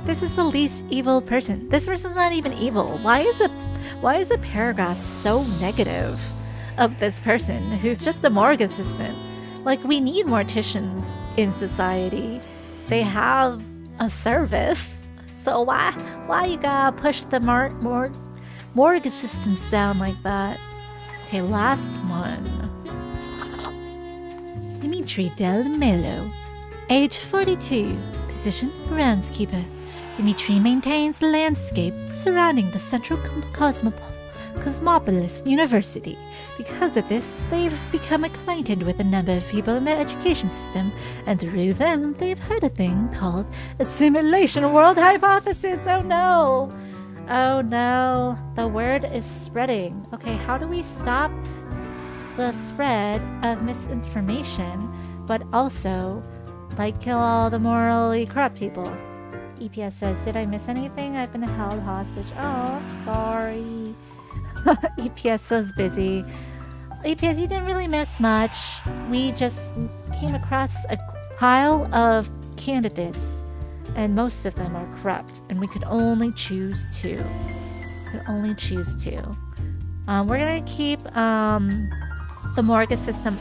This is the least evil person. This person's not even evil. Why is a paragraph so negative of this person who's just a morgue assistant? Like, we need morticians in society. They have a service. So why you gotta push the morgue assistants down like that? Okay, last one. Dimitri Del Melo, age 42, position groundskeeper. Dimitri maintains the landscape surrounding the Central Cosmopolis University. Because of this, they've become acquainted with a number of people in the education system, and through them, they've heard a thing called a simulation world hypothesis. Oh no! Oh no, the word is spreading. Okay, how do we stop the spread of misinformation, but also, like, kill all the morally corrupt people? EPS says, did I miss anything? I've been held hostage. Oh, I'm sorry. EPS so busy. EPS, you didn't really miss much. We just came across a pile of candidates, and most of them are corrupt, and we could only choose two. We're gonna keep the morgue assistant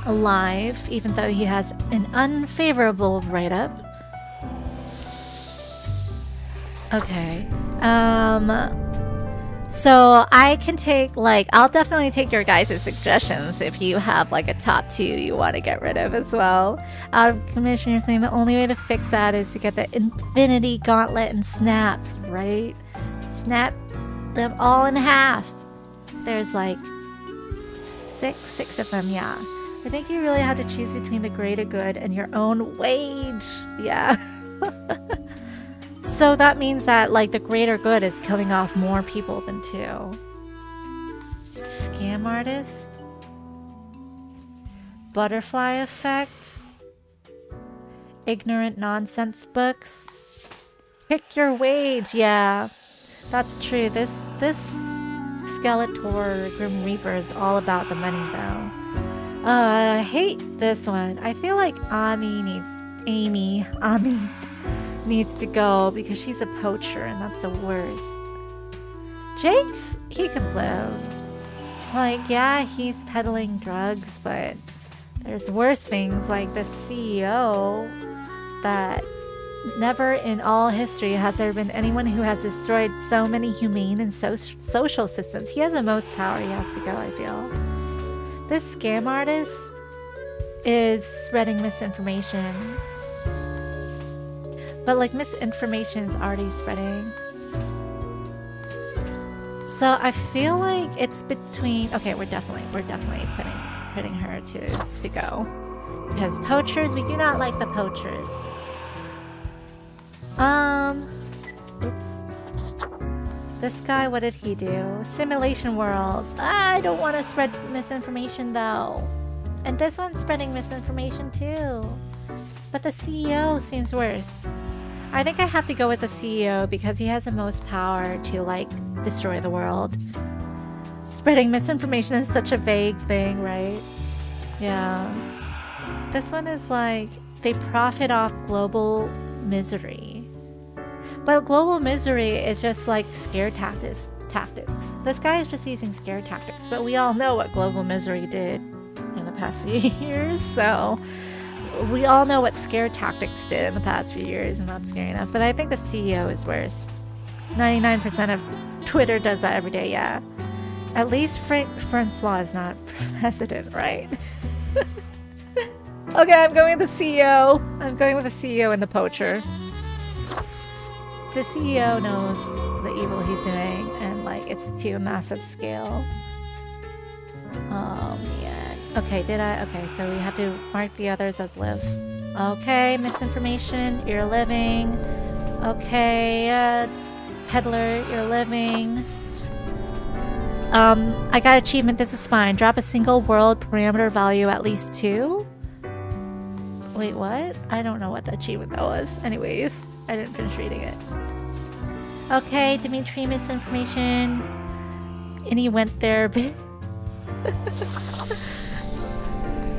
alive, even though he has an unfavorable write-up. Okay. So I can take, I'll definitely take your guys' suggestions if you have, a top 2 you want to get rid of as well. Out of commission, you're saying the only way to fix that is to get the Infinity Gauntlet and snap, right? Snap them all in half. There's, six of them, yeah. I think you really have to choose between the greater good and your own wage. Yeah. So that means that, the greater good is killing off more people than 2. Scam artist. Butterfly effect. Ignorant nonsense books. Pick your wage, yeah. That's true. This Skeletor Grim Reaper is all about the money, though. I hate this one. I feel like Ami needs to go because she's a poacher, and that's the worst. Jake's, he could live. Yeah, he's peddling drugs, but there's worse things like the CEO that never in all history has there been anyone who has destroyed so many humane and social systems. He has the most power. He has to go, I feel. This scam artist is spreading misinformation. But misinformation is already spreading. So I feel like it's between. Okay, we're definitely putting her to go, because poachers, we do not like the poachers. Oops. This guy, what did he do? Simulation world. I don't want to spread misinformation though. And this one's spreading misinformation too. But the CEO seems worse. I think I have to go with the CEO because he has the most power to destroy the world. Spreading misinformation is such a vague thing, right? Yeah. This one is like, they profit off global misery. But global misery is just like scare tactics. This guy is just using scare tactics, but we all know what global misery did in the past few years, so we all know what scare tactics did in the past few years, and that's scary enough. But I think the CEO is worse. 99% of Twitter does that every day, yeah. At least Francois is not president, right? Okay, I'm going with the CEO. I'm going with the CEO and the poacher. The CEO knows the evil he's doing, and like it's to a massive scale. Oh man. Okay, okay, so we have to mark the others as live. Okay, misinformation, you're living. Okay, peddler, you're living. I got achievement, this is fine. Drop a single world parameter value at least 2. Wait, what? I don't know what the achievement that was. Anyways, I didn't finish reading it. Okay, Dimitri, misinformation. And he went there.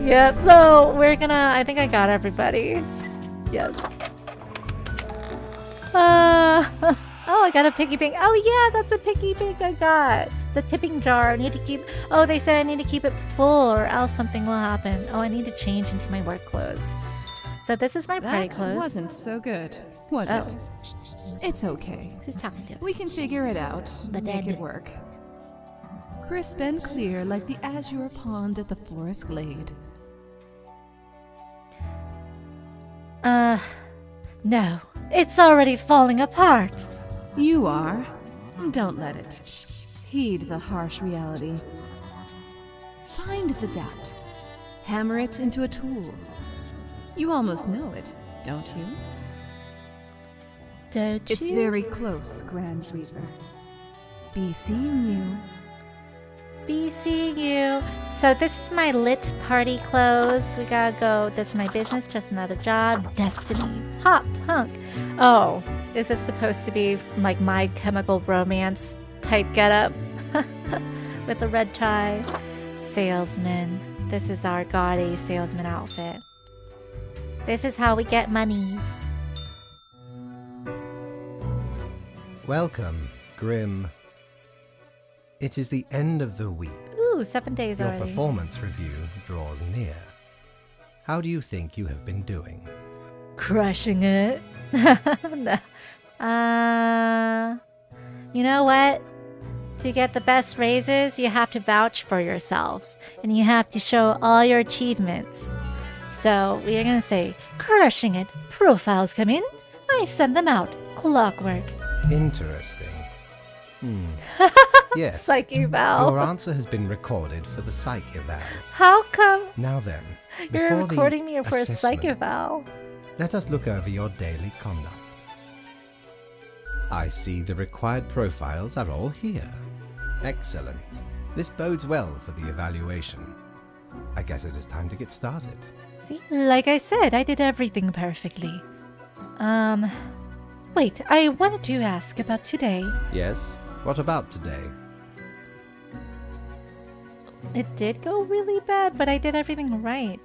Yep, so we're gonna... I think I got everybody. Yes. Oh, I got a piggy bank. Oh yeah, that's a piggy bank I got. The tipping jar. I need to keep... Oh, they said I need to keep it full or else something will happen. Oh, I need to change into my work clothes. So this is my party clothes. That wasn't so good, was it? It's okay. Who's talking to us? We can figure it out. The Make dead. it work. Crisp and clear like the azure pond at the forest glade. No. It's already falling apart. You are. Don't let it. Heed the harsh reality. Find the doubt. Hammer it into a tool. You almost know it, don't you? Don't It's you? very close, Grand Reaper. Be seeing you. Be seeing you. So this is my lit party clothes. We gotta go. This is my business, just another job. Destiny. Pop punk. Oh, is this supposed to be like My Chemical Romance type getup? With a red tie. Salesman. This is our gaudy salesman outfit. This is how we get monies. Welcome, Grim. It is the end of the week. Ooh, 7 days Your already. performance review draws near. How do you think you have been doing? Crushing it. No. You know what? To get the best raises, you have to vouch for yourself. And you have to show all your achievements. So, we are gonna say, crushing it. Profiles come in. I send them out. Clockwork. Interesting. Yes. Psych eval. Your answer has been recorded for the psych eval. How come Now then, you're before the recording me for a psych assessment, eval? let us look over your daily conduct. I see the required profiles are all here. Excellent. This bodes well for the evaluation. I guess it is time to get started. See, like I said, I did everything perfectly. Wait, I wanted to ask about today. Yes? What about today? It did go really bad, but I did everything right.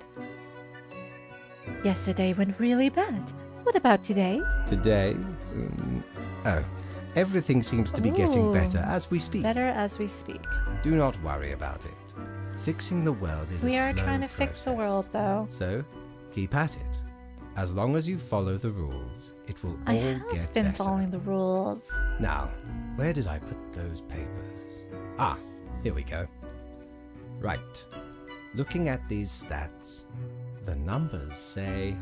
Yesterday went really bad. What about today? Today? Oh, everything seems to be getting Ooh. better as we speak. Better as we speak. Do not worry about it. Fixing the world is We a are slow trying to fix the process. world, though. So, keep at it. As long as you follow the rules, it will I all have get been better. following the rules. Now, where did I put those papers? Ah, here we go. Right. Looking at these stats, the numbers say...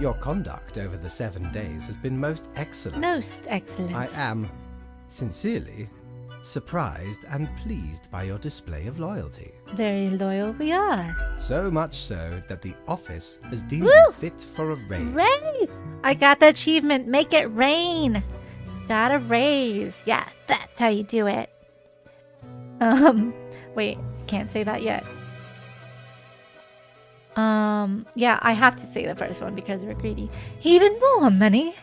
Your conduct over the 7 days has been most excellent. Most excellent. I am, sincerely, surprised and pleased by your display of loyalty. Very loyal we are. So much so that the office has deemed Woo! you fit for a raise. Raise! I got the achievement. Make it rain. Got a raise. Yeah, that's how you do it. Wait, can't say that yet. Yeah, I have to say the first one because we're greedy. Even more money?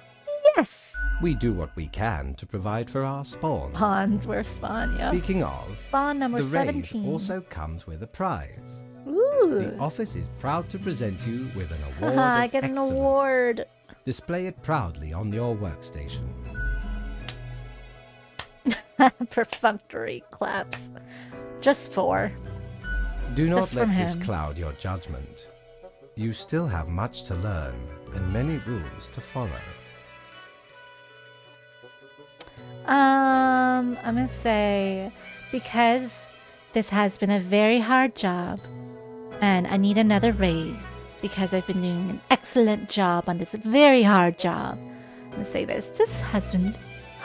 Yes! We do what we can to provide for our spawn. Pawns were spawn, yep. Speaking of, Spawn number the raise 17. also comes with a prize. Ooh. The office is proud to present you with an award Haha, of I get an excellence. award. Display it proudly on your workstation. Perfunctory claps. Just 4. Do not Just let from this him. cloud your judgment. You still have much to learn and many rules to follow. I'm gonna say because this has been a very hard job and I need another raise because I've been doing an excellent job on this very hard job. I'm gonna say this. This has been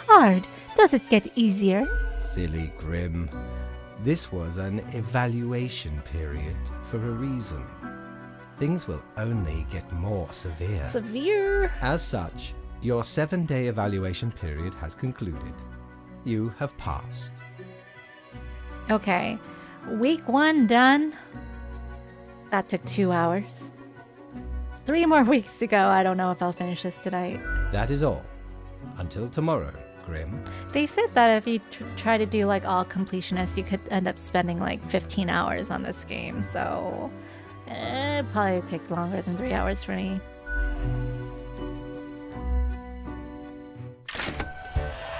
hard. Does it get easier? Silly Grim. This was an evaluation period for a reason. Things will only get more severe. Severe. As such, your 7-day evaluation period has concluded. You have passed. Okay. Week 1 done. That took 2 hours. 3 more weeks to go. I don't know if I'll finish this tonight. That is all. Until tomorrow, Grim. They said that if you try to do like all completionists, you could end up spending like 15 hours on this game. So it'd probably take longer than 3 hours for me.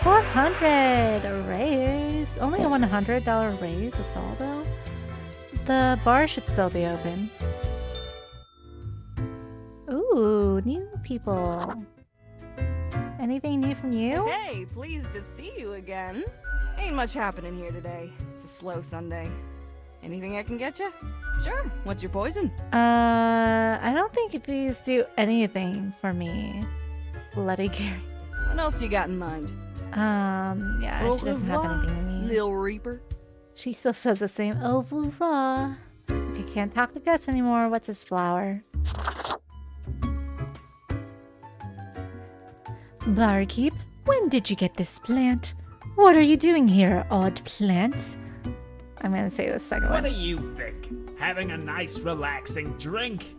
$400 a raise. Only a $100 raise. That's all though. The bar should still be open. Ooh, new people. Anything new from you? Hey, pleased to see you again. Ain't much happening here today. It's a slow Sunday. Anything I can get you? Sure. What's your poison? I don't think these do anything for me. Bloody Gary. What else you got in mind? Yeah, Au she doesn't have revoir, anything to me. Lil Reaper. She still says the same au revoir. Okay, can't talk to Gus anymore. What's his flower? Barkeep, when did you get this plant? What are you doing here, odd plant? I'm gonna say the second What one. do you think? Having a nice, relaxing drink?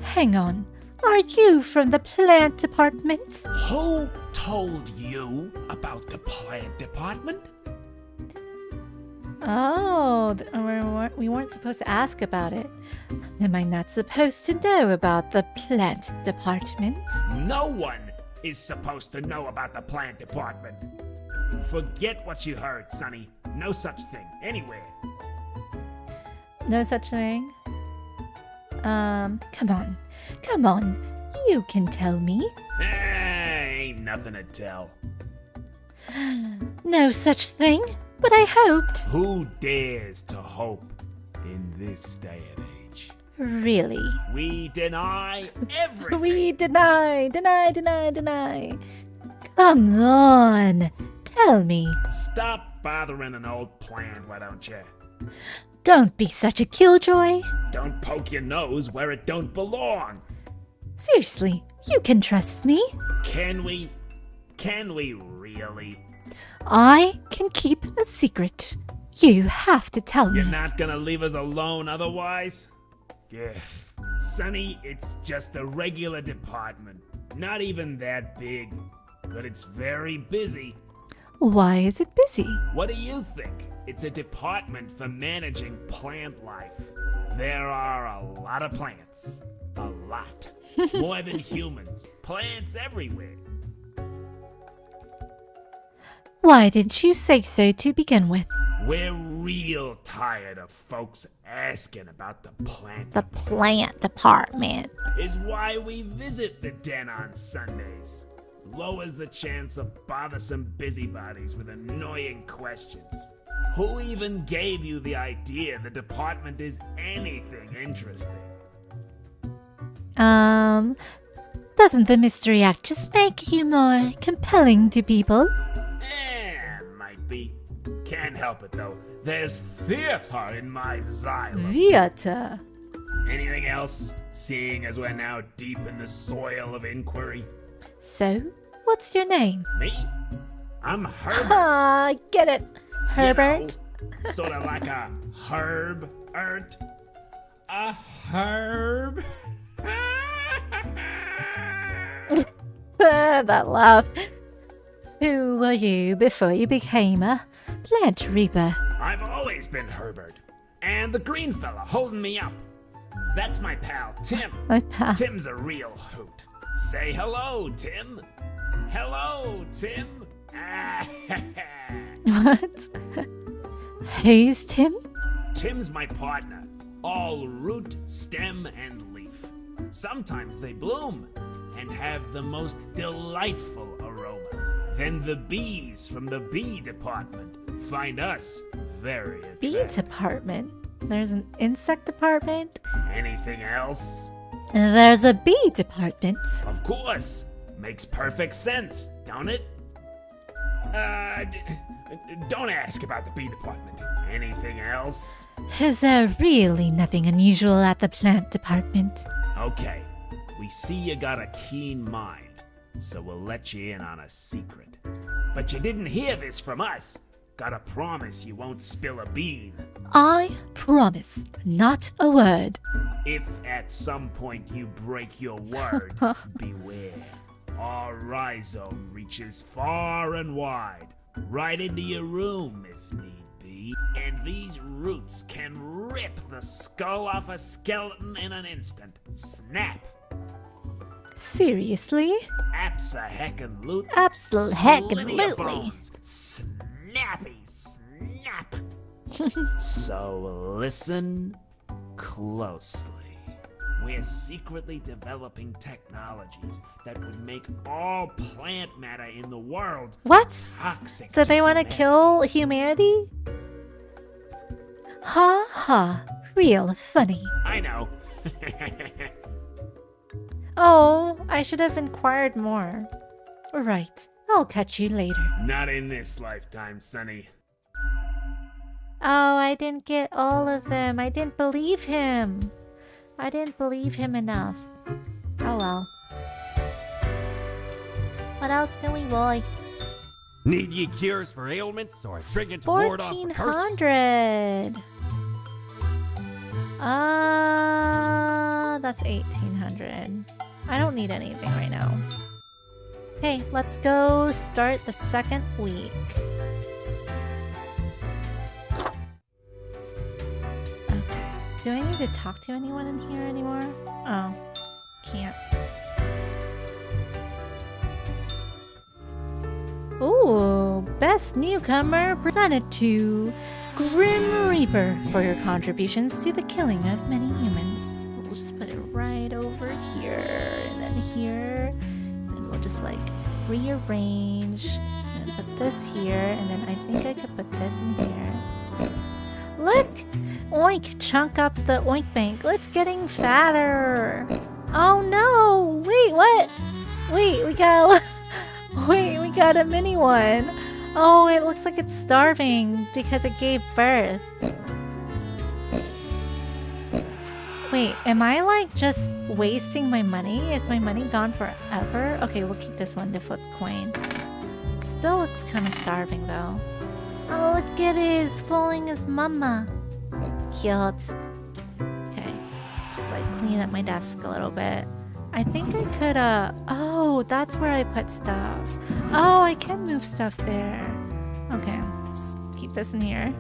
Hang on. Are you from the plant department? Who told you about the plant department? Oh, we weren't supposed to ask about it. Am I not supposed to know about the plant department? No one is supposed to know about the plant department. Forget what you heard, Sonny. No such thing anywhere. No such thing? Come on. Come on. You can tell me. Ain't nothing to tell. No such thing, but I hoped. Who dares to hope in this day and age? Really? We deny everything. We deny. Come on. Tell me. Stop bothering an old plant, why don't you? Don't be such a killjoy. Don't poke your nose where it don't belong. Seriously, you can trust me. Can we? Can we really? I can keep a secret. You have to tell me. You're not gonna leave us alone otherwise? Yeah. Sonny, it's just a regular department. Not even that big. But it's very busy. Why is it busy? What do you think? It's a department for managing plant life. There are a lot of plants. A lot. More than humans. Plants everywhere. Why didn't you say so to begin with? We're real tired of folks asking about the plant. The plant department. Is why we visit the den on Sundays. Lowers the chance of bothersome busybodies with annoying questions. Who even gave you the idea the department is anything interesting? Doesn't the mystery act just make you more compelling to people? Might be. Can't help it though. There's theater in my xylem. Theater. Anything else? Seeing as we're now deep in the soil of inquiry. So, what's your name? Me? I'm Herbert. Ah, get it. Herbert? You know, sort of like a herb-ert. A herb? That laugh. Who were you before you became a plant reaper? I've always been Herbert. And the green fella holding me up. That's my pal, Tim. My pal. Tim's a real hoot. Say hello, Tim. Hello, Tim. What? Who's Tim? Tim's my partner. All root, stem, and leaf. Sometimes they bloom and have the most delightful aroma. Then the bees from the bee department find us very Bee attractive. department. There's an insect department. Anything else? There's a bee department. Of course. Makes perfect sense, don't it? Don't ask about the bee department. Anything else? Is there really nothing unusual at the plant department? Okay. We see you got a keen mind, so we'll let you in on a secret. But you didn't hear this from us. Gotta promise you won't spill a bean. I promise, not a word. If at some point you break your word, beware. Our rhizome reaches far and wide, right into your room if need be. And these roots can rip the skull off a skeleton in an instant. Snap. Seriously? Absa-heckin-lutely. Absa-heckin-lutely. Snappy snap. So listen closely. We're secretly developing technologies that would make all plant matter in the world What? toxic. So they want to humanity. kill humanity? Ha ha. Real funny. I know. Oh, I should have inquired more. Right. I'll catch you later. Not in this lifetime, Sonny. Oh, I didn't get all of them. I didn't believe him. I didn't believe him enough. Oh well. What else can we buy? Need ye cures for ailments or a trinket to ward off a curse? 1400. That's 1800. I don't need anything right now. Okay, let's go start the second week. Okay. Do I need to talk to anyone in here anymore? Oh, can't. Ooh, best newcomer presented to Grim Reaper for your contributions to the killing of many humans. We'll just put it right over here and then here. And we'll just like rearrange and put this here. And then I think I could put this in here. Look! Oink, chunk up the oink bank. It's getting fatter. Oh no! Wait, what? Wait, we got a mini one. Oh, it looks like it's starving because it gave birth. Wait, am I like just wasting my money? Is my money gone forever? Okay, we'll keep this one to flip coin. Still looks kind of starving though. Oh, look at it, it's fooling his mama. Cute. Okay, just like clean up my desk a little bit. I think I could, oh, that's where I put stuff. Oh, I can move stuff there. Okay, let's keep this in here.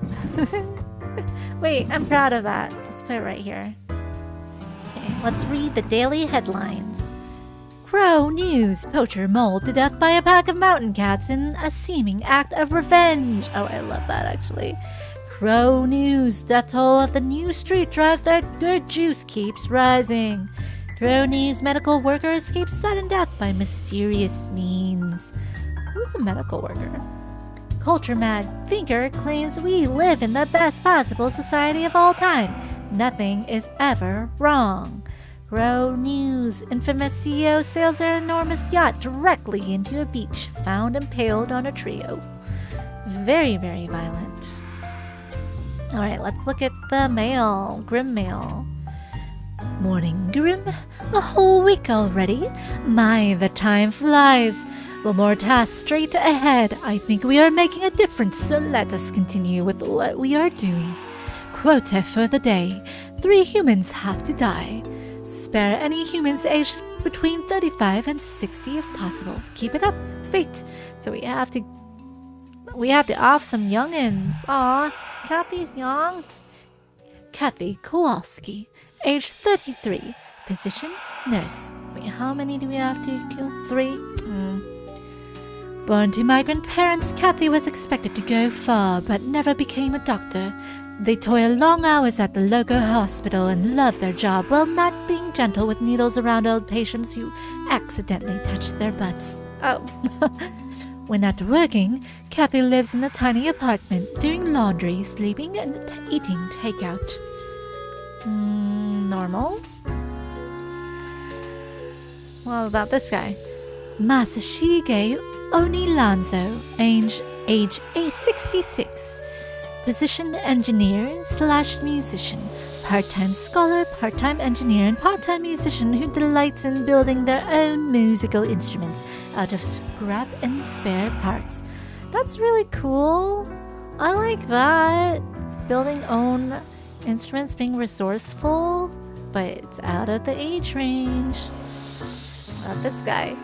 Wait, I'm proud of that. Let's put it right here. Okay, let's read the daily headlines. Crow News. Poacher mauled to death by a pack of mountain cats in a seeming act of revenge. Oh, I love that actually. Crow News. Death toll of the new street drug that good juice keeps rising. Crow News. Medical worker escapes sudden death by mysterious means. Who's a medical worker? Culture mad thinker claims we live in the best possible society of all time. Nothing is ever wrong. Crow News. Infamous CEO sails their enormous yacht directly into a beach, found impaled on a trio. Very, very violent. Alright, let's look at the mail. Grim mail. Morning, Grim. A whole week already. My, the time flies. Well, more tasks straight ahead. I think we are making a difference, so let us continue with what we are doing. Quota for the day. 3 humans have to die. Spare any humans aged between 35 and 60 if possible. Keep it up, fate. So we have to off some youngins. Aw, Kathy's young. Kathy Kowalski, age 33, position nurse. Wait, how many do we have to kill? 3? Born to migrant parents, Kathy was expected to go far, but never became a doctor. They toil long hours at the local hospital and love their job while not being gentle with needles around old patients who accidentally touch their butts. Oh. When not working, Kathy lives in a tiny apartment, doing laundry, sleeping, and eating takeout. Normal? What about this guy? Masashige Onilanzo, age 66. Position engineer/musician. Part-time scholar, part-time engineer, and part-time musician who delights in building their own musical instruments out of scrap and spare parts. That's really cool. I like that. Building own instruments, being resourceful, but it's out of the age range. This guy.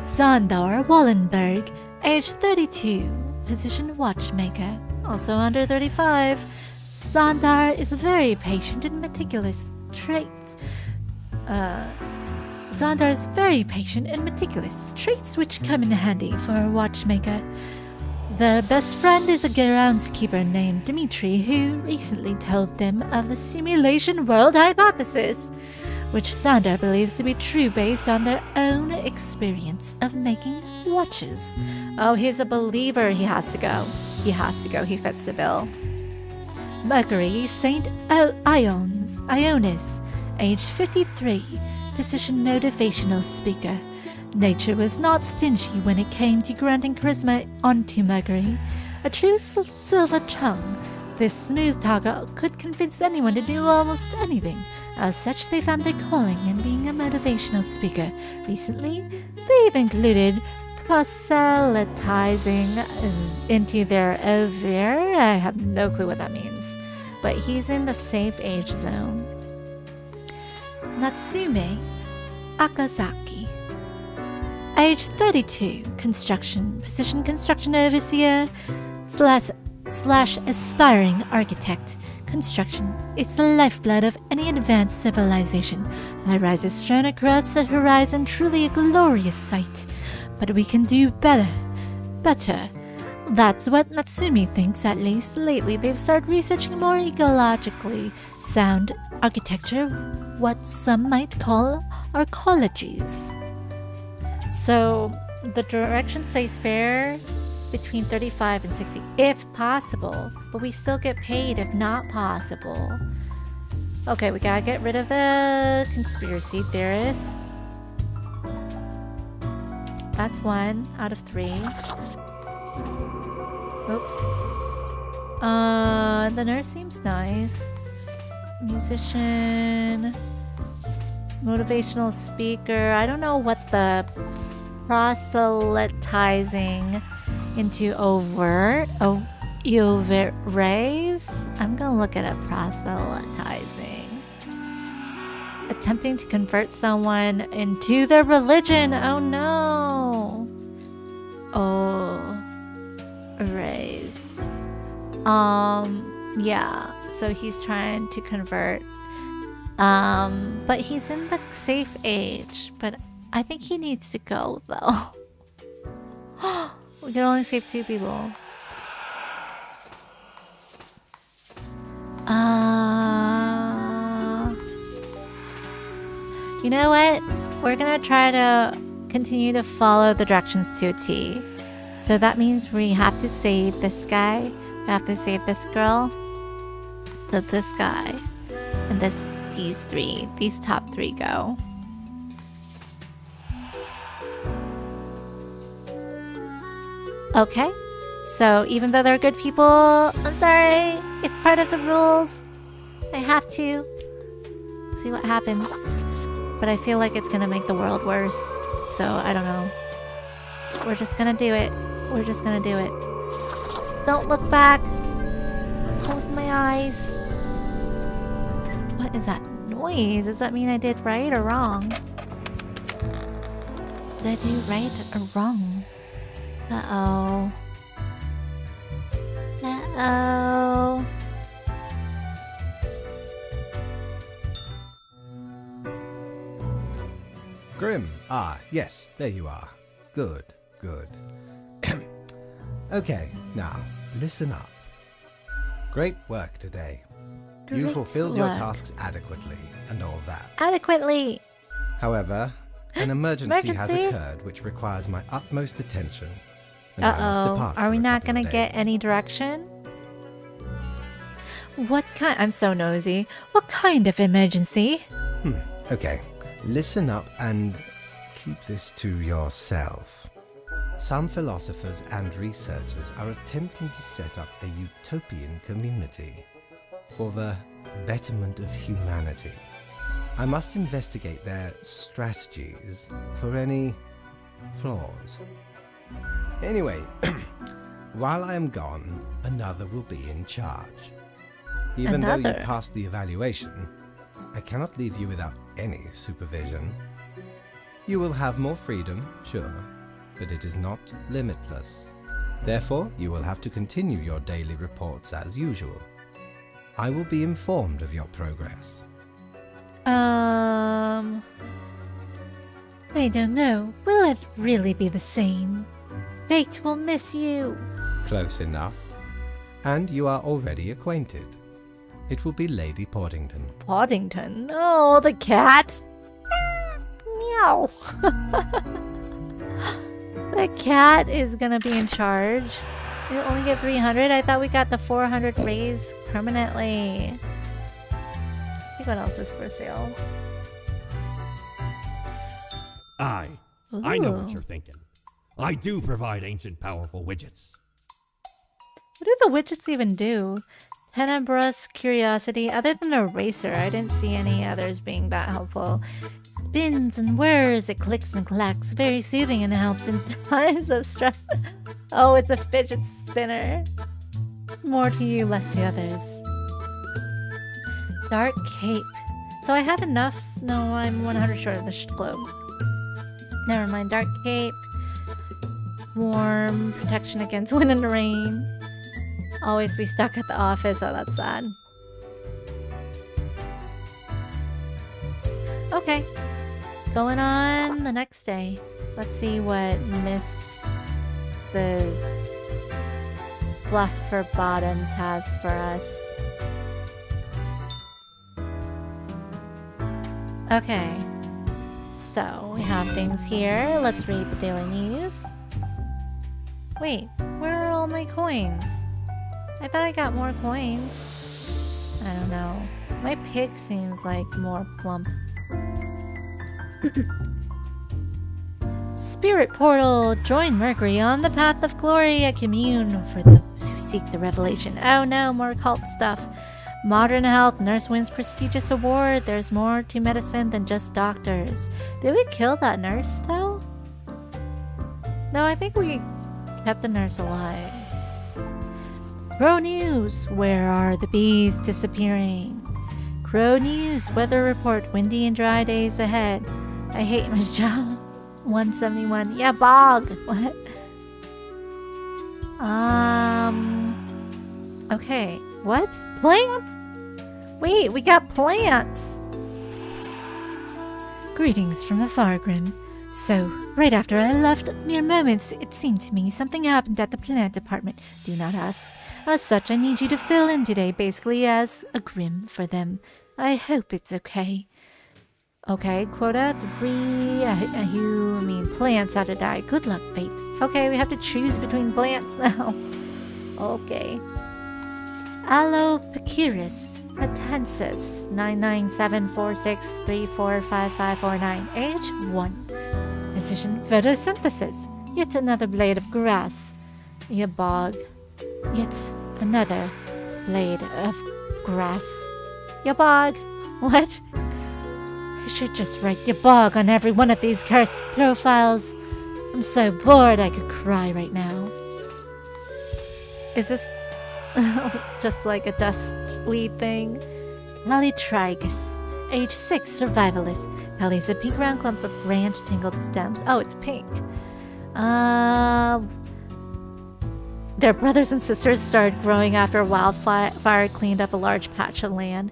Sandar Wallenberg, age 32, position watchmaker, also under 35. Sandar is very patient and meticulous. Traits which come in handy for a watchmaker. Their best friend is a groundskeeper named Dmitri, who recently told them of the simulation world hypothesis, which Sandar believes to be true based on their own experience of making watches. Oh, he's a believer. He has to go. He fits the bill. Mercury St. Ionis, age 53, position motivational speaker. Nature was not stingy when it came to granting charisma onto Mercury. A true silver tongue, this smooth talker could convince anyone to do almost anything. As such, they found their calling in being a motivational speaker. Recently, they've included proselytizing into their oeuvre. I have no clue what that means, but he's in the safe age zone. Natsume Akazaki, age 32, construction, position construction overseer slash aspiring architect. Construction, it's the lifeblood of any advanced civilization. High-rises strewn across the horizon, truly a glorious sight. But we can do better. That's what Natsumi thinks, at least. Lately, they've started researching more ecologically sound architecture, what some might call arcologies. So, the directions say spare between 35 and 60, if possible, but we still get paid if not possible. Okay, we gotta get rid of the conspiracy theorists. That's 1 out of 3. Oops. The nurse seems nice. Musician, motivational speaker. I don't know what the proselytizing into overt rays. I'm gonna look at it. Proselytizing, attempting to convert someone into their religion. Oh no. Oh, rays. Yeah, so he's trying to convert, but he's in the safe age, but I think he needs to go though. We can only save 2 people. You know what? We're gonna try to continue to follow the directions to a T. So that means we have to save this guy. We have to save this girl. So this guy. And these top 3 go. Okay, so even though they're good people, I'm sorry, it's part of the rules. I have to see what happens. But I feel like it's gonna make the world worse, so I don't know. We're just gonna do it. We're just gonna do it. Don't look back. Close my eyes. What is that noise? Does that mean I did right or wrong? Did I do right or wrong? Uh-oh. Uh-oh. Grim. Ah, yes, there you are. Good, good. Okay, now, listen up. Great work today. You Great fulfilled your work. tasks adequately and all that. Adequately. However, an emergency has Emergency? occurred which requires my utmost attention. and I must Uh-oh. depart Are for we a not couple of gonna get days. any direction? What kind? I'm so nosy. What kind of emergency? Okay, listen up and keep this to yourself. Some philosophers and researchers are attempting to set up a utopian community for the betterment of humanity. I must investigate their strategies for any flaws. Anyway, while I am gone, another will be in charge. Even though Another? you passed the evaluation, I cannot leave you without any supervision. You will have more freedom, sure, but it is not limitless. Therefore, you will have to continue your daily reports as usual. I will be informed of your progress. I don't know. Will it really be the same? Fate will miss you. Close enough. And you are already acquainted. It will be Lady Portington. Poddington. Oh, the cat. Meow. The cat is gonna be in charge. You only get 300? I thought we got the 400 raise permanently. Let's see what else is for sale. I know what Ooh. you're thinking. I do provide ancient powerful widgets. What do the widgets even do? Tenebrous Curiosity. Other than Eraser, I didn't see any others being that helpful. Spins and whirs, it clicks and clacks. Very soothing and helps in times of stress. Oh, it's a fidget spinner. More to you, less to others. Dark Cape. So I have enough? No, I'm 100 short of the globe. Never mind. Dark Cape. Warm. Protection against wind and rain. Always be stuck at the office. Oh, that's sad. Okay. Going on the next day. Let's see what Mrs. Fluff for Bottoms has for us. Okay. So, we have things here. Let's read the daily news. Wait, where are all my coins? I thought I got more coins. I don't know. My pig seems like more plump. Spirit Portal! Join Mercury on the path of glory, a commune for those who seek the revelation. Oh no, more cult stuff. Modern Health, nurse wins prestigious award. There's more to medicine than just doctors. Did we kill that nurse, though? No, I think we kept the nurse alive. Crow News, where are the bees disappearing? Crow News, weather report, windy and dry days ahead. I hate my job. 171. Yeah, bog. What? Okay. What? Plants? Wait, we got plants. Greetings from afar, Grim. So, right after I left, mere moments, it seemed to me something happened at the plant department. Do not ask. As such, I need you to fill in today, basically as a Grim for them. I hope it's okay. Okay, quota 3. Plants have to die. Good luck, fate. Okay, we have to choose between plants now. Okay. Alopecurus pratensis 99746345549. Age 1. Position photosynthesis. Yet another blade of grass. Yabog. Yet another blade of grass. Yabog. What? I should just write Yabog on every one of these cursed profiles. I'm so bored I could cry right now. Is this just like a dustly thing? Polytrigus. Age 6 survivalist. Kylie is a pink round clump of branch tangled stems. Oh, it's pink. Their brothers and sisters started growing after a wildfire cleaned up a large patch of land.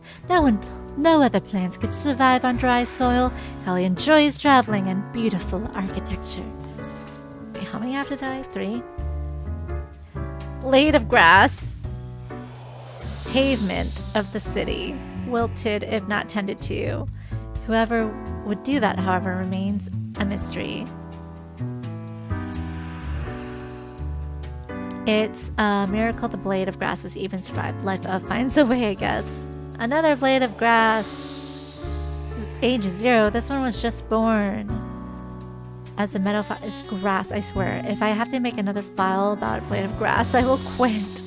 No other plants could survive on dry soil. Kylie enjoys traveling and beautiful architecture. Wait, how many after that? 3? Blade of grass. Pavement of the city. Wilted if not tended to. Whoever would do that, however, remains a mystery. It's a miracle the blade of grass has even survived. Life finds a way, I guess. Another blade of grass. Age 0. This one was just born. As a meadow file is grass, I swear. If I have to make another file about a blade of grass, I will quit.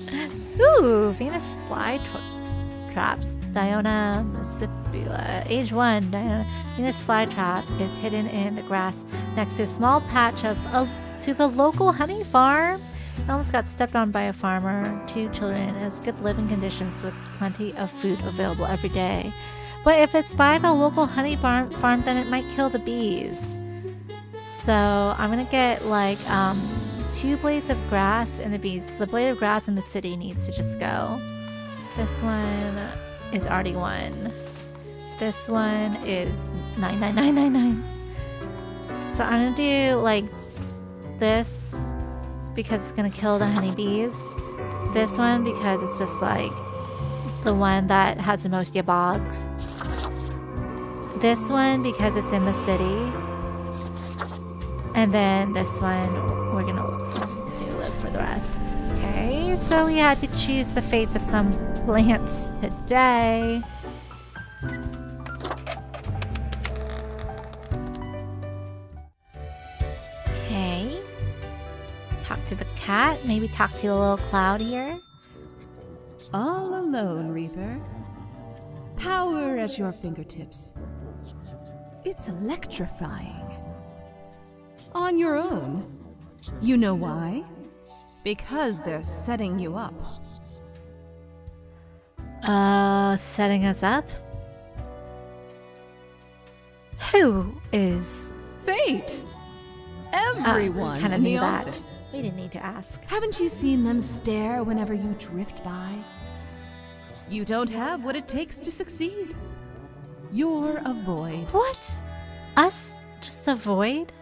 Ooh, Venus fly traps. Diona muscipula. Age 1. Diona. Venus flytrap is hidden in the grass next to a small patch to the local honey farm. I almost got stepped on by a farmer. 2 children. It has good living conditions with plenty of food available every day. But if it's by the local honey farm, then it might kill the bees. So I'm gonna get like 2 blades of grass and the bees. The blade of grass in the city needs to just go. This one is already 1. This one is 99999. So I'm gonna do like this because it's gonna kill the honeybees. This one because it's just like the one that has the most yabogs. This one because it's in the city. And then this one we're gonna live for the rest. Okay, so we had to choose the fates of some plants today. Okay. Talk to the cat. Maybe talk to the little cloud here. All alone, Reaper. Power at your fingertips. It's electrifying. On your own. You know why? Because they're setting you up. Setting us up? Who is? Fate! Everyone Kinda in knew the that. office. We didn't need to ask. Haven't you seen them stare whenever you drift by? You don't have what it takes to succeed. You're a void. What? Us? Just a void?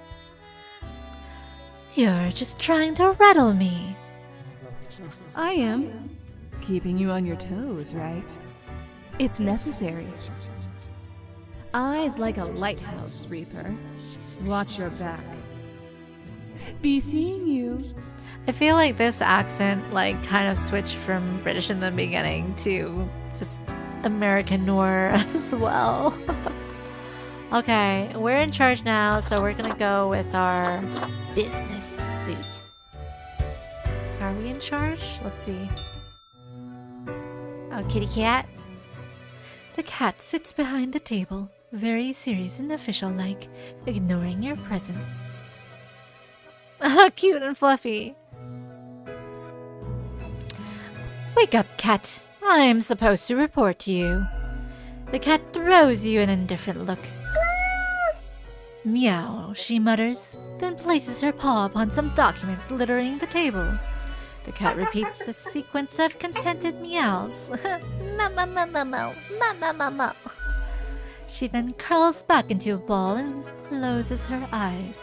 You're just trying to rattle me. I am. Keeping you on your toes, right? It's necessary. Eyes like a lighthouse, Reaper. Watch your back. Be seeing you. I feel like this accent like kind of switched from British in the beginning to just American noir as well. Okay, we're in charge now, so we're gonna go with our business suit. Are we in charge? Let's see. Oh, kitty cat. The cat sits behind the table, very serious and official-like, ignoring your presence. Cute and fluffy. Wake up, cat. I'm supposed to report to you. The cat throws you an indifferent look. Meow, she mutters, then places her paw upon some documents littering the table. The cat repeats a sequence of contented meows. Ma. She then curls back into a ball and closes her eyes.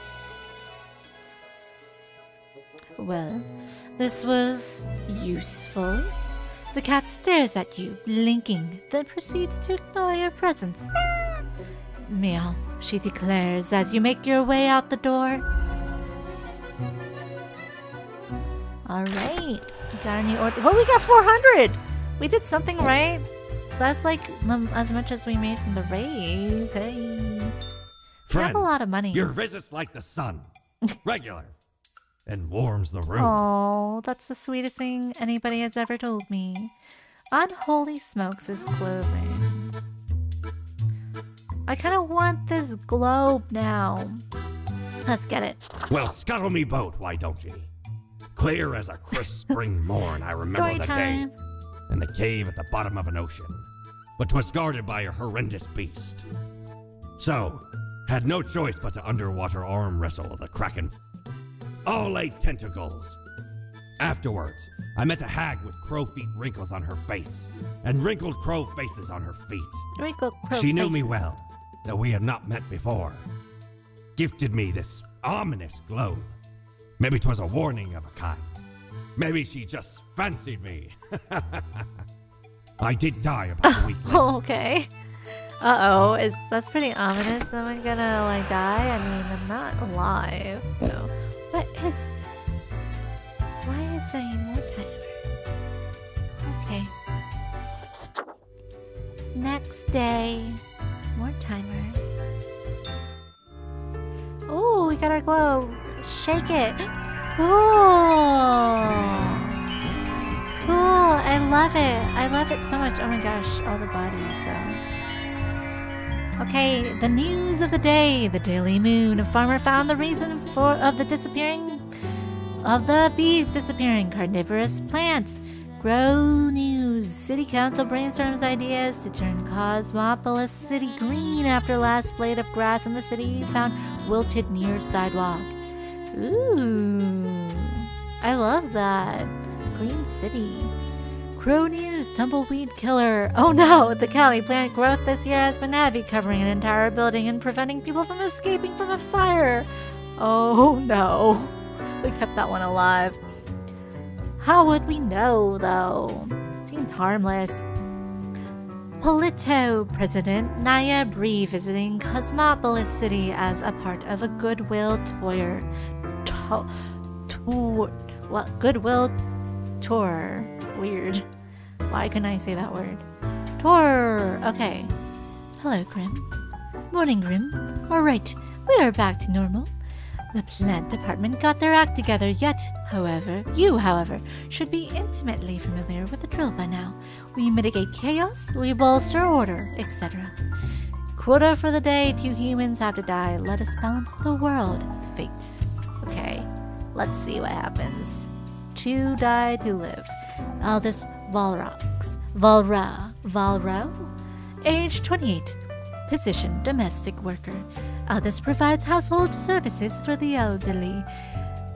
Well, this was useful. The cat stares at you, blinking, then proceeds to ignore your presence. Meow, she declares as you make your way out the door. Alright, we got a new order. Oh, we got 400! We did something right. That's like as much as we made from the raise. Hey. We have a lot of money. Your visit's like the sun. Regular. And warms the room. Oh, that's the sweetest thing anybody has ever told me. Unholy smokes is clothing. I kind of want this globe now. Let's get it. Well, scuttle me boat, why don't ye? Clear as a crisp spring morn, I remember Story the time. day. In the cave at the bottom of an ocean. But 'twas guarded by a horrendous beast. So, Had no choice but to underwater arm wrestle the Kraken. All 8 tentacles. Afterwards, I met a hag with crow feet wrinkles on her face, and wrinkled crow faces on her feet. Wrinkled crow She knew me faces. well, though we had not met before. Gifted me this ominous globe. Maybe 'twas a warning of a kind. Maybe she just fancied me. I did die about a week later. Oh, okay. Uh-oh, that's pretty ominous. Am I gonna, like, die? I mean, I'm not alive, so... What is this? Why is it saying more timer? Okay. Next day. More timer. Oh, we got our globe. Shake it. Cool. Cool. I love it. I love it so much. Oh my gosh, all the bodies, though. Okay, the news of the day. The Daily Moon. A farmer found the reason of the bees disappearing. Carnivorous plants. Grow news. City council brainstorms ideas to turn Cosmopolis City green after last blade of grass in the city found wilted near sidewalk. Ooh, I love that. Green City. Crow news. Tumbleweed killer. Oh no, the Cali plant growth this year has been heavy, covering an entire building and preventing people from escaping from a fire. Oh no. We kept that one alive. How would we know, though? It seemed harmless. Polito President Naya Bree visiting Cosmopolis City as a part of a Goodwill tour. Goodwill tour. Weird. Why couldn't I say that word? Tour. Okay. Hello, Grim. Morning, Grim. Alright, we are back to normal. The plant department got their act together yet, however, should be intimately familiar with the drill by now. We mitigate chaos, we bolster order, etc. Quota for the day, 2 humans have to die. Let us balance the world. Fate. Okay, let's see what happens. 2 die, 2 live. Aldous Valro, age 28. Position, domestic worker. Aldous provides household services for the elderly,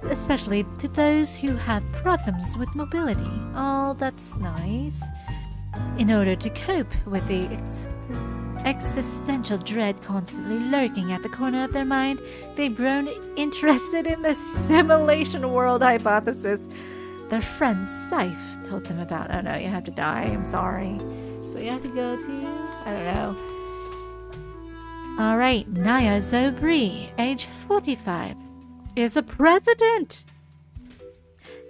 especially to those who have problems with mobility. Oh, that's nice. In order to cope with the existential dread constantly lurking at the corner of their mind, they've grown interested in the simulation world hypothesis their friend Saif told them about. Oh no, you have to die. I'm sorry. So you have to go to, I don't know. Alright, Naya Zobri, age 45, is a president!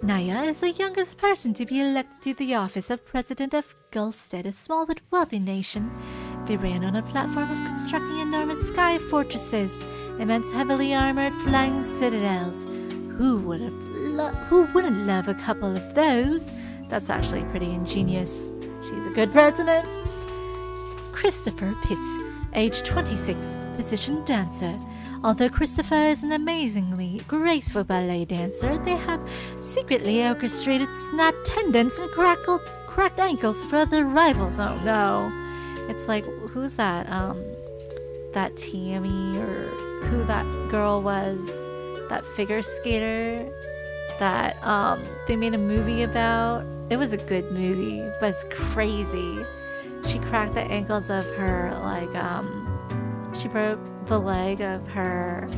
Naya is the youngest person to be elected to the office of president of Gulfstead, a small but wealthy nation. They ran on a platform of constructing enormous sky fortresses, immense heavily armored flying citadels. Who wouldn't love a couple of those? That's actually pretty ingenious. She's a good president. Christopher Pitts, age 26, position dancer. Although Christopher is an amazingly graceful ballet dancer, they have secretly orchestrated snapped tendons and cracked ankles for other rivals. Oh no. It's like, who's that? That Tammy, or who that girl was? That figure skater that they made a movie about. It was a good movie, but it's crazy. She cracked the ankles of her, she broke the leg of her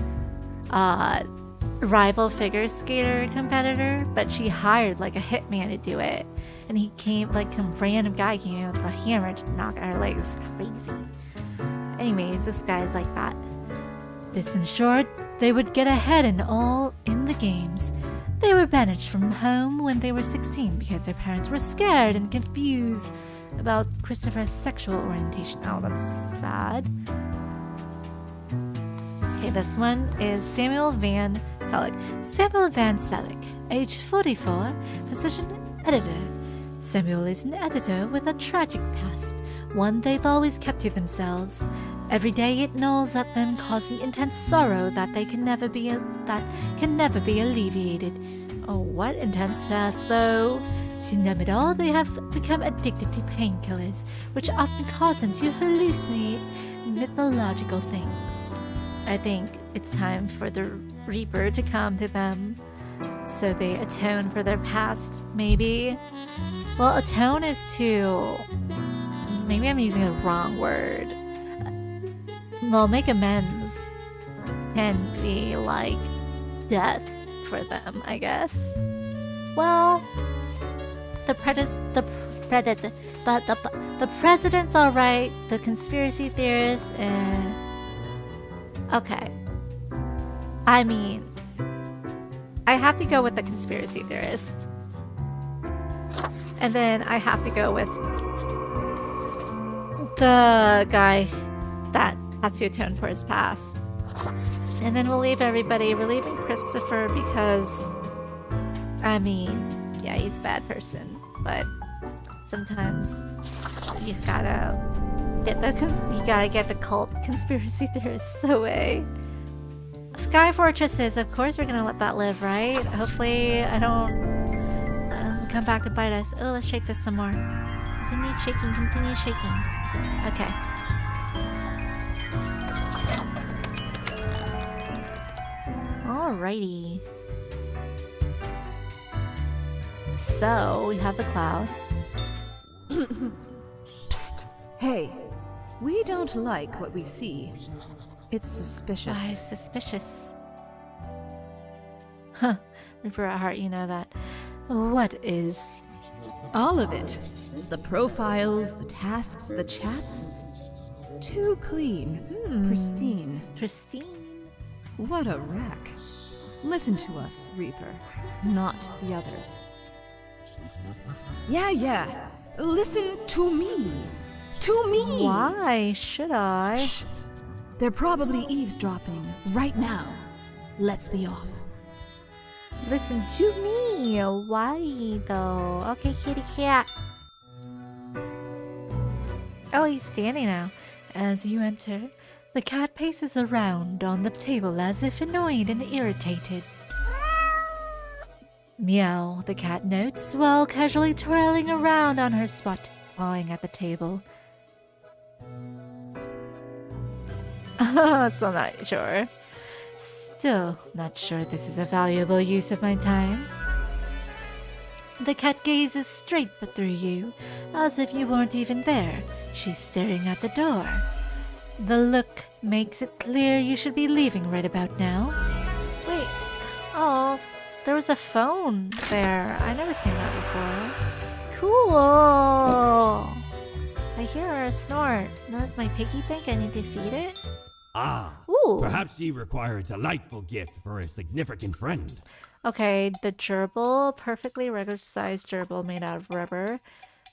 rival figure skater competitor, but she hired a hitman to do it. And he came, some random guy came in with a hammer to knock out her legs. Crazy. Anyways, this guy's like that. This ensured they would get ahead in the games. They were banished from home when they were 16 because their parents were scared and confused about Christopher's sexual orientation. Oh, that's sad. Okay, this one is Samuel Van Selig. Samuel Van Selig, age 44, position editor. Samuel is an editor with a tragic past, one they've always kept to themselves. Every day it gnaws at them, causing intense sorrow that can never be alleviated. Oh, what intense past, though? To numb it all, they have become addicted to painkillers, which often cause them to hallucinate mythological things. I think it's time for the Reaper to come to them so they atone for their past, maybe. Well, atone is to... Maybe I'm using a wrong word. Well, make amends can be like death for them, I guess. Well, the president's all right. The conspiracy theorists, okay. I mean, I have to go with the conspiracy theorist, and then I have to go with the guy that has to atone for his past. And then we'll leave everybody. We're leaving Christopher because, I mean, yeah, he's a bad person, but sometimes you gotta get the cult conspiracy theorists away. Sky Fortresses, of course we're gonna let that live, right? Hopefully it doesn't come back to bite us. Oh, let's shake this some more. Continue shaking. Okay. Alrighty. So, we have the cloud. Psst. Hey, we don't like what we see. It's suspicious. Why suspicious? Huh. Reaper at heart, you know that. What is? All of it. The profiles, the tasks, the chats. Too clean. Pristine. Pristine. What a wreck. Listen to us, Reaper. Not the others. Yeah. Listen to me. To me! Why should I? Shh. They're probably eavesdropping right now. Let's be off. Listen to me. Why though? Okay, kitty cat. Oh, he's standing now. As you enter, the cat paces around on the table as if annoyed and irritated. Meow, the cat notes while casually twirling around on her spot, pawing at the table. Still not sure. Still not sure this is a valuable use of my time. The cat gazes straight but through you, as if you weren't even there. She's staring at the door. The look makes it clear you should be leaving right about now. Wait, oh, there was a phone there. I never seen that before. Cool! I hear a snort. Does my piggy think I need to feed it? Ah, Ooh. perhaps you require a delightful gift for a significant friend. Okay, the gerbil, perfectly regular-sized gerbil made out of rubber.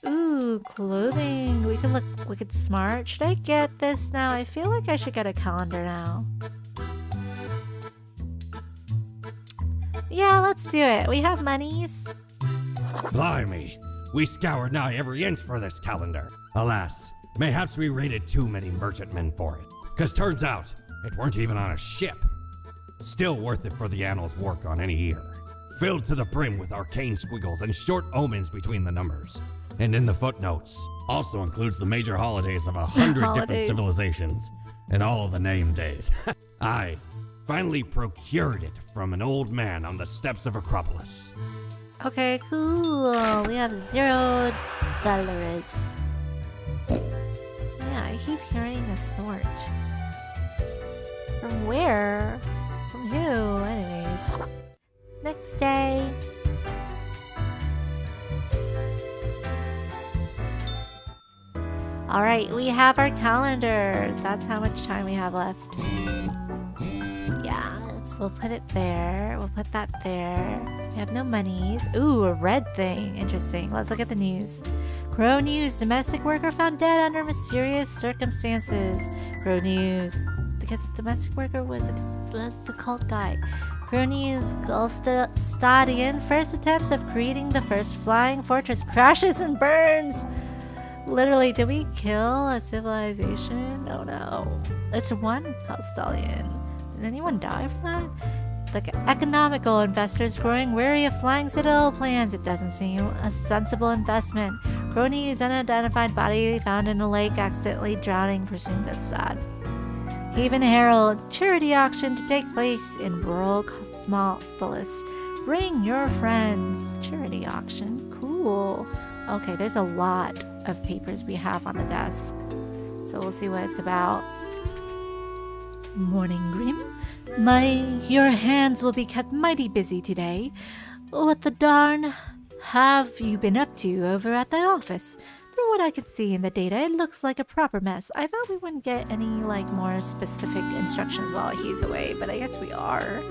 Ooh, clothing. We can look wicked smart. Should I get this now? I feel like I should get a calendar now. Yeah, let's do it. We have monies. Blimey, we scoured nigh every inch for this calendar. Alas, mayhaps we raided too many merchantmen for it. 'Cause turns out, it weren't even on a ship. Still worth it for the annals' work on any year. Filled to the brim with arcane squiggles and short omens between the numbers. And in the footnotes, also includes the major holidays of 100 different Holidays. civilizations. And all the name days. I finally procured it from an old man on the steps of Acropolis. Okay, cool. We have $0. Yeah, I keep hearing a snort. From where? From who? Anyways. Next day. Alright, we have our calendar. That's how much time we have left. Yeah, so we'll put it there. We'll put that there. We have no monies. Ooh, a red thing. Interesting. Let's look at the news. Crow News. Domestic worker found dead under mysterious circumstances. Crow News. Because the domestic worker was the cult guy. Crow News. Gulstadian. First attempts of creating the first flying fortress crashes and burns. Literally, did we kill a civilization? Oh no. It's one Gulstadian. Did anyone die from that? The economical investors growing wary of flying citadel plans. It doesn't seem a sensible investment. Crony's unidentified body found in a lake, accidentally drowning. Presumed that's sad. Haven Herald charity auction to take place in rural Cosmopolis. Bring your friends. Charity auction. Cool. Okay, there's a lot of papers we have on the desk. So we'll see what it's about. Morning, Grim. Your hands will be kept mighty busy today. What the darn have you been up to over at the office? From what I could see in the data, it looks like a proper mess. I thought we wouldn't get any, more specific instructions while he's away, but I guess we are.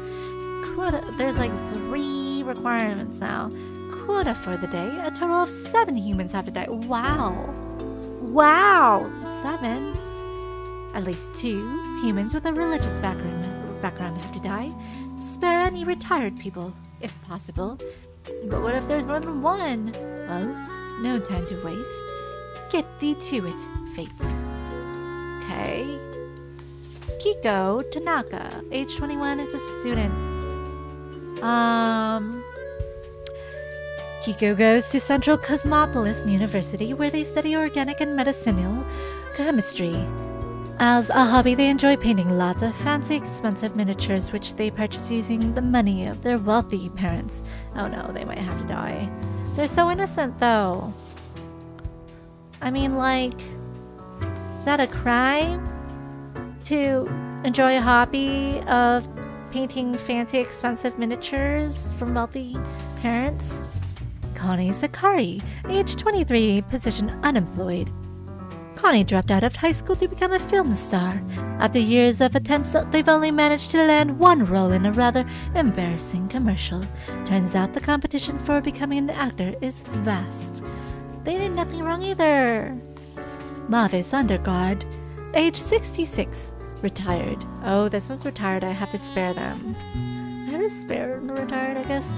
There's 3 requirements now. Quota for the day. A total of 7 humans have to die. Wow. 7. At least 2 humans with a religious background have to die. Spare any retired people, if possible. But what if there's more than 1? Well, no time to waste. Get thee to it, fate. Okay. Kiko Tanaka, age 21, is a student. Kiko goes to Central Cosmopolis University, where they study organic and medicinal chemistry. As a hobby, they enjoy painting lots of fancy, expensive miniatures, which they purchase using the money of their wealthy parents. Oh no, they might have to die. They're so innocent, though. I mean, is that a crime? To enjoy a hobby of painting fancy, expensive miniatures from wealthy parents? Connie Sakari, age 23, position unemployed. Connie dropped out of high school to become a film star. After years of attempts, they've only managed to land 1 role in a rather embarrassing commercial. Turns out the competition for becoming an actor is vast. They did nothing wrong either. Mavis Undergard, age 66, retired. Oh, this one's retired. I have to spare them. I have to spare the retired, I guess.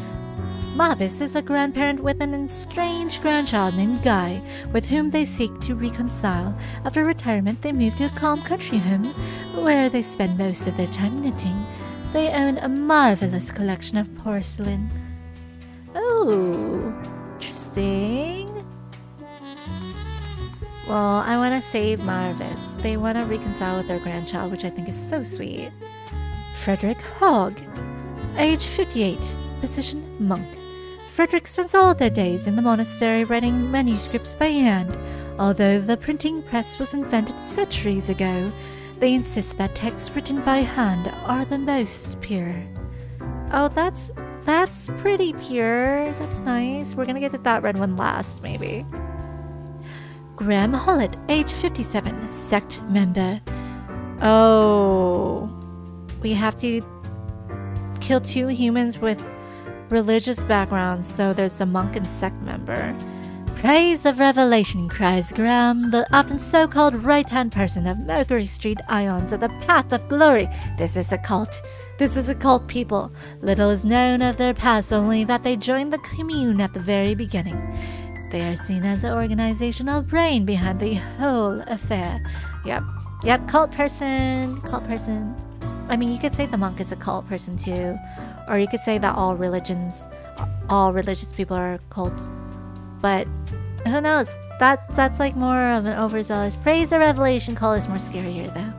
Mavis is a grandparent with an estranged grandchild named Guy, with whom they seek to reconcile. After retirement, they move to a calm country home, where they spend most of their time knitting. They own a marvelous collection of porcelain. Oh, interesting. Well, I want to save Mavis. They want to reconcile with their grandchild, which I think is so sweet. Frederick Hogg, age 58, position monk. Frederick spends all their days in the monastery writing manuscripts by hand. Although the printing press was invented centuries ago, they insist that texts written by hand are the most pure. Oh, that's pretty pure. That's nice. We're gonna get to that red one last, maybe. Graham Hollett, age 57, sect member. Oh, we have to kill 2 humans with religious backgrounds, so there's a monk and sect member. Praise of revelation, cries Graham, the often so-called right-hand person of Mercury Street Ions of the Path of Glory. This is a cult. This is a cult, people. Little is known of their past, only that they joined the commune at the very beginning. They are seen as the organizational brain behind the whole affair. Yep, cult person. I mean, you could say the monk is a cult person too. Or you could say that all religious people are cults. But who knows? That's more of an overzealous praise or revelation cult is more scarier though.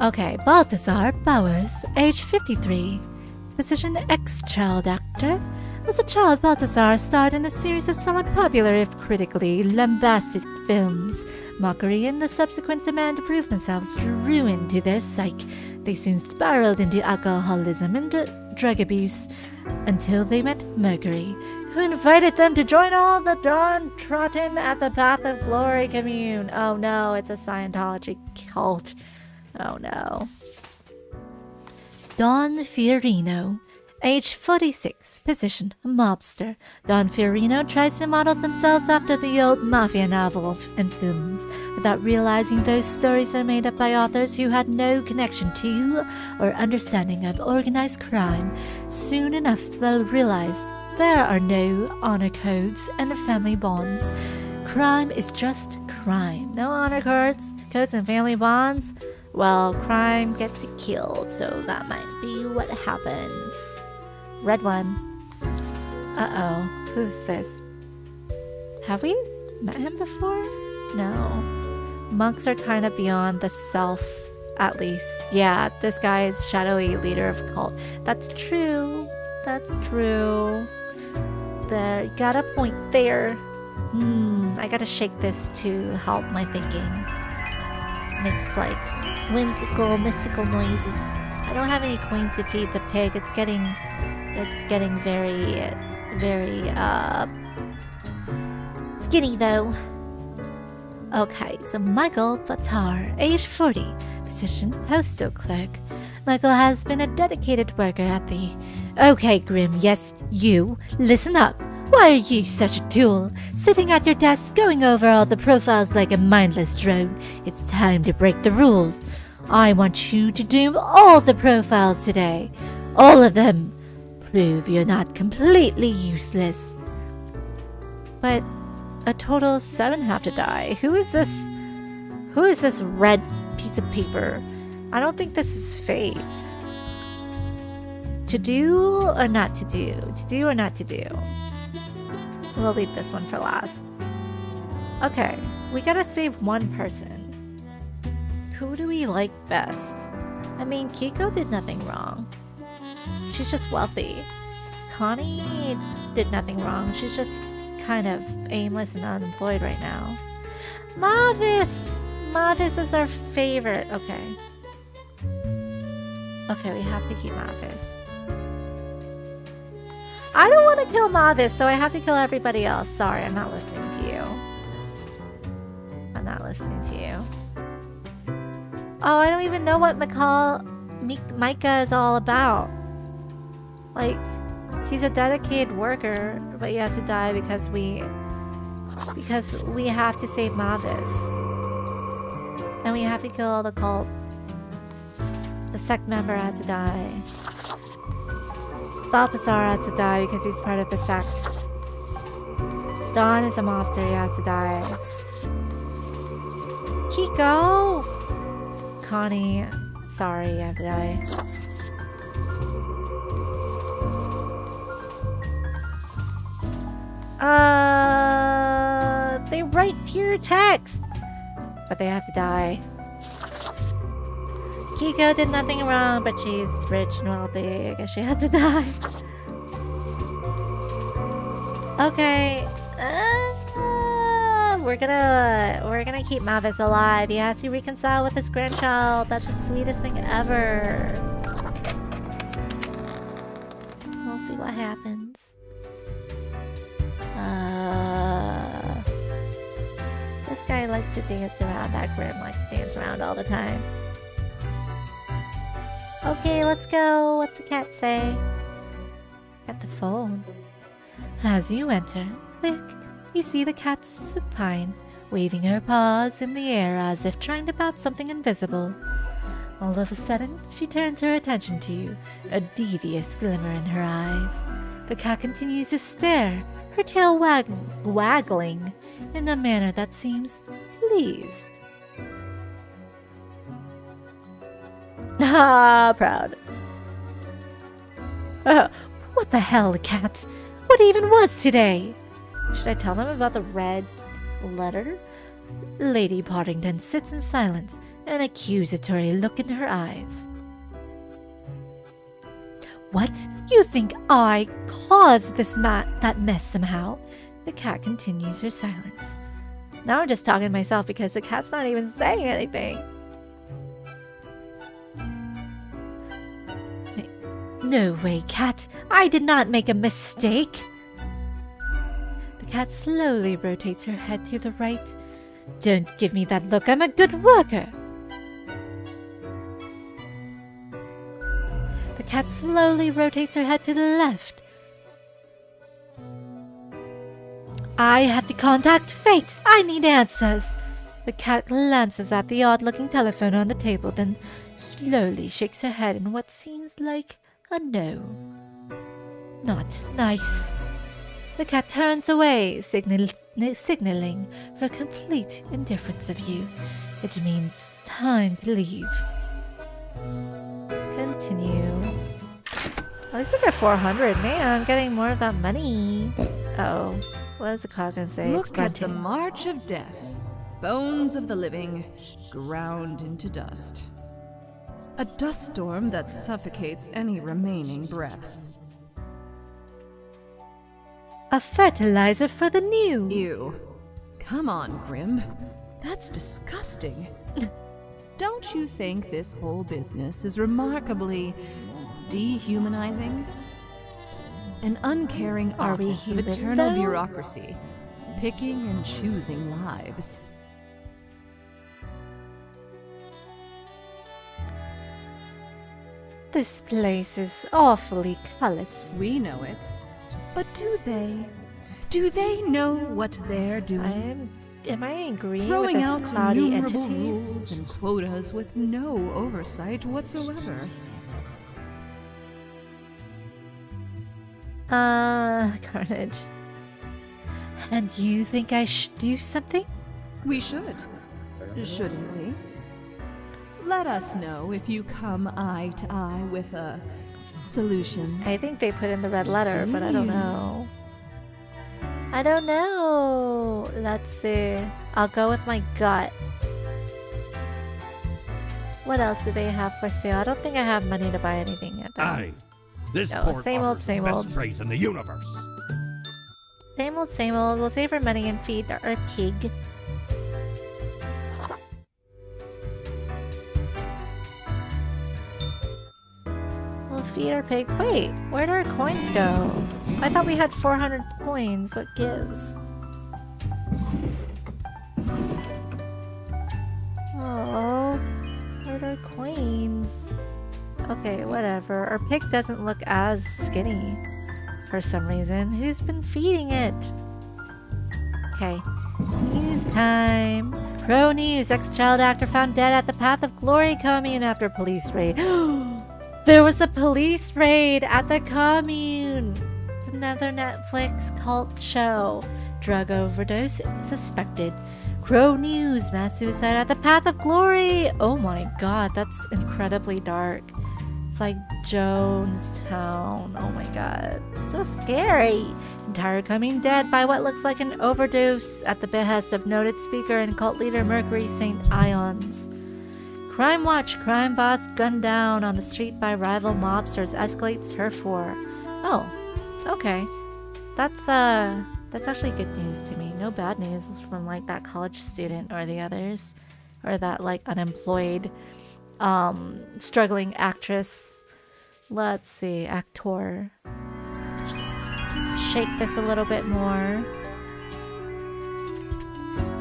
Okay, Balthazar Bowers, age 53, position ex-child actor. As a child, Balthazar starred in a series of somewhat popular, if critically lambasted, films. Mockery and the subsequent demand to prove themselves drew ruin to their psyche. They soon spiraled into alcoholism and drug abuse until they met Mercury, who invited them to join all the downtrodden at the Path of Glory commune. Oh no, it's a Scientology cult. Oh no. Don Fiorino, age 46, position mobster. Don Fiorino tries to model themselves after the old mafia novels and films, without realizing those stories are made up by authors who had no connection to or understanding of organized crime. Soon enough, they'll realize there are no honor codes and family bonds. Crime is just crime. No honor codes and family bonds. Well, crime gets you killed, so that might be what happens. Red one. Uh-oh. Who's this? Have we met him before? No. Monks are kind of beyond the self, at least. Yeah, this guy is shadowy leader of cult. That's true. That's true. There, you got a point there. I gotta shake this to help my thinking. Makes like whimsical, mystical noises. I don't have any coins to feed the pig. It's getting very, very, skinny though. Okay, so Michael Batar, age 40, position postal clerk. Michael has been a dedicated worker at the... Okay, Grim, yes, you, listen up. Why are you such a tool? Sitting at your desk, going over all the profiles like a mindless drone. It's time to break the rules. I want you to do all the profiles today. All of them. Prove you're not completely useless. But a total of 7 have to die. Who is this? Who is this red piece of paper? I don't think this is fate. To do or not to do? To do or not to do? We'll leave this one for last. Okay, we gotta save one person. Who do we like best? I mean, Kiko did nothing wrong. She's just wealthy. Connie did nothing wrong. She's just kind of aimless and unemployed right now. Mavis! Mavis is our favorite. Okay. Okay, we have to keep Mavis. I don't want to kill Mavis, so I have to kill everybody else. Sorry, I'm not listening to you. I'm not listening to you. Oh, I don't even know what Micah is all about. Like, he's a dedicated worker, but he has to die because we have to save Mavis. And we have to kill all the cult. The sect member has to die. Balthazar has to die because he's part of the sect. Don is a mobster, he has to die. Kiko! Connie, sorry, you have to die. They write pure text, but they have to die. Kiko did nothing wrong, but she's rich and wealthy. I guess she had to die. Okay. We're gonna keep Mavis alive. He has to reconcile with his grandchild. That's the sweetest thing ever. We'll see what happens. This guy likes to dance around. That Grim likes to dance around all the time. Okay, let's go. What's the cat say? Got the phone. As you enter, you see the cat supine, waving her paws in the air as if trying to bat something invisible. All of a sudden, she turns her attention to you, a devious glimmer in her eyes. The cat continues to stare, her tail waggling in a manner that seems pleased. Ah, proud. What the hell, cat? What even was today? Should I tell them about the red letter? Lady Partington sits in silence, an accusatory look in her eyes. What? You think I caused that mess somehow? The cat continues her silence. Now I'm just talking to myself because the cat's not even saying anything. No way, cat. I did not make a mistake. The cat slowly rotates her head to the right. Don't give me that look. I'm a good worker. The cat slowly rotates her head to the left. I have to contact fate. I need answers. The cat glances at the odd-looking telephone on the table, then slowly shakes her head in what seems like a no. Not nice. The cat turns away, signaling her complete indifference of you. It means time to leave. Continue. At least I get 400. Man, I'm getting more of that money. Uh-oh. What is the clock gonna say? Look at the march of death. Bones of the living, ground into dust. A dust storm that suffocates any remaining breaths. A fertilizer for the new. Ew. Come on, Grim. That's disgusting. Don't you think this whole business is remarkably dehumanizing? An uncaring Are we office of human, eternal though? bureaucracy, picking and choosing lives. This place is awfully callous. We know it. But do they? Do they know what they're doing? Am I agreeing Throwing with out this cloudy innumerable entity? rules and quotas with no oversight whatsoever. Carnage. And you think I should do something? We should. Shouldn't we? Let us know if you come eye to eye with a solution. I think they put in the red letter, but I don't See. know. I don't know. Let's see. I'll go with my gut. What else do they have for sale? I don't think I have money to buy anything yet. Though. Aye. This No, port same old, offers same the best old. trades in the universe. Same old, same old. We'll save our money and feed our pig. We'll feed our pig. Wait, where'd our coins go? I thought we had 400 coins. What gives? Oh, where'd our coins? Okay, whatever. Our pig doesn't look as skinny for some reason. Who's been feeding it? Okay. News time. Pro news. Ex-child actor found dead at the Path of Glory commune after police raid. There was a police raid at the commune. It's another Netflix cult show. Drug overdose suspected. Crow News. Mass suicide at the Path of Glory. Oh my god, that's incredibly dark. It's like Jonestown. Oh my god. So scary. Entire commune dead by what looks like an overdose at the behest of noted speaker and cult leader Mercury St. Ions. Crime Watch. Crime boss gunned down on the street by rival mobsters. Escalates turf war. Oh. Okay. That's actually good news to me. No bad news from like that college student or the others. Or that like unemployed struggling actress. Let's see, actor. Just shake this a little bit more.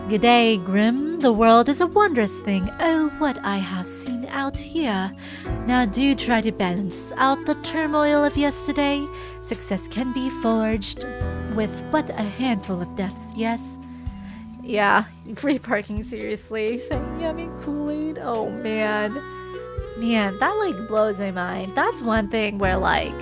G'day, Grim. The world is a wondrous thing. Oh, what I have seen out here. Now do try to balance out the turmoil of yesterday. Success can be forged with but a handful of deaths, yes? Yeah, free parking, seriously. Saying yummy Kool-Aid. Oh, man. Man, that like blows my mind. That's one thing where like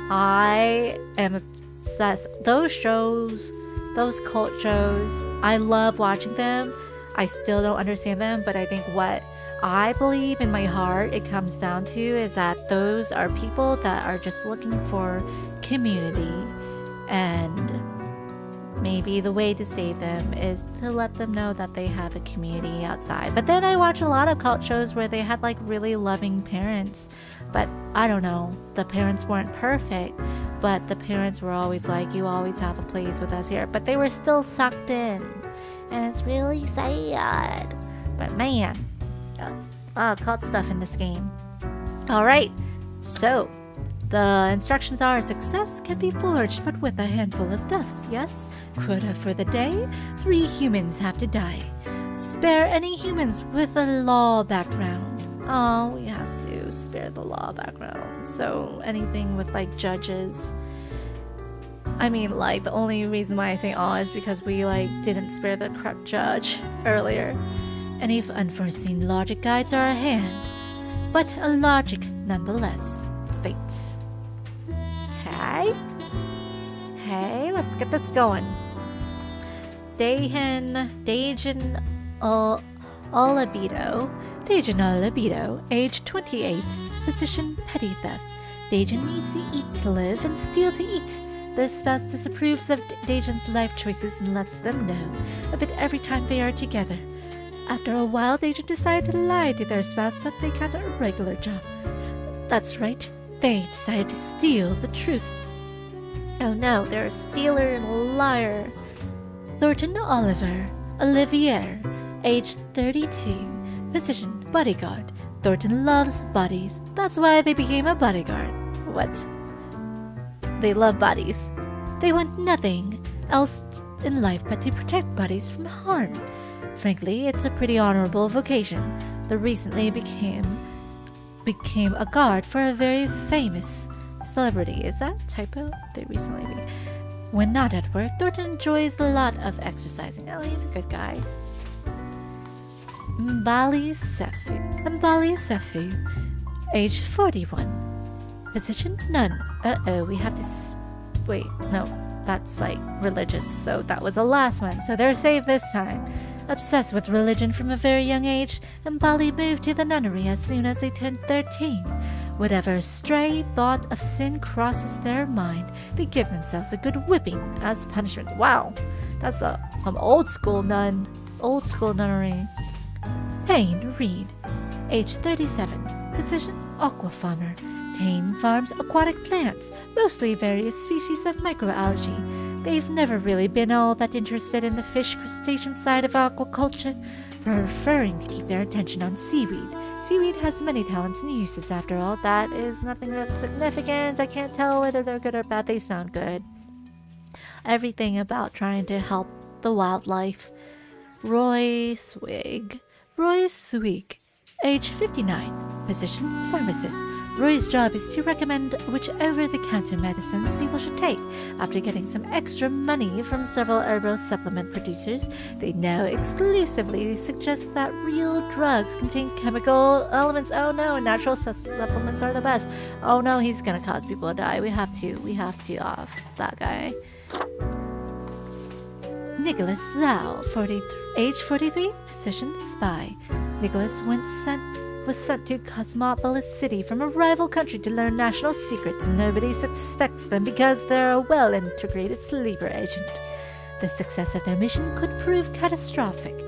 I am obsessed. Those shows, those cult shows, I love watching them. I still don't understand them, but I think what I believe in my heart it comes down to is that those are people that are just looking for community, and maybe the way to save them is to let them know that they have a community outside. But then I watch a lot of cult shows where they had like really loving parents, but I don't know, the parents weren't perfect, but the parents were always like, you always have a place with us here, but they were still sucked in, and it's really sad. But man, a lot of cult stuff in this game. Alright, so the instructions are success can be forged but with a handful of deaths, yes? Quota for the day, 3 humans have to die. Spare any humans with a law background. Oh, we have to spare the law background. So anything with like judges. I mean, like the only reason why I say oh is because we like didn't spare the corrupt judge earlier. Any unforeseen logic guides are a hand, but a logic nonetheless. Fates. Okay. Hey, let's get this going. Dajan Olabido, age 28, position petty theft. Dajan needs to eat to live and steal to eat. Their spouse disapproves of Dajan's life choices and lets them know of it every time they are together. After a while, the agent decided to lie to their spouse that they got a regular job. That's right, they decided to steal the truth. Oh no, they're a stealer and a liar. Thornton Olivier, age 32, position bodyguard. Thornton loves bodies. That's why they became a bodyguard. What? They love bodies. They want nothing else in life but to protect bodies from harm. Frankly, it's a pretty honorable vocation. They recently became a guard for a very famous celebrity. Is that a typo? They recently When not at work, Thornton enjoys a lot of exercising. Oh, he's a good guy. Mbali Sefu, age 41. Position none. Uh-oh, we have to wait, no, that's like religious, so that was the last one, so they're safe this time. Obsessed with religion from a very young age, Mbali moved to the nunnery as soon as they turned 13. Whatever stray thought of sin crosses their mind, they give themselves a good whipping as punishment. Wow, that's some old school nunnery. Tane Reed, age 37, position aqua farmer. Tane farms aquatic plants, mostly various species of microalgae. They've never really been all that interested in the fish crustacean side of aquaculture, preferring to keep their attention on seaweed. Seaweed has many talents and uses after all. That is nothing of significance. I can't tell whether they're good or bad. They sound good. Everything about trying to help the wildlife. Roy Swig, age 59, position pharmacist. Roy's job is to recommend which over-the-counter medicines people should take. After getting some extra money from several herbal supplement producers, they now exclusively suggest that real drugs contain chemical elements. Oh no, natural supplements are the best. Oh no, he's gonna cause people to die. We have to off that guy. Nicholas Zhao, age 43, position spy. Nicholas was sent to Cosmopolis City from a rival country to learn national secrets. Nobody suspects them because they're a well-integrated sleeper agent. The success of their mission could prove catastrophic.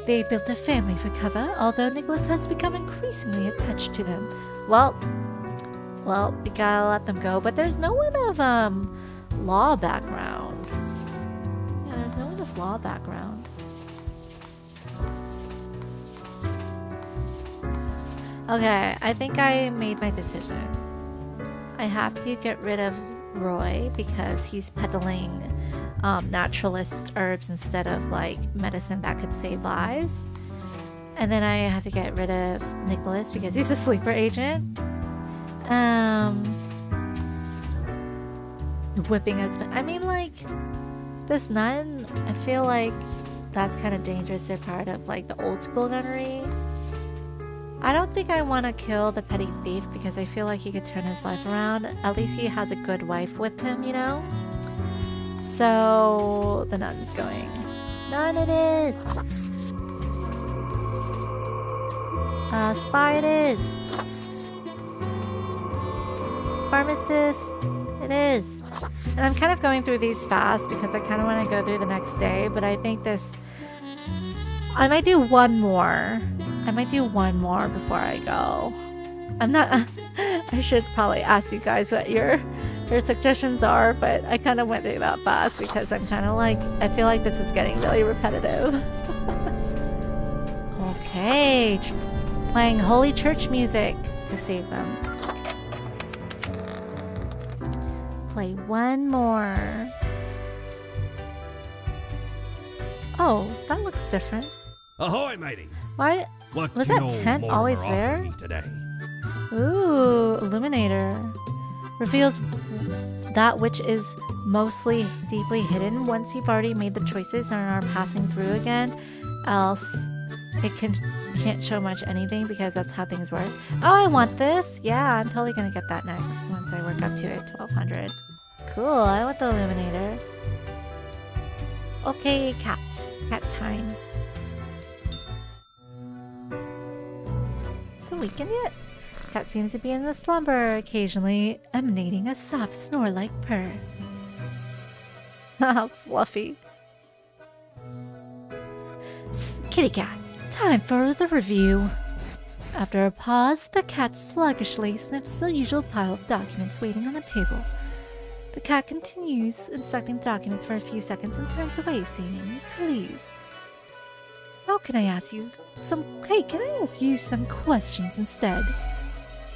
They built a family for cover, although Nicholas has become increasingly attached to them. Well, we gotta let them go, but there's no one of, law background. Yeah, there's no one of law background. Okay, I think I made my decision. I have to get rid of Roy because he's peddling naturalist herbs instead of like medicine that could save lives. And then I have to get rid of Nicholas because he's a sleeper agent. Whipping husband. I mean, like, this nun, I feel like that's kind of dangerous. They're part of like the old school nunnery. I don't think I want to kill the petty thief because I feel like he could turn his life around. At least he has a good wife with him, you know? So the nun's going. Nun it is! Spy it is! Pharmacist it is! And I'm kind of going through these fast because I kind of want to go through the next day, but I think this... I might do one more. Before I go. I'm not... I should probably ask you guys what your suggestions are, but I kind of went through that fast because I'm kind of like... I feel like this is getting really repetitive. Okay. Playing Holy Church music to save them. Play one more. Oh, that looks different. Ahoy, matey! Why What was can that old tent Mortimer always offer there? me today? Ooh, Illuminator. Reveals that which is mostly deeply hidden once you've already made the choices and are passing through again. Else, it can't show much anything because that's how things work. Oh, I want this! Yeah, I'm totally gonna get that next once I work up to it. 1200. Cool, I want the Illuminator. Okay, cat. Cat time. Is it weekend yet? Cat seems to be in a slumber, occasionally emanating a soft snore-like purr. How fluffy. Psst, kitty cat. Time for the review. After a pause, the cat sluggishly sniffs the usual pile of documents waiting on the table. The cat continues inspecting the documents for a few seconds and turns away, seeming pleased. Can I ask you some questions instead?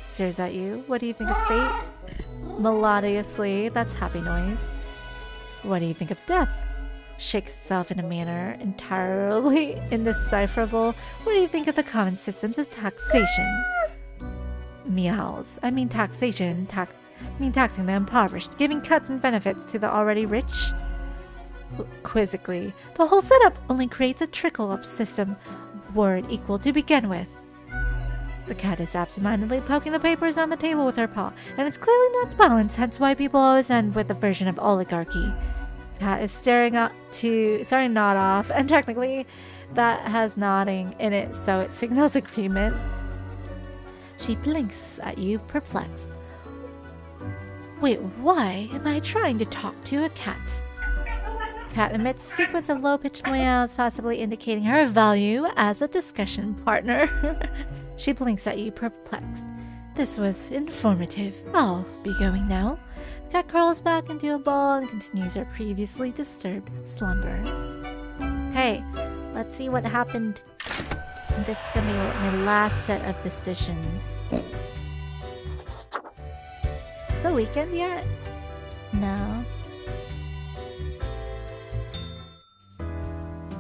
Stares at you. What do you think of fate? Melodiously, that's happy noise. What do you think of death? Shakes itself in a manner entirely indecipherable. What do you think of the common systems of taxation? Meows. I mean taxation. Taxing the impoverished, giving cuts and benefits to the already rich. Quizzically, the whole setup only creates a trickle-up system, word equal to begin with. The cat is absentmindedly poking the papers on the table with her paw, and it's clearly not balanced, hence why people always end with a version of oligarchy. The cat is starting to nod off, and technically that has nodding in it, so it signals agreement. She blinks at you, perplexed. Wait, why am I trying to talk to a cat? Cat emits a sequence of low-pitched meows, possibly indicating her value as a discussion partner. She blinks at you, perplexed. This was informative. I'll be going now. The cat curls back into a ball and continues her previously disturbed slumber. Okay, let's see what happened. This is gonna be my last set of decisions. Is it weekend yet? No.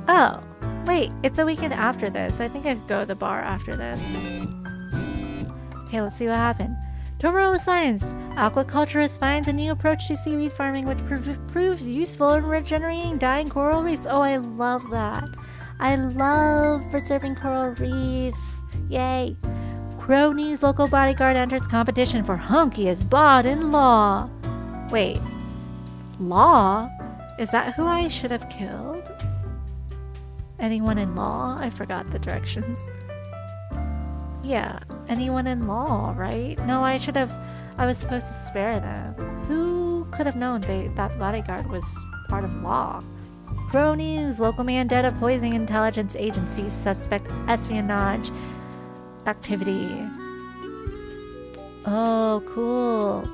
Oh, wait, it's a weekend after this. I think I could go to the bar after this. Okay, let's see what happened. Tomorrow Science. Aquaculturist finds a new approach to seaweed farming which proves useful in regenerating dying coral reefs. Oh, I love that. I love preserving coral reefs. Yay. Crow News local bodyguard enters competition for hunkiest bod in law. Wait, law? Is that who I should have killed? Anyone in law? I forgot the directions. Yeah, anyone in law, right? No, I was supposed to spare them. Who could have known that bodyguard was part of law? Pro News, local man dead of poisoning intelligence agency, suspect espionage activity. Oh, cool.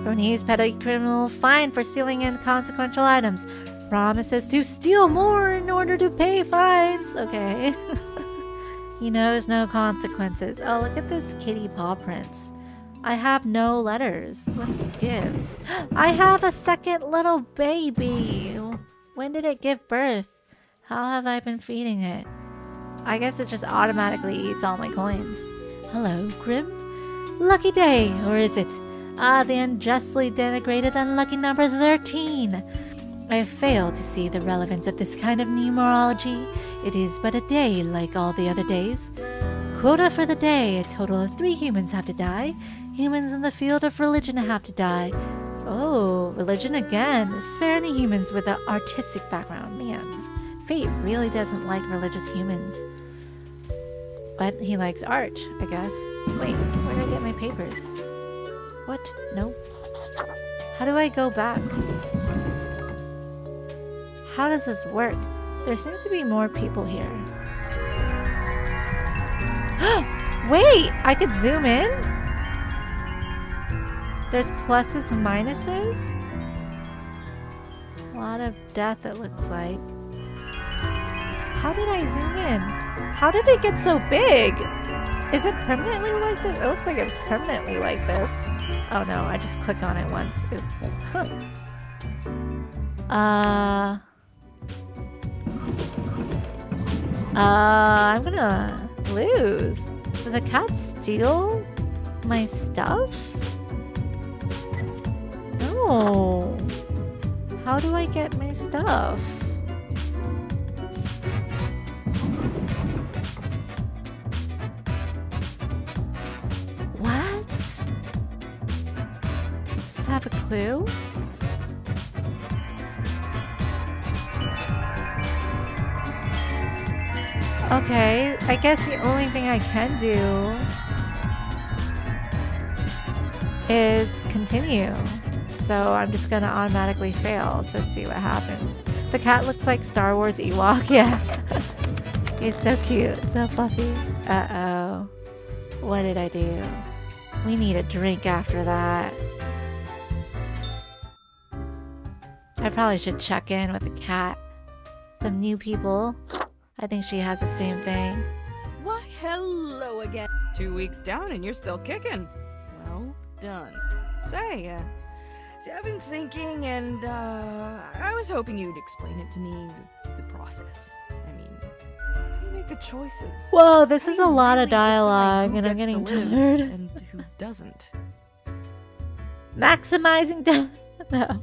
Pro News, petty criminal fined for stealing inconsequential items. Promises to steal more in order to pay fines. Okay. He knows no consequences. Oh, look at this kitty paw prints. I have no letters. What gives? I have a second little baby. When did it give birth? How have I been feeding it? I guess it just automatically eats all my coins. Hello, Grim. Lucky day, or is it? Ah, the unjustly denigrated unlucky number 13. I have failed to see the relevance of this kind of numerology. It is but a day like all the other days. Quota for the day, a total of 3 humans have to die. Humans in the field of religion have to die. Oh, religion again. Spare the humans with an artistic background. Man, fate really doesn't like religious humans. But he likes art, I guess. Wait, where did I get my papers? What? No. How do I go back? How does this work? There seems to be more people here. Wait! I could zoom in? There's pluses and minuses? A lot of death, it looks like. How did I zoom in? How did it get so big? Is it permanently like this? It looks like it was permanently like this. Oh no, I just click on it once. Oops. I'm gonna lose. Did the cat steal my stuff? No. How do I get my stuff? What? Does it have a clue? Okay, I guess the only thing I can do is continue. So I'm just gonna automatically fail, so see what happens. The cat looks like Star Wars Ewok, yeah. He's so cute, so fluffy. Uh-oh. What did I do? We need a drink after that. I probably should check in with the cat. Some new people. I think she has the same thing. Why, hello again. 2 weeks down and you're still kicking. Well done. Say, I've been thinking and, I was hoping you'd explain it to me, the process. I mean, how do you make the choices? Whoa, this How is do a you lot really of dialogue, decide who and I'm gets to getting live tired. And who doesn't? Maximizing data. No.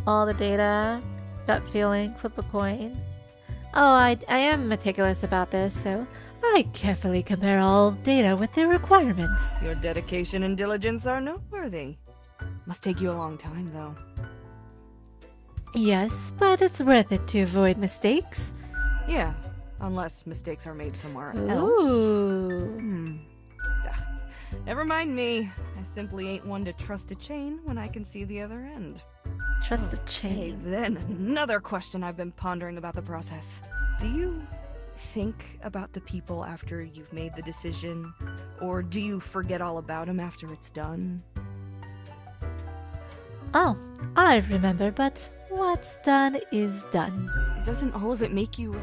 All the data. Gut feeling. Flip a coin. Oh, I am meticulous about this, so I carefully compare all data with their requirements. Your dedication and diligence are noteworthy. Must take you a long time, though. Yes, but it's worth it to avoid mistakes. Yeah, unless mistakes are made somewhere else. Ooh. Ah, never mind me. I simply ain't one to trust a chain when I can see the other end. Trust the Hey, chain. then another question I've been pondering about the process. Do you think about the people after you've made the decision? Or do you forget all about them after it's done? Oh, I remember, but what's done is done. Doesn't all of it make you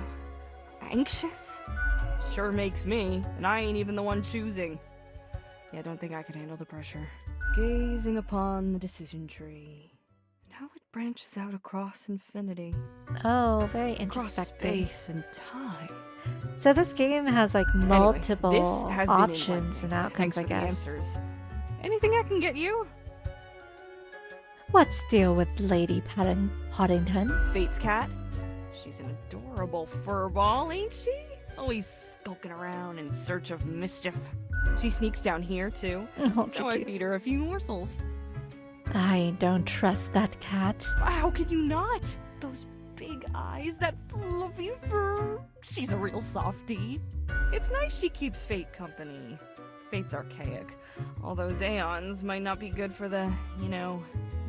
anxious? Sure makes me, and I ain't even the one choosing. Yeah, I don't think I could handle the pressure. Gazing upon the decision tree, and how it branches out across infinity, Oh, very across introspective. space and time. So this game has like multiple this has been options and enlightening. outcomes, Thanks I for guess. the answers. Anything I can get you? What's deal with Lady Poddington? Fate's cat. She's an adorable furball, ain't she? Always skulking around in search of mischief. She sneaks down here too, Oh, so too I cute. feed her a few morsels. I don't trust that cat. How could you not? Those big eyes, that fluffy fur. She's a real softie. It's nice she keeps Fate company. Fate's archaic. All those aeons might not be good for the,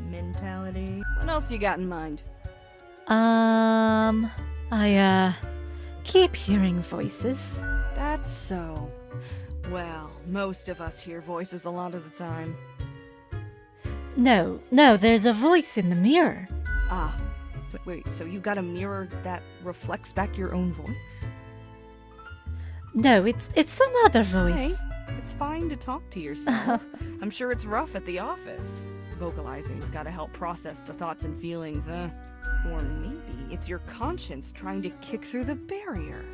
mentality. What else you got in mind? I keep hearing voices. That's so. Well, most of us hear voices a lot of the time. No, there's a voice in the mirror. Ah, wait, so you got a mirror that reflects back your own voice? No, it's some other voice. Hey, it's fine to talk to yourself. I'm sure it's rough at the office. Vocalizing's gotta help process the thoughts and feelings, Or maybe it's your conscience trying to kick through the barrier.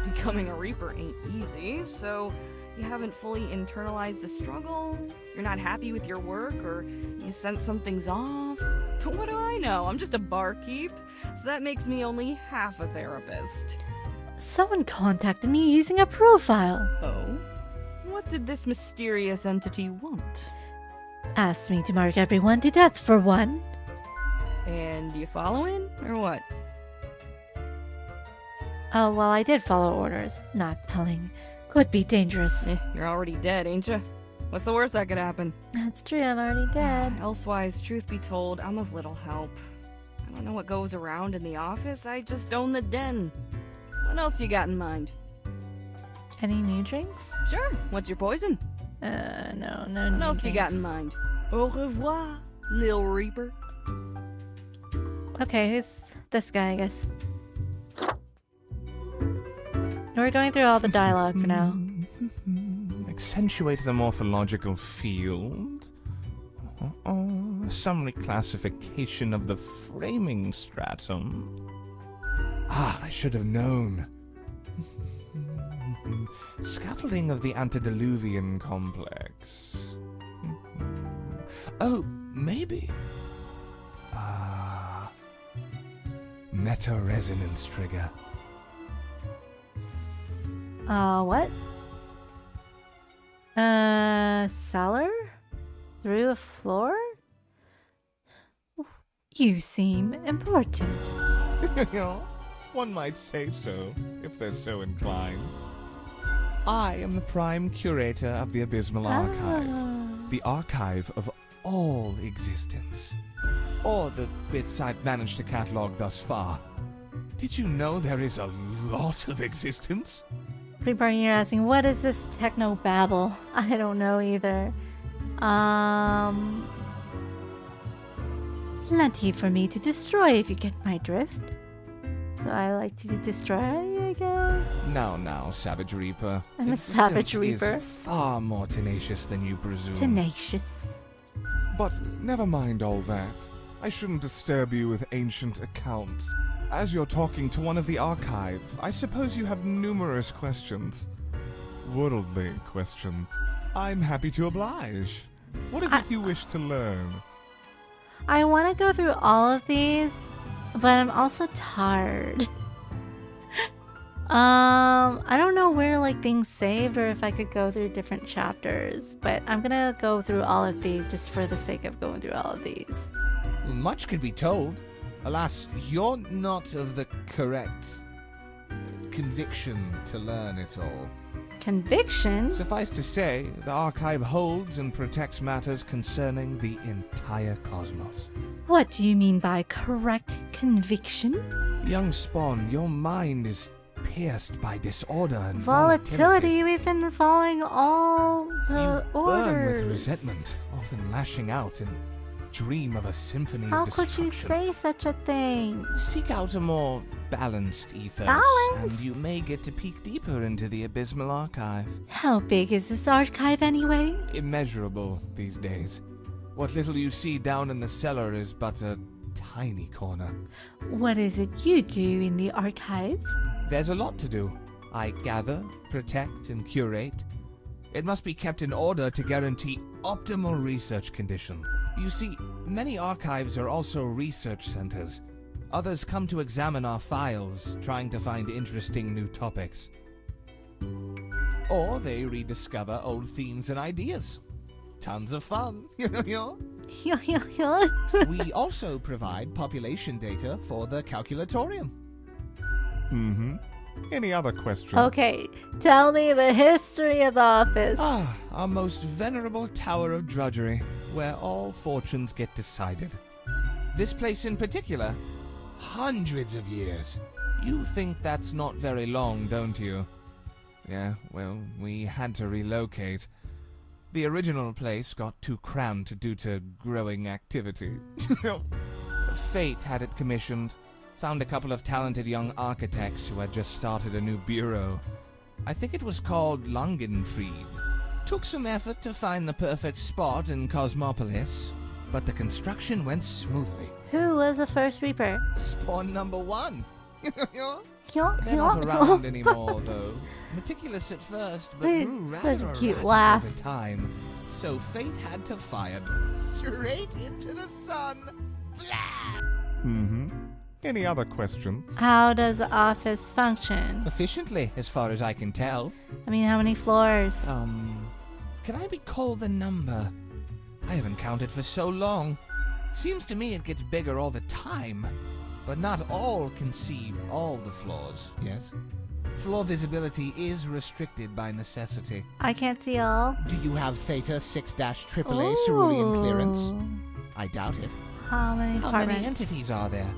Becoming a Reaper ain't easy, so you haven't fully internalized the struggle, you're not happy with your work, or you sense something's off. But what do I know? I'm just a barkeep, so that makes me only half a therapist. Someone contacted me using a profile. Oh? What did this mysterious entity want? Asked me to mark everyone to death for one. And you following, or what? Oh, well, I did follow orders. Not telling. Could be dangerous. You're already dead, ain't ya? What's the worst that could happen? That's true, I'm already dead. Elsewise, truth be told, I'm of little help. I don't know what goes around in the office, I just own the den. What else you got in mind? Any new drinks? Sure, what's your poison? No What new else you got in drinks. mind? Au revoir, Lil Reaper. Okay, who's this guy, I guess? We're going through all the dialogue for now. Accentuate the morphological field. A summary classification of the framing stratum. Ah, I should have known. Scaffolding of the antediluvian complex. Oh, maybe. Meta-resonance trigger. What? Cellar? Through a floor? You seem important. One might say so, if they're so inclined. I am the prime curator of the Abysmal Archive. The archive of all existence. Or the bits I've managed to catalog thus far. Did you know there is a lot of existence. Reaper, you're asking, what is this techno babble? I don't know either. Plenty for me to destroy if you get my drift. So I like to destroy, I guess. Now, Savage Reaper. I'm a Savage Existence Reaper. is far more tenacious than you presume. Tenacious. But never mind all that. I shouldn't disturb you with ancient accounts. As you're talking to one of the archive, I suppose you have numerous questions. Worldly questions. I'm happy to oblige. What is it you wish to learn? I want to go through all of these, but I'm also tired. I don't know where like things saved or if I could go through different chapters, but I'm gonna go through all of these just for the sake of going through all of these. Much could be told. Alas, you're not of the correct conviction to learn it all. Conviction? Suffice to say, the archive holds and protects matters concerning the entire cosmos. What do you mean by correct conviction? Young Spawn, your mind is pierced by disorder and Volatility, we've been following all the You orders. burn with resentment, often lashing out and dream of a symphony How of could destruction. you say such a thing? Seek out a more balanced ethos, and Balanced? you may get to peek deeper into the abysmal archive. How big is this archive anyway? Immeasurable these days. What little you see down in the cellar is but a tiny corner. What is it you do in the archive? There's a lot to do. I gather, protect, and curate. It must be kept in order to guarantee optimal research conditions. You see, many archives are also research centers. Others come to examine our files, trying to find interesting new topics. Or they rediscover old themes and ideas. Tons of fun. We also provide population data for the calculatorium. Mm-hmm. Any other questions? Okay, tell me the history of the office. Our most venerable tower of drudgery, where all fortunes get decided. This place in particular, hundreds of years. You think that's not very long, don't you? Yeah, well, we had to relocate. The original place got too cramped due to growing activity. Fate had it commissioned. Found a couple of talented young architects who had just started a new bureau. I think it was called Langenfried. Took some effort to find the perfect spot in Cosmopolis, but the construction went smoothly. Who was the first Reaper? Spawn number 1. They're They're not around anymore, though. Meticulous at first, but Hey, grew such rather a cute erratic laugh. over time. So fate had to fire straight into the sun. Blah! Mm-hmm. Any other questions? How does the office function? Efficiently, as far as I can tell. I mean, how many floors? Can I recall the number? I haven't counted for so long. Seems to me it gets bigger all the time. But not all can see all the floors, yes? Floor visibility is restricted by necessity. I can't see all. Do you have Theta 6-AAA cerulean clearance? Ooh. I doubt it. How many How apartments? many entities are there?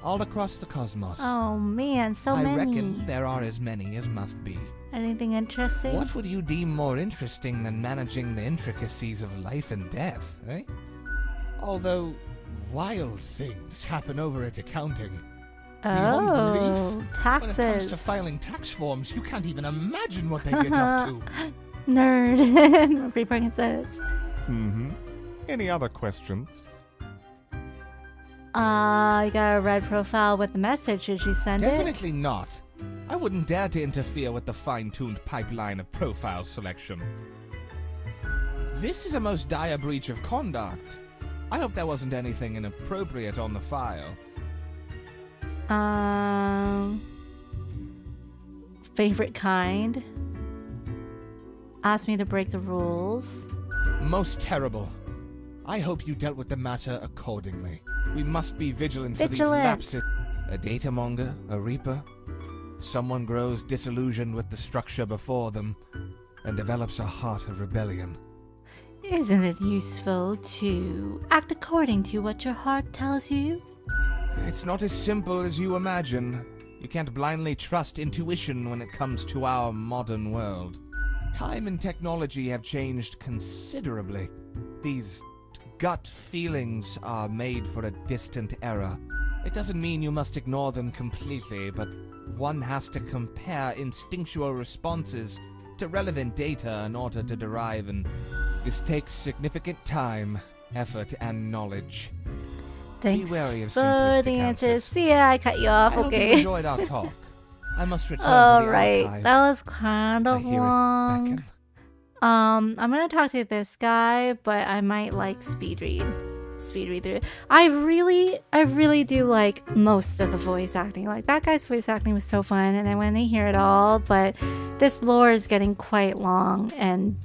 All across the cosmos. Oh man, so I many. reckon there are as many as must be. Anything interesting? What would you deem more interesting than managing the intricacies of life and death, eh? Although, wild things happen over at accounting. Beyond Oh, belief. taxes. When it comes to filing tax forms, you can't even imagine what they get up to. Nerd. Reaper says. Mm-hmm. Any other questions? You got a red profile with the message. Did she send it? Definitely not. I wouldn't dare to interfere with the fine-tuned pipeline of profile selection. This is a most dire breach of conduct. I hope there wasn't anything inappropriate on the file. Favorite kind? Asked me to break the rules. Most terrible. I hope you dealt with the matter accordingly. We must be vigilant for these Vigilant. lapses. A data monger, a reaper. Someone grows disillusioned with the structure before them and develops a heart of rebellion. Isn't it useful to act according to what your heart tells you? It's not as simple as you imagine. You can't blindly trust intuition when it comes to our modern world. Time and technology have changed considerably. These gut feelings are made for a distant era. It doesn't mean you must ignore them completely, but one has to compare instinctual responses to relevant data in order to derive, and this takes significant time, effort, and knowledge. Thanks Be wary of for simplistic the answers. answers. See ya, I cut you off. I hope you Okay. enjoyed our talk. I must return to the Alright, archive. that was kind I of hear it long. beckon. I'm gonna talk to this guy, but I might like speed read through it. I really do like most of the voice acting. Like that guy's voice acting was so fun, and I want to hear it all. But this lore is getting quite long and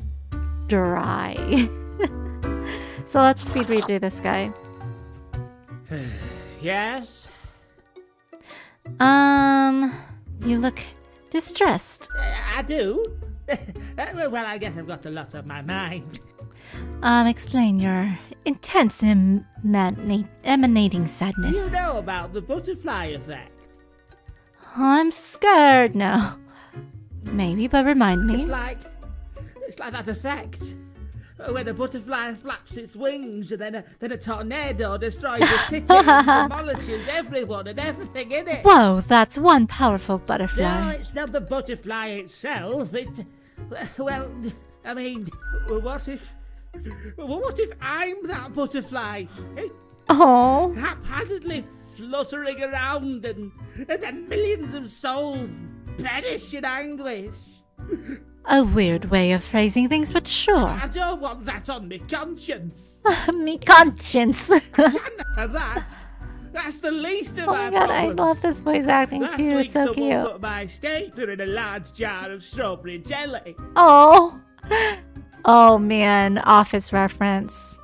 dry. So let's speed read through this guy. Yes? You look distressed. I do. Well, I guess I've got a lot on my mind. Explain your intense emanating sadness. You know about the butterfly effect? I'm scared now. Maybe, but remind me. It's like that effect. When a butterfly flaps its wings and then a tornado destroys the city and demolishes everyone and everything in it. Whoa, that's one powerful butterfly. No, it's not the butterfly itself. It's... Well, I mean, what if I'm that butterfly? Oh, Haphazardly fluttering around and then millions of souls perish in anguish. a weird way of phrasing things, but sure. I don't want that on me conscience. Me conscience. And that's the least of Oh my my god, I problems. love this voice acting Last too. week It's so someone cute. put my stapler in a large jar of strawberry jelly. Oh. Oh man, office reference.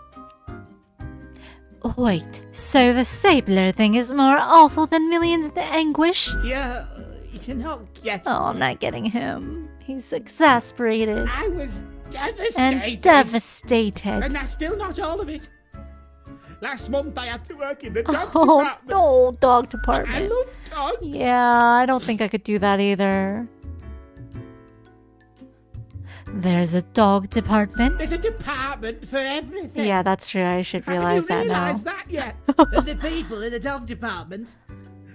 Wait, so the stapler thing is more awful than millions in anguish? You're not getting Oh, I'm not getting him. He's exasperated I was devastated. and devastated. And that's still not all of it. Last month I had to work in the dog Oh department. no, dog I department. love dogs. Yeah, I don't think I could do that either. There's a dog department? There's a department for everything. Yeah, that's true. I should Haven't realize you that now. realised that yet? And the people in the dog department,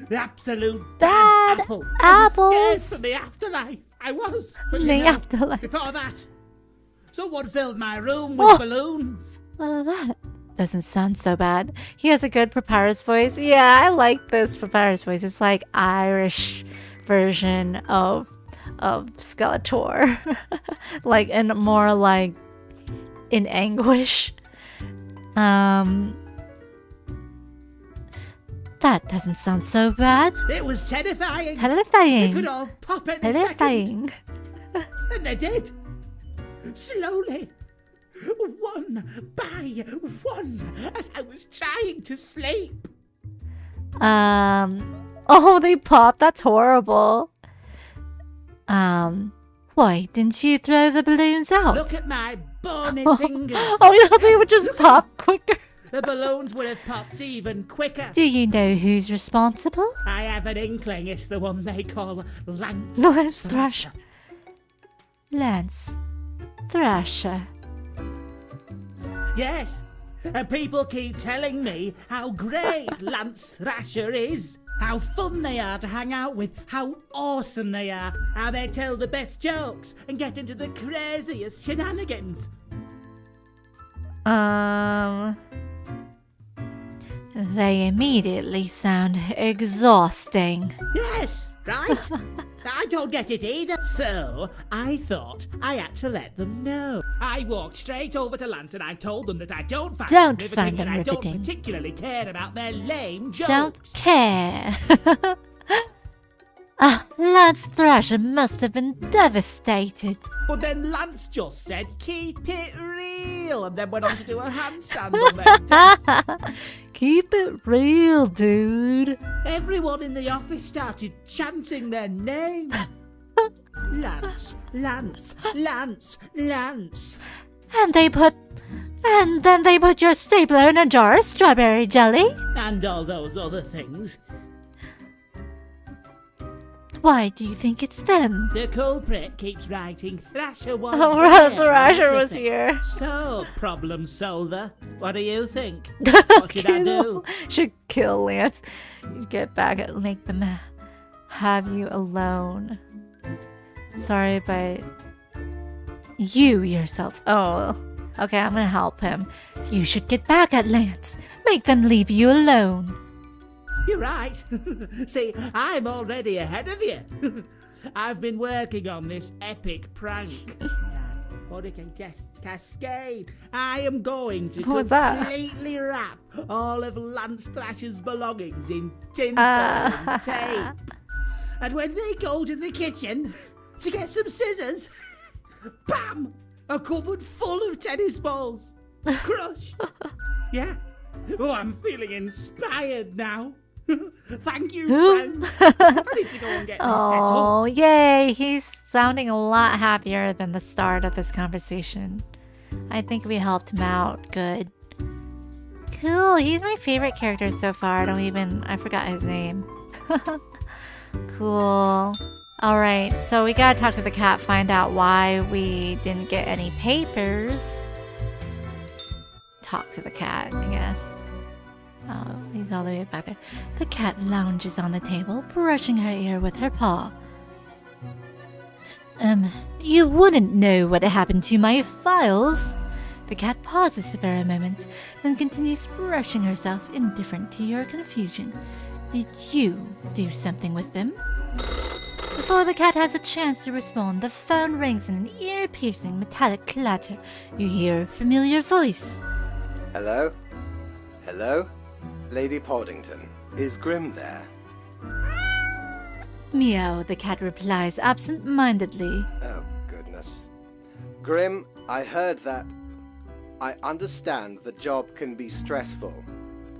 the absolute Bad bad apple. apples. I was scared for the afterlife. I was. But you The know, afterlife. Before that, someone filled my room Oh. with balloons. Well, that doesn't sound so bad. He has a good Papyrus voice. Yeah, I like this Papyrus voice. It's like Irish version of Skeletor. Like, and more like in anguish. That doesn't sound so bad. It was terrifying. They Terrifying. could all pop any second. Terrifying. And they did. Slowly. One by one. As I was trying to sleep. Oh, they pop. That's horrible. Why didn't you throw the balloons out? Look at my bony fingers. Oh, yeah, they would just pop quicker. The balloons would have popped even quicker. Do you know who's responsible? I have an inkling it's the one they call Lance. Lance Thrasher. Lance Thrasher. Yes, and people keep telling me how great Lance Thrasher is. How fun they are to hang out with, how awesome they are, how they tell the best jokes and get into the craziest shenanigans. They immediately sound exhausting. Yes, right? I don't get it either. So I thought I had to let them know. I walked straight over to Lance and I told them that I don't find Don't them find riveting them and I don't riveting. particularly care about their lame jokes. Don't care. Lance Thrasher must have been devastated. But then Lance just said, keep it real, and then went on to do a handstand on their desk. Keep it real, dude. Everyone in the office started chanting their name. Lance, Lance, Lance, Lance. And then they put your stapler in a jar of strawberry jelly. And all those other things. Why do you think it's them? The culprit keeps writing Thrasher was Oh, here. Thrasher was Everything. here. So, problem solver, what do you think? What should I do? Should kill Lance. Get back and make them have you alone. Sorry, but you yourself. Oh, okay, I'm gonna help him. You should get back at Lance. Make them leave you alone. You're right. See, I'm already ahead of you. I've been working on this epic prank. Hurricane Cascade. I am going to What's that? completely wrap all of Lance Thrasher's belongings in tinfoil and tape. And when they go to the kitchen to get some scissors, bam! A cupboard full of tennis balls. Crushed. Yeah. Oh, I'm feeling inspired now. Thank you, friend. I need to go and get this set up. Oh, yay! He's sounding a lot happier than the start of this conversation. I think we helped him out. Good. Cool. He's my favorite character so far. I forgot his name. Cool. Alright, so we gotta talk to the cat, find out why we didn't get any papers. Talk to the cat, I guess. Oh, he's all the way back there. The cat lounges on the table, brushing her ear with her paw. You wouldn't know what happened to my files. The cat pauses for a moment, then continues brushing herself, indifferent to your confusion. Did you do something with them? Before the cat has a chance to respond, the phone rings in an ear-piercing metallic clatter. You hear a familiar voice. Hello? Hello? Lady Poddington, is Grim there? Meow, the cat replies absent-mindedly. Oh, goodness. Grim, I heard that. I understand the job can be stressful,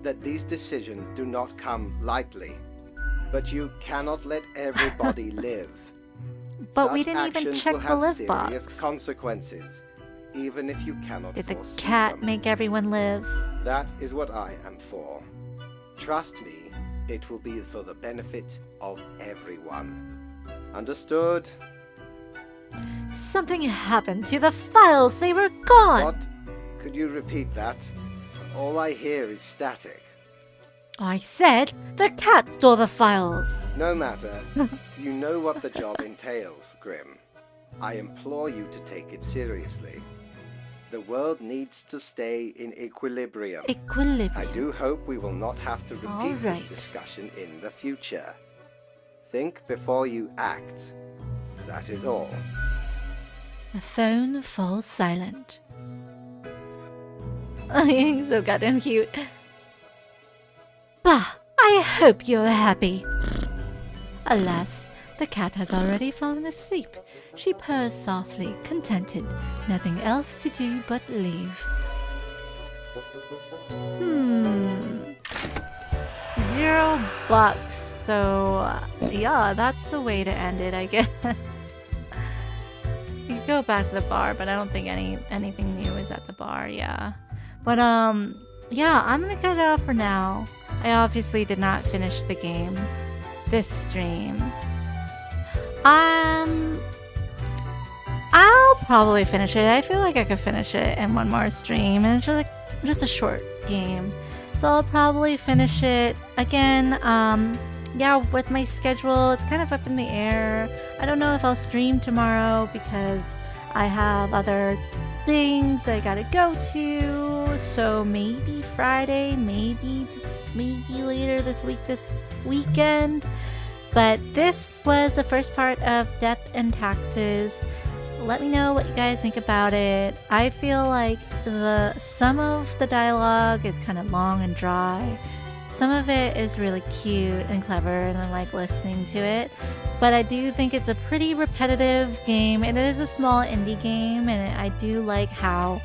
that these decisions do not come lightly, but you cannot let everybody live. But Such we didn't even actions check will the have live serious box. consequences, even if you cannot Did the foresee cat them. make everyone live? That is what I am for. Trust me, it will be for the benefit of everyone. Understood? Something happened to the files. They were gone. What? Could you repeat that? All I hear is static. I said the cat stole the files. No matter. You know what the job entails, Grim. I implore you to take it seriously. The world needs to stay in equilibrium. Equilibrium. I do hope we will not have to repeat All right. this discussion in the future. Think before you act. That is all. The phone falls silent. He's so goddamn cute. Bah! I hope you're happy. Alas, the cat has already fallen asleep. She purrs softly, contented, nothing else to do but leave. $0. So, yeah, that's the way to end it, I guess. You could go back to the bar, but I don't think anything new is at the bar, yeah. But, yeah, I'm gonna cut it off for now. I obviously did not finish the game this stream. I'll probably finish it. I feel like I could finish it in one more stream, and it's just a short game. So I'll probably finish it again. Yeah, with my schedule, it's kind of up in the air. I don't know if I'll stream tomorrow because I have other things I gotta go to. So maybe Friday, maybe later this weekend. But this was the first part of Death and Taxes. Let me know what you guys think about it. I feel like some of the dialogue is kind of long and dry. Some of it is really cute and clever, and I like listening to it. But I do think it's a pretty repetitive game. It is a small indie game, and I do like how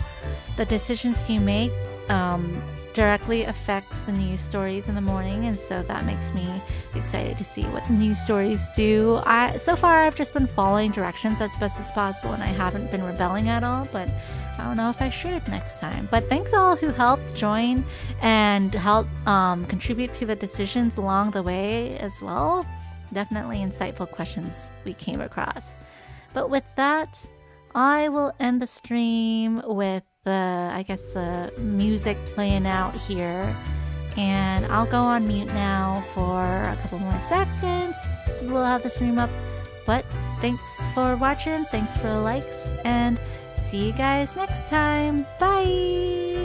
the decisions you make directly affects the news stories in the morning, and so that makes me excited to see what the news stories do. So far I've just been following directions as best as possible, and I haven't been rebelling at all, but I don't know if I should next time. But thanks all who helped join and help contribute to the decisions along the way as well. Definitely insightful questions we came across. But with that, I will end the stream with the music playing out here. And I'll go on mute now for a couple more seconds. We'll have the stream up. But thanks for watching, thanks for the likes, and see you guys next time. Bye!